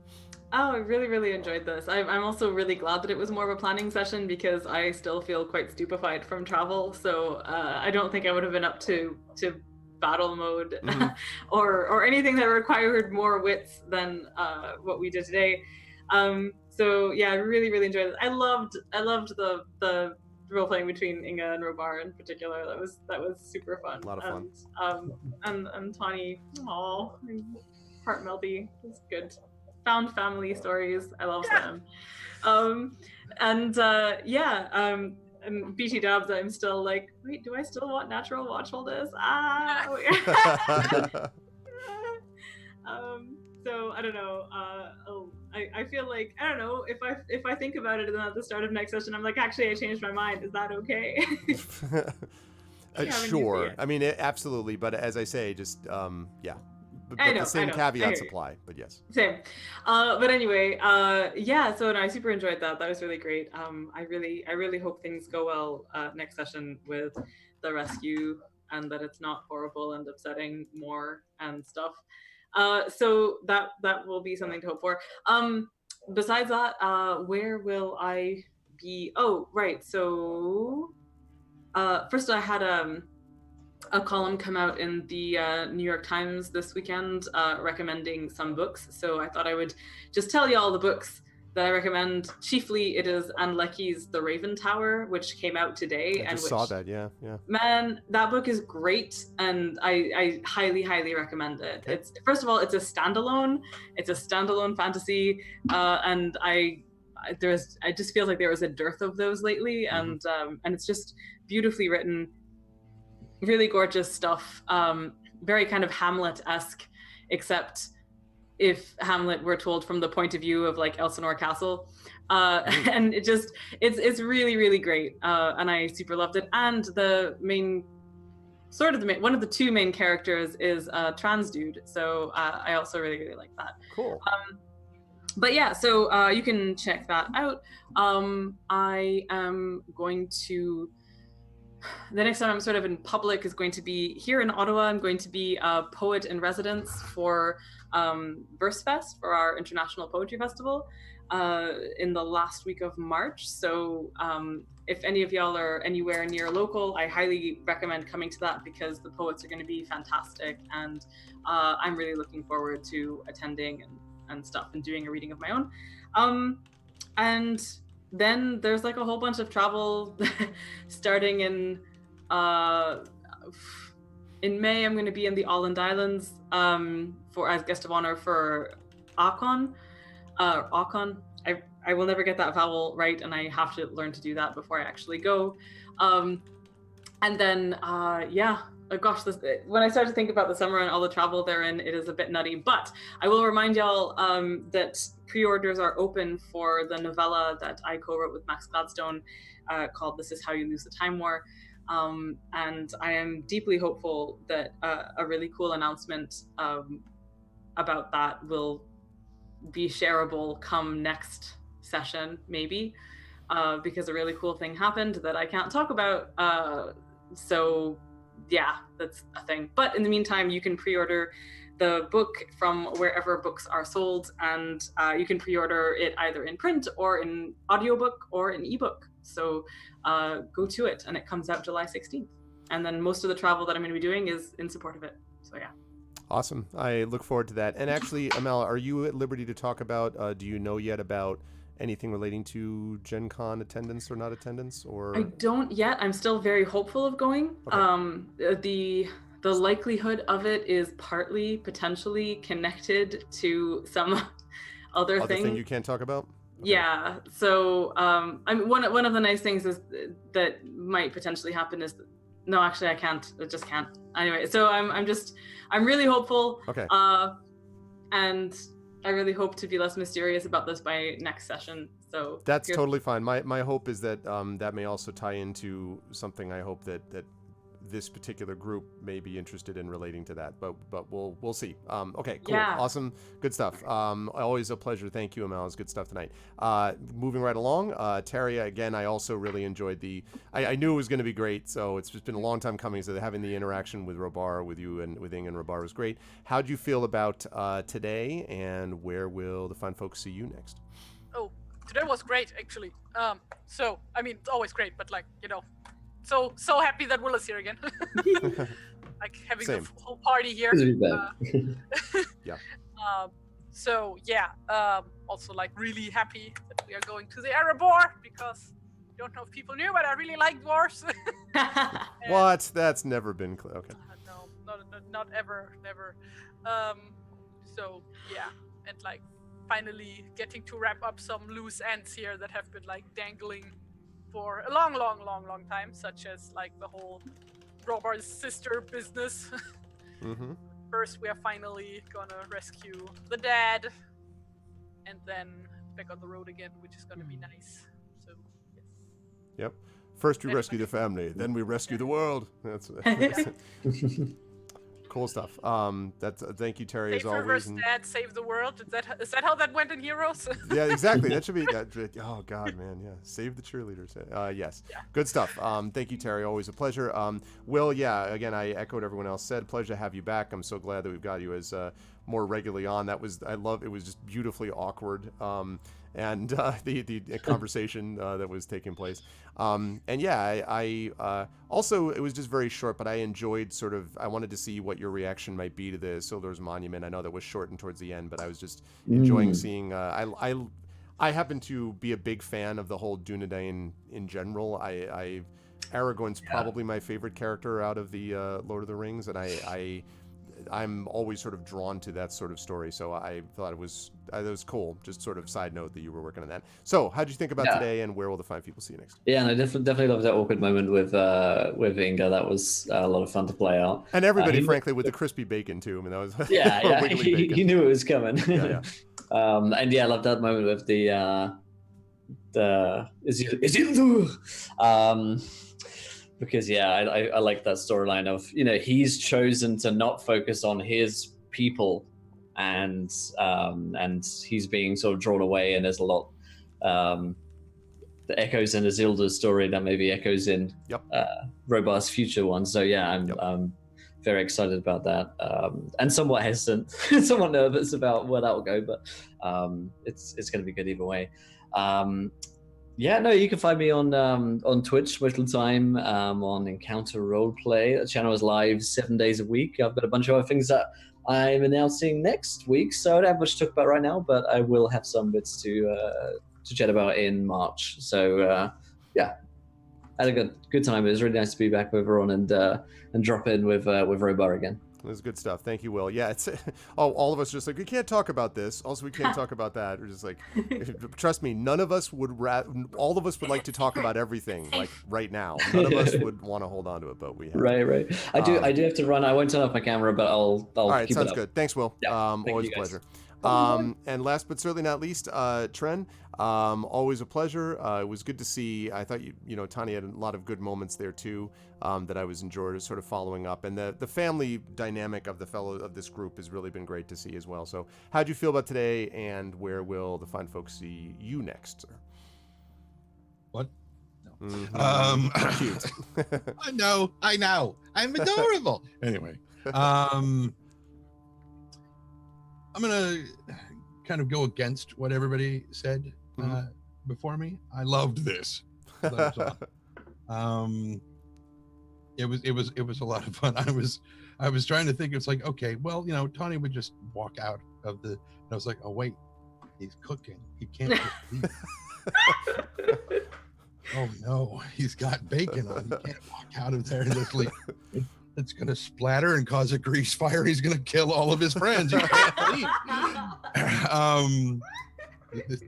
[SPEAKER 3] Oh, I really, really enjoyed this. I'm also really glad that it was more of a planning session, because I still feel quite stupefied from travel. So I don't think I would have been up to battle mode or anything that required more wits than what we did today. So yeah, I really, really enjoyed it. I loved the role playing between Inga and Robar in particular. That was super fun.
[SPEAKER 1] A lot of fun.
[SPEAKER 3] And Tawny, heart melty. It's good. Found family stories. I love them. And BT Dubs, I'm still like, wait, do I still want natural watchfulness? So I don't know. I feel like, I don't know, if I think about it and then at the start of next session I'm like, actually I changed my mind. Is that okay?
[SPEAKER 1] Sure. I mean, absolutely. But as I say, just but
[SPEAKER 3] I know,
[SPEAKER 1] the same
[SPEAKER 3] I know. I hear
[SPEAKER 1] caveats
[SPEAKER 3] you.
[SPEAKER 1] apply. But yes.
[SPEAKER 3] Same. But anyway, yeah, so no, I super enjoyed that. That was really great. I really hope things go well next session with the rescue, and that it's not horrible and upsetting more and stuff. So that will be something to hope for. Besides that, where will I be? Oh, right. So first I had a column come out in the New York Times this weekend recommending some books. So I thought I would just tell you all the books that I recommend. Chiefly, it is Anne Leckie's The Raven Tower, which came out today.
[SPEAKER 1] I just saw that. Yeah.
[SPEAKER 3] Man, that book is great, and I highly, highly recommend it.
[SPEAKER 1] Okay.
[SPEAKER 3] It's, first of all, it's a standalone fantasy, and I just feel like there was a dearth of those lately, and it's just beautifully written. Really gorgeous stuff, very kind of Hamlet-esque, except if Hamlet were told from the point of view of like Elsinore Castle, and it's really, really great, and I super loved it. And the main, one of the two main characters is a trans dude, so I also really, really like that.
[SPEAKER 1] Cool.
[SPEAKER 3] But yeah, so you can check that out. I am going to. The next time I'm sort of in public is going to be here in Ottawa. I'm going to be a poet in residence for VerseFest, for our International Poetry Festival, in the last week of March. So if any of y'all are anywhere near local, I highly recommend coming to that, because the poets are going to be fantastic, and I'm really looking forward to attending and stuff, and doing a reading of my own. And then there's like a whole bunch of travel starting in May. I'm going to be in the Åland Islands for as guest of honor for Akon. I will never get that vowel right, and I have to learn to do that before I actually go. And then gosh, when I start to think about the summer and all the travel therein, it is a bit nutty. But I will remind y'all that pre-orders are open for the novella that I co-wrote with Max Gladstone, called "This Is How You Lose the Time War." And I am deeply hopeful that a really cool announcement about that will be shareable come next session, maybe, because a really cool thing happened that I can't talk about. So yeah, that's a thing. But in the meantime, you can pre-order the book from wherever books are sold, and you can pre-order it either in print or in audiobook or in ebook. So go to it, and it comes out July 16th. And then most of the travel that I'm going to be doing is in support of it. So yeah.
[SPEAKER 1] Awesome. I look forward to that. And actually, Amala, are you at liberty to talk about, do you know yet about anything relating to Gen Con attendance or not attendance? Or
[SPEAKER 3] I don't yet. I'm still very hopeful of going.
[SPEAKER 1] Okay.
[SPEAKER 3] The likelihood of it is partly potentially connected to some other thing.
[SPEAKER 1] Thing you can't talk about? Okay.
[SPEAKER 3] Yeah. So I mean, one of the nice things is that might potentially happen is no, actually I can't. I just can't. Anyway, so I'm really hopeful.
[SPEAKER 1] Okay.
[SPEAKER 3] And I really hope to be less mysterious about this by next session. So
[SPEAKER 1] that's totally fine. My hope is that that may also tie into something I hope that this particular group may be interested in relating to that, but we'll see. Okay, cool.
[SPEAKER 3] Yeah.
[SPEAKER 1] Awesome, good stuff. Always a pleasure. Thank you, Amel. It's good stuff tonight. Moving right along, Terry, again, I also really enjoyed I knew it was going to be great, so it's just been a long time coming, so having the interaction with Robar, with you and with Ing and Robar was great. How'd you feel about today, and where will the fine folks see you next?
[SPEAKER 5] Oh, today was great, actually. So, I mean, it's always great, but like, you know, so happy that Will is here again. Like having
[SPEAKER 1] Same.
[SPEAKER 5] the whole party here.
[SPEAKER 1] Yeah.
[SPEAKER 5] So yeah, also like really happy that we are going to the Erebor, because I don't know if people knew, but I really like dwarves.
[SPEAKER 1] What? That's never been clear. Okay.
[SPEAKER 5] No, not ever, never. So yeah, and like finally getting to wrap up some loose ends here that have been like dangling for a long time, such as like the whole Robar's sister business.
[SPEAKER 1] Mm-hmm.
[SPEAKER 5] First, we are finally gonna rescue the dad, and then back on the road again, which is gonna be nice. So, yes.
[SPEAKER 1] Yep. First we rescue the family, then we rescue the world. That's Cool stuff. That's thank you, Terry,
[SPEAKER 5] Save
[SPEAKER 1] as always.
[SPEAKER 5] reverse dad, save the world. Is that how that went in Heroes?
[SPEAKER 1] Yeah, exactly. That should be that. Oh God, man, yeah. Save the cheerleaders. Yes,
[SPEAKER 5] Yeah.
[SPEAKER 1] good stuff. Thank you, Terry. Always a pleasure. Will, yeah. Again, I echoed everyone else said. Pleasure to have you back. I'm so glad that we've got you as more regularly on. I love. It was just beautifully awkward. And the conversation that was taking place. And yeah, I also, it was just very short, but I enjoyed I wanted to see what your reaction might be to the Isildur's Monument. I know that was shortened towards the end, but I was just enjoying seeing, I happen to be a big fan of the whole Dunedain in general. Aragorn's probably my favorite character out of the Lord of the Rings, and I'm always sort of drawn to that sort of story, so I thought it was cool. Just sort of side note that you were working on that. So, how'd you think about today, and where will the fine people see you next?
[SPEAKER 4] Yeah, and I definitely loved that awkward moment with Inga. That was a lot of fun to play out.
[SPEAKER 1] And everybody, frankly, with the crispy bacon too. I mean, that was
[SPEAKER 4] he knew it was coming.
[SPEAKER 1] Yeah.
[SPEAKER 4] And yeah, I loved that moment with the Isildur. Because I like that storyline of he's chosen to not focus on his people, and he's being sort of drawn away, and there's a lot that echoes in Isildur's story that maybe echoes in Robar's future one. So yeah, I'm very excited about that, and somewhat hesitant, somewhat nervous about where that will go, but it's going to be good either way. Yeah, no, you can find me on Twitch most of the time, on Encounter Roleplay. The channel is live 7 days a week. I've got a bunch of other things that I'm announcing next week, so I don't have much to talk about right now, but I will have some bits to chat about in March. So yeah, had a good time. It was really nice to be back with everyone and drop in with Robar again.
[SPEAKER 1] It was good stuff. Thank you, Will. Yeah, it's all of us are just like, we can't talk about this. Also, we can't talk about that. We're just like, trust me, none of us would. All of us would like to talk about everything like right now. None of us would want to hold on to it, but we have.
[SPEAKER 4] Right. I do have to run. I won't turn off my camera, but I'll
[SPEAKER 1] all right,
[SPEAKER 4] keep
[SPEAKER 1] sounds
[SPEAKER 4] it up.
[SPEAKER 1] good. Thanks, Will.
[SPEAKER 4] Yeah,
[SPEAKER 1] always a pleasure. And last but certainly not least, Tren, always a pleasure. It was good to see. I thought Tani had a lot of good moments there too, that I was enjoying sort of following up, and the family dynamic of this group has really been great to see as well. So, how'd you feel about today, and where will the fine folks see you next, sir?
[SPEAKER 2] What? No.
[SPEAKER 1] Mm-hmm. Cute.
[SPEAKER 2] I know. I'm adorable. Anyway, I'm gonna kind of go against what everybody said before me. I loved this. It was a lot of fun. I was trying to think. It's like, okay, well, Tawny would just walk out of the. And I was like, oh wait, he's cooking. He can't just leave. Oh no, he's got bacon on. He can't walk out of there and just leave. It's going to splatter and cause a grease fire. He's going to kill all of his friends. He can't leave.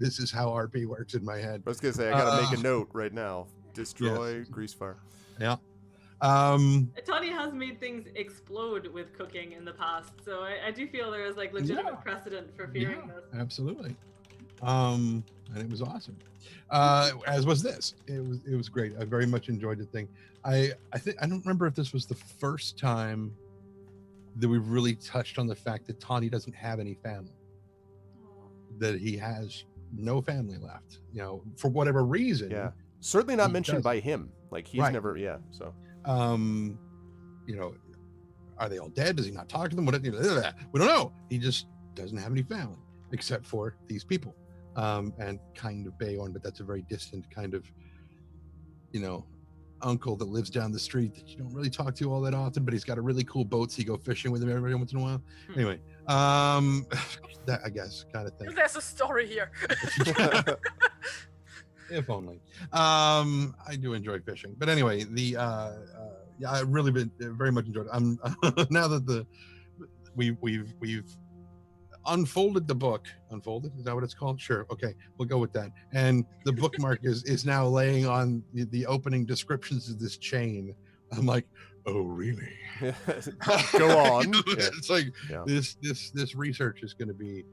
[SPEAKER 2] This is how RP works in my head.
[SPEAKER 1] I was going to say, I got to make a note right now. Destroy grease fire.
[SPEAKER 2] Yeah.
[SPEAKER 3] Tony has made things explode with cooking in the past, so I do feel there is like legitimate precedent for fearing this.
[SPEAKER 2] Absolutely. And it was awesome. As was this. It was great. I very much enjoyed the thing. I think I don't remember if this was the first time that we really touched on the fact that Tawny doesn't have any family. That he has no family left, for whatever reason.
[SPEAKER 1] Yeah. Certainly not mentioned by him. Like he's never, so.
[SPEAKER 2] Are they all dead? Does he not talk to them? We don't know. He just doesn't have any family except for these people. And kind of Beorn, but that's a very distant kind of, uncle that lives down the street that you don't really talk to all that often, but he's got a really cool boat, so you go fishing with him every once in a while. Anyway, that I guess kind of thing.
[SPEAKER 5] There's a story here.
[SPEAKER 2] If only. I do enjoy fishing, but anyway, I really very much enjoyed it. I'm now that we've unfolded the book. Unfolded, is that what it's called? Sure. Okay, we'll go with that. And the bookmark is now laying on the opening descriptions of this chain. I'm like, oh really?
[SPEAKER 1] Go on.
[SPEAKER 2] It's like this research is going to be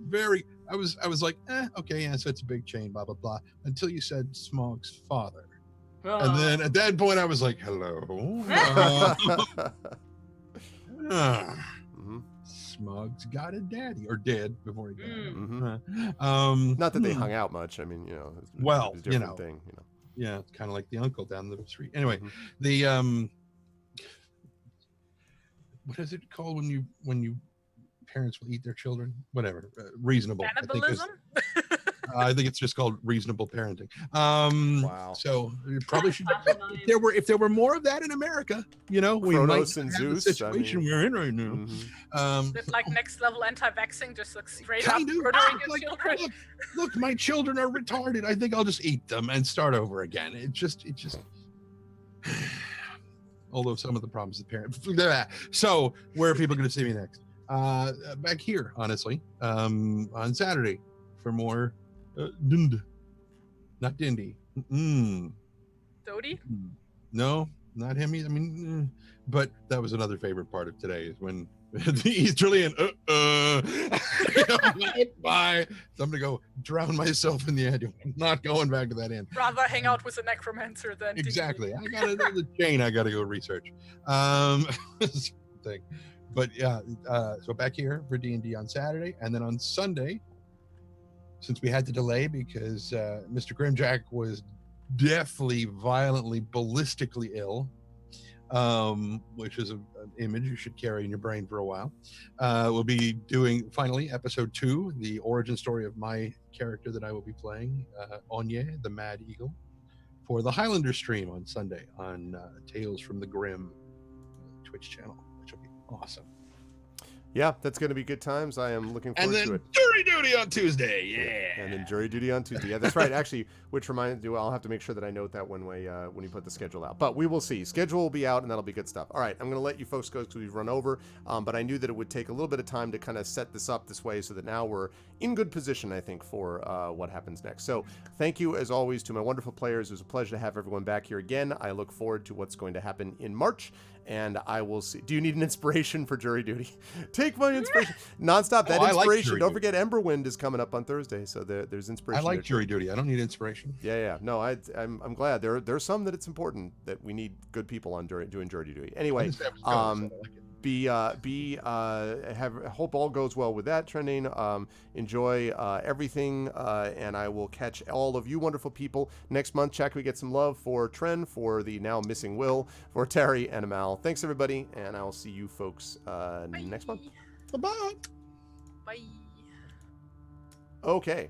[SPEAKER 2] very. I was like, okay, yeah, so it's a big chain, blah blah blah. Until you said Smaug's father, and then at that point I was like, hello.
[SPEAKER 1] Mm-hmm.
[SPEAKER 2] Smug's got a daddy, or did before he died.
[SPEAKER 1] Mm-hmm. Not that they hung out much. I mean, it was a different thing.
[SPEAKER 2] Yeah, it's kind of like the uncle down the street. Anyway,
[SPEAKER 1] Mm-hmm.
[SPEAKER 2] the what is it called when you parents will eat their children? Whatever, reasonable.
[SPEAKER 5] Cannibalism?
[SPEAKER 2] I think it's just called reasonable parenting.
[SPEAKER 1] Wow.
[SPEAKER 2] So you probably should. If there were more of that in America, we
[SPEAKER 1] Kronos
[SPEAKER 2] might
[SPEAKER 1] and
[SPEAKER 2] have
[SPEAKER 1] Zeus,
[SPEAKER 2] the situation we're in right now.
[SPEAKER 1] Mm-hmm.
[SPEAKER 5] It's like next level anti-vaxxing, just like straight up
[SPEAKER 2] Kind of.
[SPEAKER 5] murdering your children.
[SPEAKER 2] Look, my children are retarded. I think I'll just eat them and start over again. It just. Although some of the problems with parents. So where are people going to see me next? Back here, honestly, on Saturday for more Dund. Not Dindy.
[SPEAKER 5] Dodie?
[SPEAKER 2] No, not him. I mean, but that was another favorite part of today is when the Easterlian bye. So I'm gonna go drown myself in the end. I'm not going back to that inn.
[SPEAKER 5] Rather hang out with a necromancer than
[SPEAKER 2] Exactly. I gotta the chain. I gotta go research. Thing. But yeah, so back here for D&D on Saturday, and then on Sunday, since we had to delay because Mr. Grimjack was definitely violently ballistically ill, which is an image you should carry in your brain for a while. We'll be doing finally episode 2, the origin story of my character that I will be playing, Onye, the Mad Eagle, for the Highlander stream on Sunday on Tales from the Grim Twitch channel, which will be awesome.
[SPEAKER 1] Yeah, that's going to be good times. I am looking forward to it.
[SPEAKER 2] Jury duty on Tuesday, yeah.
[SPEAKER 1] And then jury duty on Tuesday. Yeah, that's right. Actually, which reminds me, I'll have to make sure that I note that when you put the schedule out. But we will see. Schedule will be out, and that'll be good stuff. All right, I'm going to let you folks go because we've run over. But I knew that it would take a little bit of time to kind of set this up this way so that now we're in good position, I think, for what happens next. So thank you, as always, to my wonderful players. It was a pleasure to have everyone back here again. I look forward to what's going to happen in March. And I will see. Do you need an inspiration for jury duty? Take my inspiration. Nonstop. That inspiration.
[SPEAKER 2] Like
[SPEAKER 1] don't forget Emberwind is coming up on Thursday. So there's inspiration.
[SPEAKER 2] I like jury duty. I don't need inspiration.
[SPEAKER 1] Yeah. No, I'm glad. There's some that it's important that we need good people on doing jury duty. Anyway, hope all goes well with that, trending. Enjoy everything, and I will catch all of you wonderful people next month. Check we get some love for Tren, for the now missing Will, for Terry and Amal. Thanks everybody, and I'll see you folks next month.
[SPEAKER 2] Bye.
[SPEAKER 5] Bye.
[SPEAKER 1] Okay.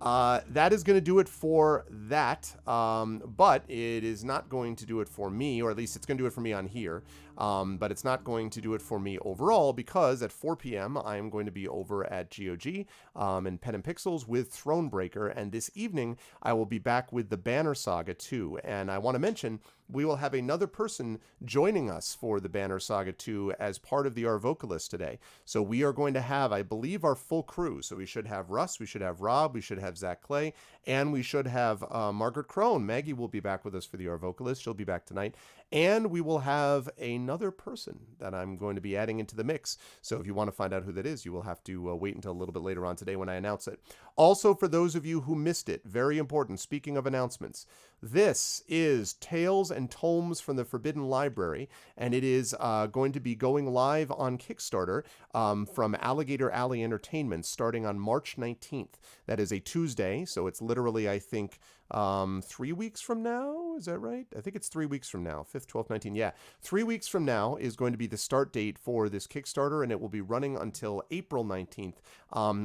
[SPEAKER 1] That is going to do it for that, but it is not going to do it for me, or at least it's going to do it for me on here, but it's not going to do it for me overall, because at 4 p.m. I am going to be over at GOG and Pen and Pixels with Thronebreaker, and this evening I will be back with the Banner Saga 2, and I want to mention we will have another person joining us for the Banner Saga 2 as part of the Our Vocalist today. So we are going to have, I believe, our full crew. So we should have Russ, we should have Rob, we should have Zach Clay, and we should have Margaret Crone. Maggie will be back with us for the Our Vocalist. She'll be back tonight. And we will have another person that I'm going to be adding into the mix. So if you want to find out who that is, you will have to wait until a little bit later on today when I announce it. Also, for those of you who missed it, very important, speaking of announcements, this is Tales and Tomes from the Forbidden Library, and it is going to be going live on Kickstarter from Alligator Alley Entertainment starting on March 19th. That is a Tuesday, so it's literally, I think, 3 weeks from now. Is that right? I think it's 3 weeks from now. 5th, 12th, 19th. Yeah. 3 weeks from now is going to be the start date for this Kickstarter, and it will be running until April 19th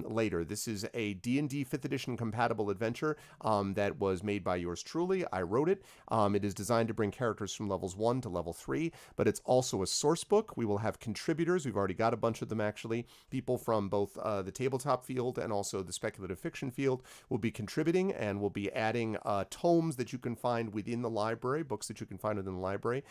[SPEAKER 1] later. This is a D&D 5th edition compatible adventure that was made by yours truly. I wrote it. It is designed to bring characters from levels 1 to level 3, but it's also a source book. We will have contributors. We've already got a bunch of them, actually. People from both the tabletop field and also the speculative fiction field will be contributing, and will be adding tomes that you can find within the library, books that you can find within the library,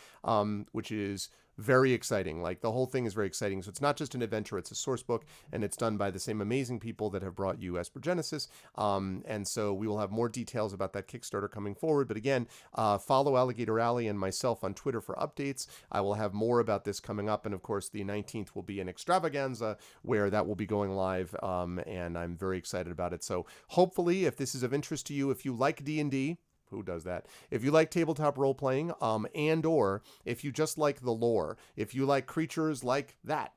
[SPEAKER 1] which is very exciting. Like, the whole thing is very exciting. So it's not just an adventure, it's a source book, and it's done by the same amazing people that have brought you Esper Genesis. And so we will have more details about that Kickstarter coming forward. But again, follow Alligator Alley and myself on Twitter for updates. I will have more about this coming up. And of course, the 19th will be an extravaganza where that will be going live. And I'm very excited about it. So hopefully, if this is of interest to you, if you like D&D, who does that? If you like tabletop role playing, and or if you just like the lore, if you like creatures like that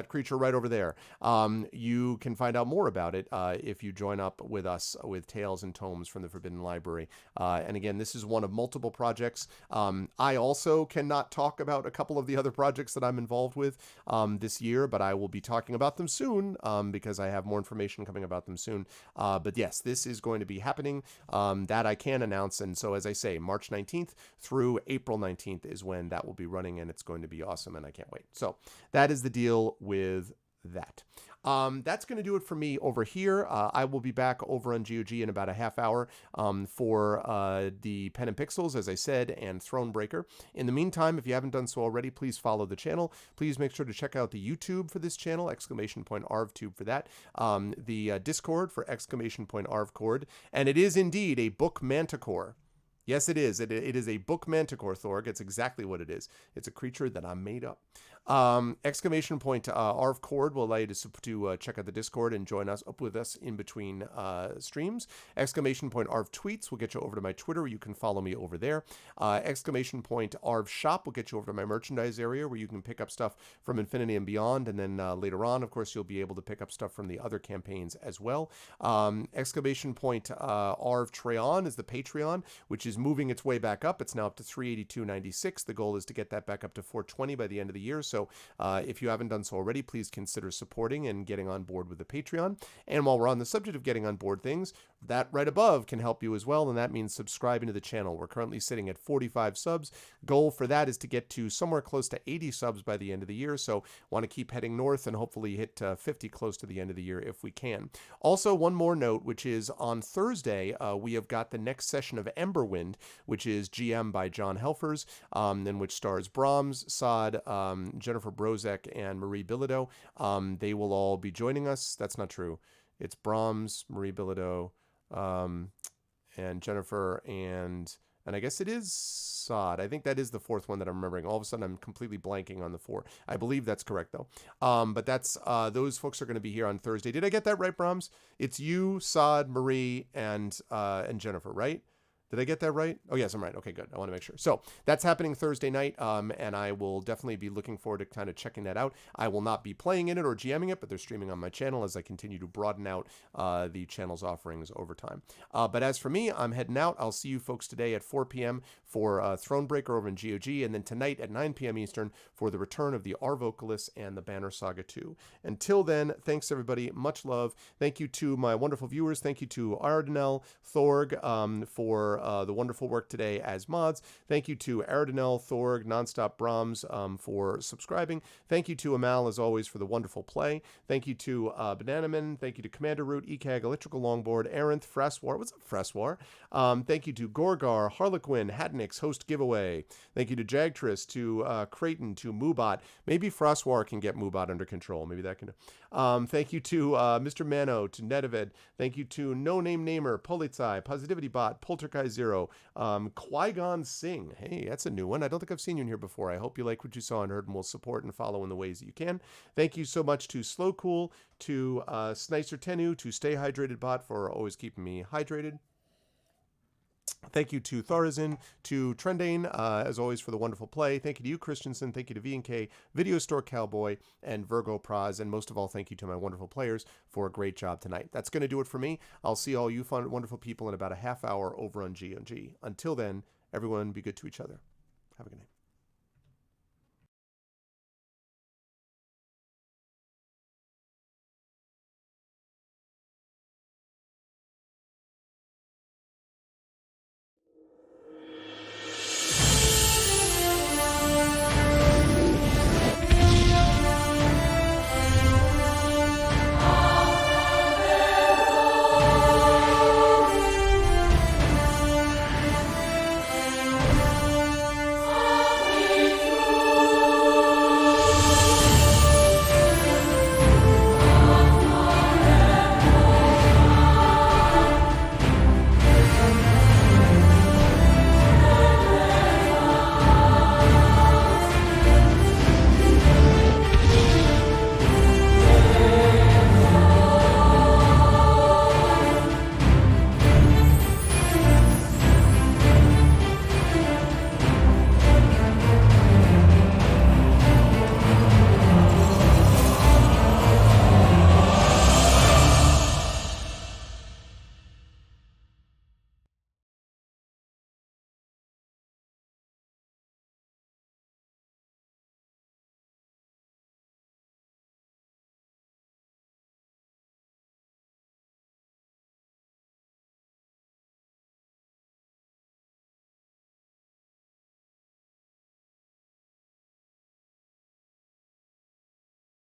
[SPEAKER 1] creature right over there, you can find out more about it if you join up with us with Tales and Tomes from the Forbidden Library. And again, this is one of multiple projects. I also cannot talk about a couple of the other projects that I'm involved with this year, but I will be talking about them soon because I have more information coming about them soon. But yes, this is going to be happening. That I can announce. And so, as I say, March 19th through April 19th is when that will be running, and it's going to be awesome, and I can't wait. So that is the deal with that. That's going to do it for me over here. I will be back over on GOG in about a half hour for the Pen and Pixels, as I said, and Thronebreaker. In the meantime, if you haven't done so already, please follow the channel. Please make sure to check out the YouTube for this channel, !ArvTube for that. The Discord for !ArvCord. And it is indeed a book manticore. Yes, it is. It is a book manticore, Thorg. It's exactly what it is. It's a creature that I made up. Arv Cord will allow you to check out the Discord and join us up with us in between streams. Arv Tweets will get you over to my Twitter, where you can follow me over there. Arv Shop will get you over to my merchandise area, where you can pick up stuff from Infinity and Beyond. And then later on, of course, you'll be able to pick up stuff from the other campaigns as well. Arv Treon is the Patreon, which is moving its way back up. It's now up to $382.96. The goal is to get that back up to $420 by the end of the year. So if you haven't done so already, please consider supporting and getting on board with the Patreon. And while we're on the subject of getting on board things, that right above can help you as well, and that means subscribing to the channel. We're currently sitting at 45 subs. Goal for that is to get to somewhere close to 80 subs by the end of the year, so want to keep heading north and hopefully hit 50 close to the end of the year if we can. Also, one more note, which is on Thursday, we have got the next session of Emberwind, which is GM by John Helfers, in which stars Brahms, Sod, Jennifer Brozek, and Marie Bilodeau. They will all be joining us. That's not true. It's Brahms, Marie Bilodeau, and Jennifer, and I guess it is Sod. I think that is the fourth one that I'm remembering. All of a sudden, I'm completely blanking on the four. I believe that's correct, though. But that's those folks are going to be here on Thursday. Did I get that right, Brahms? It's you, Sod, Marie, and Jennifer, right? Did I get that right? Oh, yes, I'm right. Okay, good. I want to make sure. So that's happening Thursday night, and I will definitely be looking forward to kind of checking that out. I will not be playing in it or GMing it, but they're streaming on my channel as I continue to broaden out the channel's offerings over time. But as for me, I'm heading out. I'll see you folks today at 4 p.m. for Thronebreaker over in GOG, and then tonight at 9 p.m. Eastern for the return of the Arvocalis and the Banner Saga 2. Until then, thanks, everybody. Much love. Thank you to my wonderful viewers. Thank you to Ardenel, Thorg, for the wonderful work today as mods. Thank you to Aradinel, Thorg, Nonstop Brahms for subscribing. Thank you to Amal, as always, for the wonderful play. Thank you to Bananaman. Thank you to Commander Root, ECAG, Electrical Longboard, Arenth, Fraswar. What's up, Fraswar? Thank you to Gorgar, Harlequin, Hatnix, Host Giveaway. Thank you to Jagtris, to Creighton, to Moobot. Maybe Fraswar can get Moobot under control. Maybe that can. Thank you to Mr. Mano, to Nedived. Thank you to No Name Namer, Polizei, Positivity Bot, Poltergeist Zero, Qui-Gon Singh. Hey, that's a new one. I don't think I've seen you in here before. I hope you like what you saw and heard, and will support and follow in the ways that you can. Thank you so much to Slow Cool, to Snicer Tenu, to Stay Hydrated Bot for always keeping me hydrated. Thank you to Thorazin, to Trendane, as always, for the wonderful play. Thank you to you, Christensen. Thank you to V&K, Video Store Cowboy, and Virgo Praz. And most of all, thank you to my wonderful players for a great job tonight. That's going to do it for me. I'll see all you fun, wonderful people in about a half hour over on GOG. Until then, everyone be good to each other. Have a good night.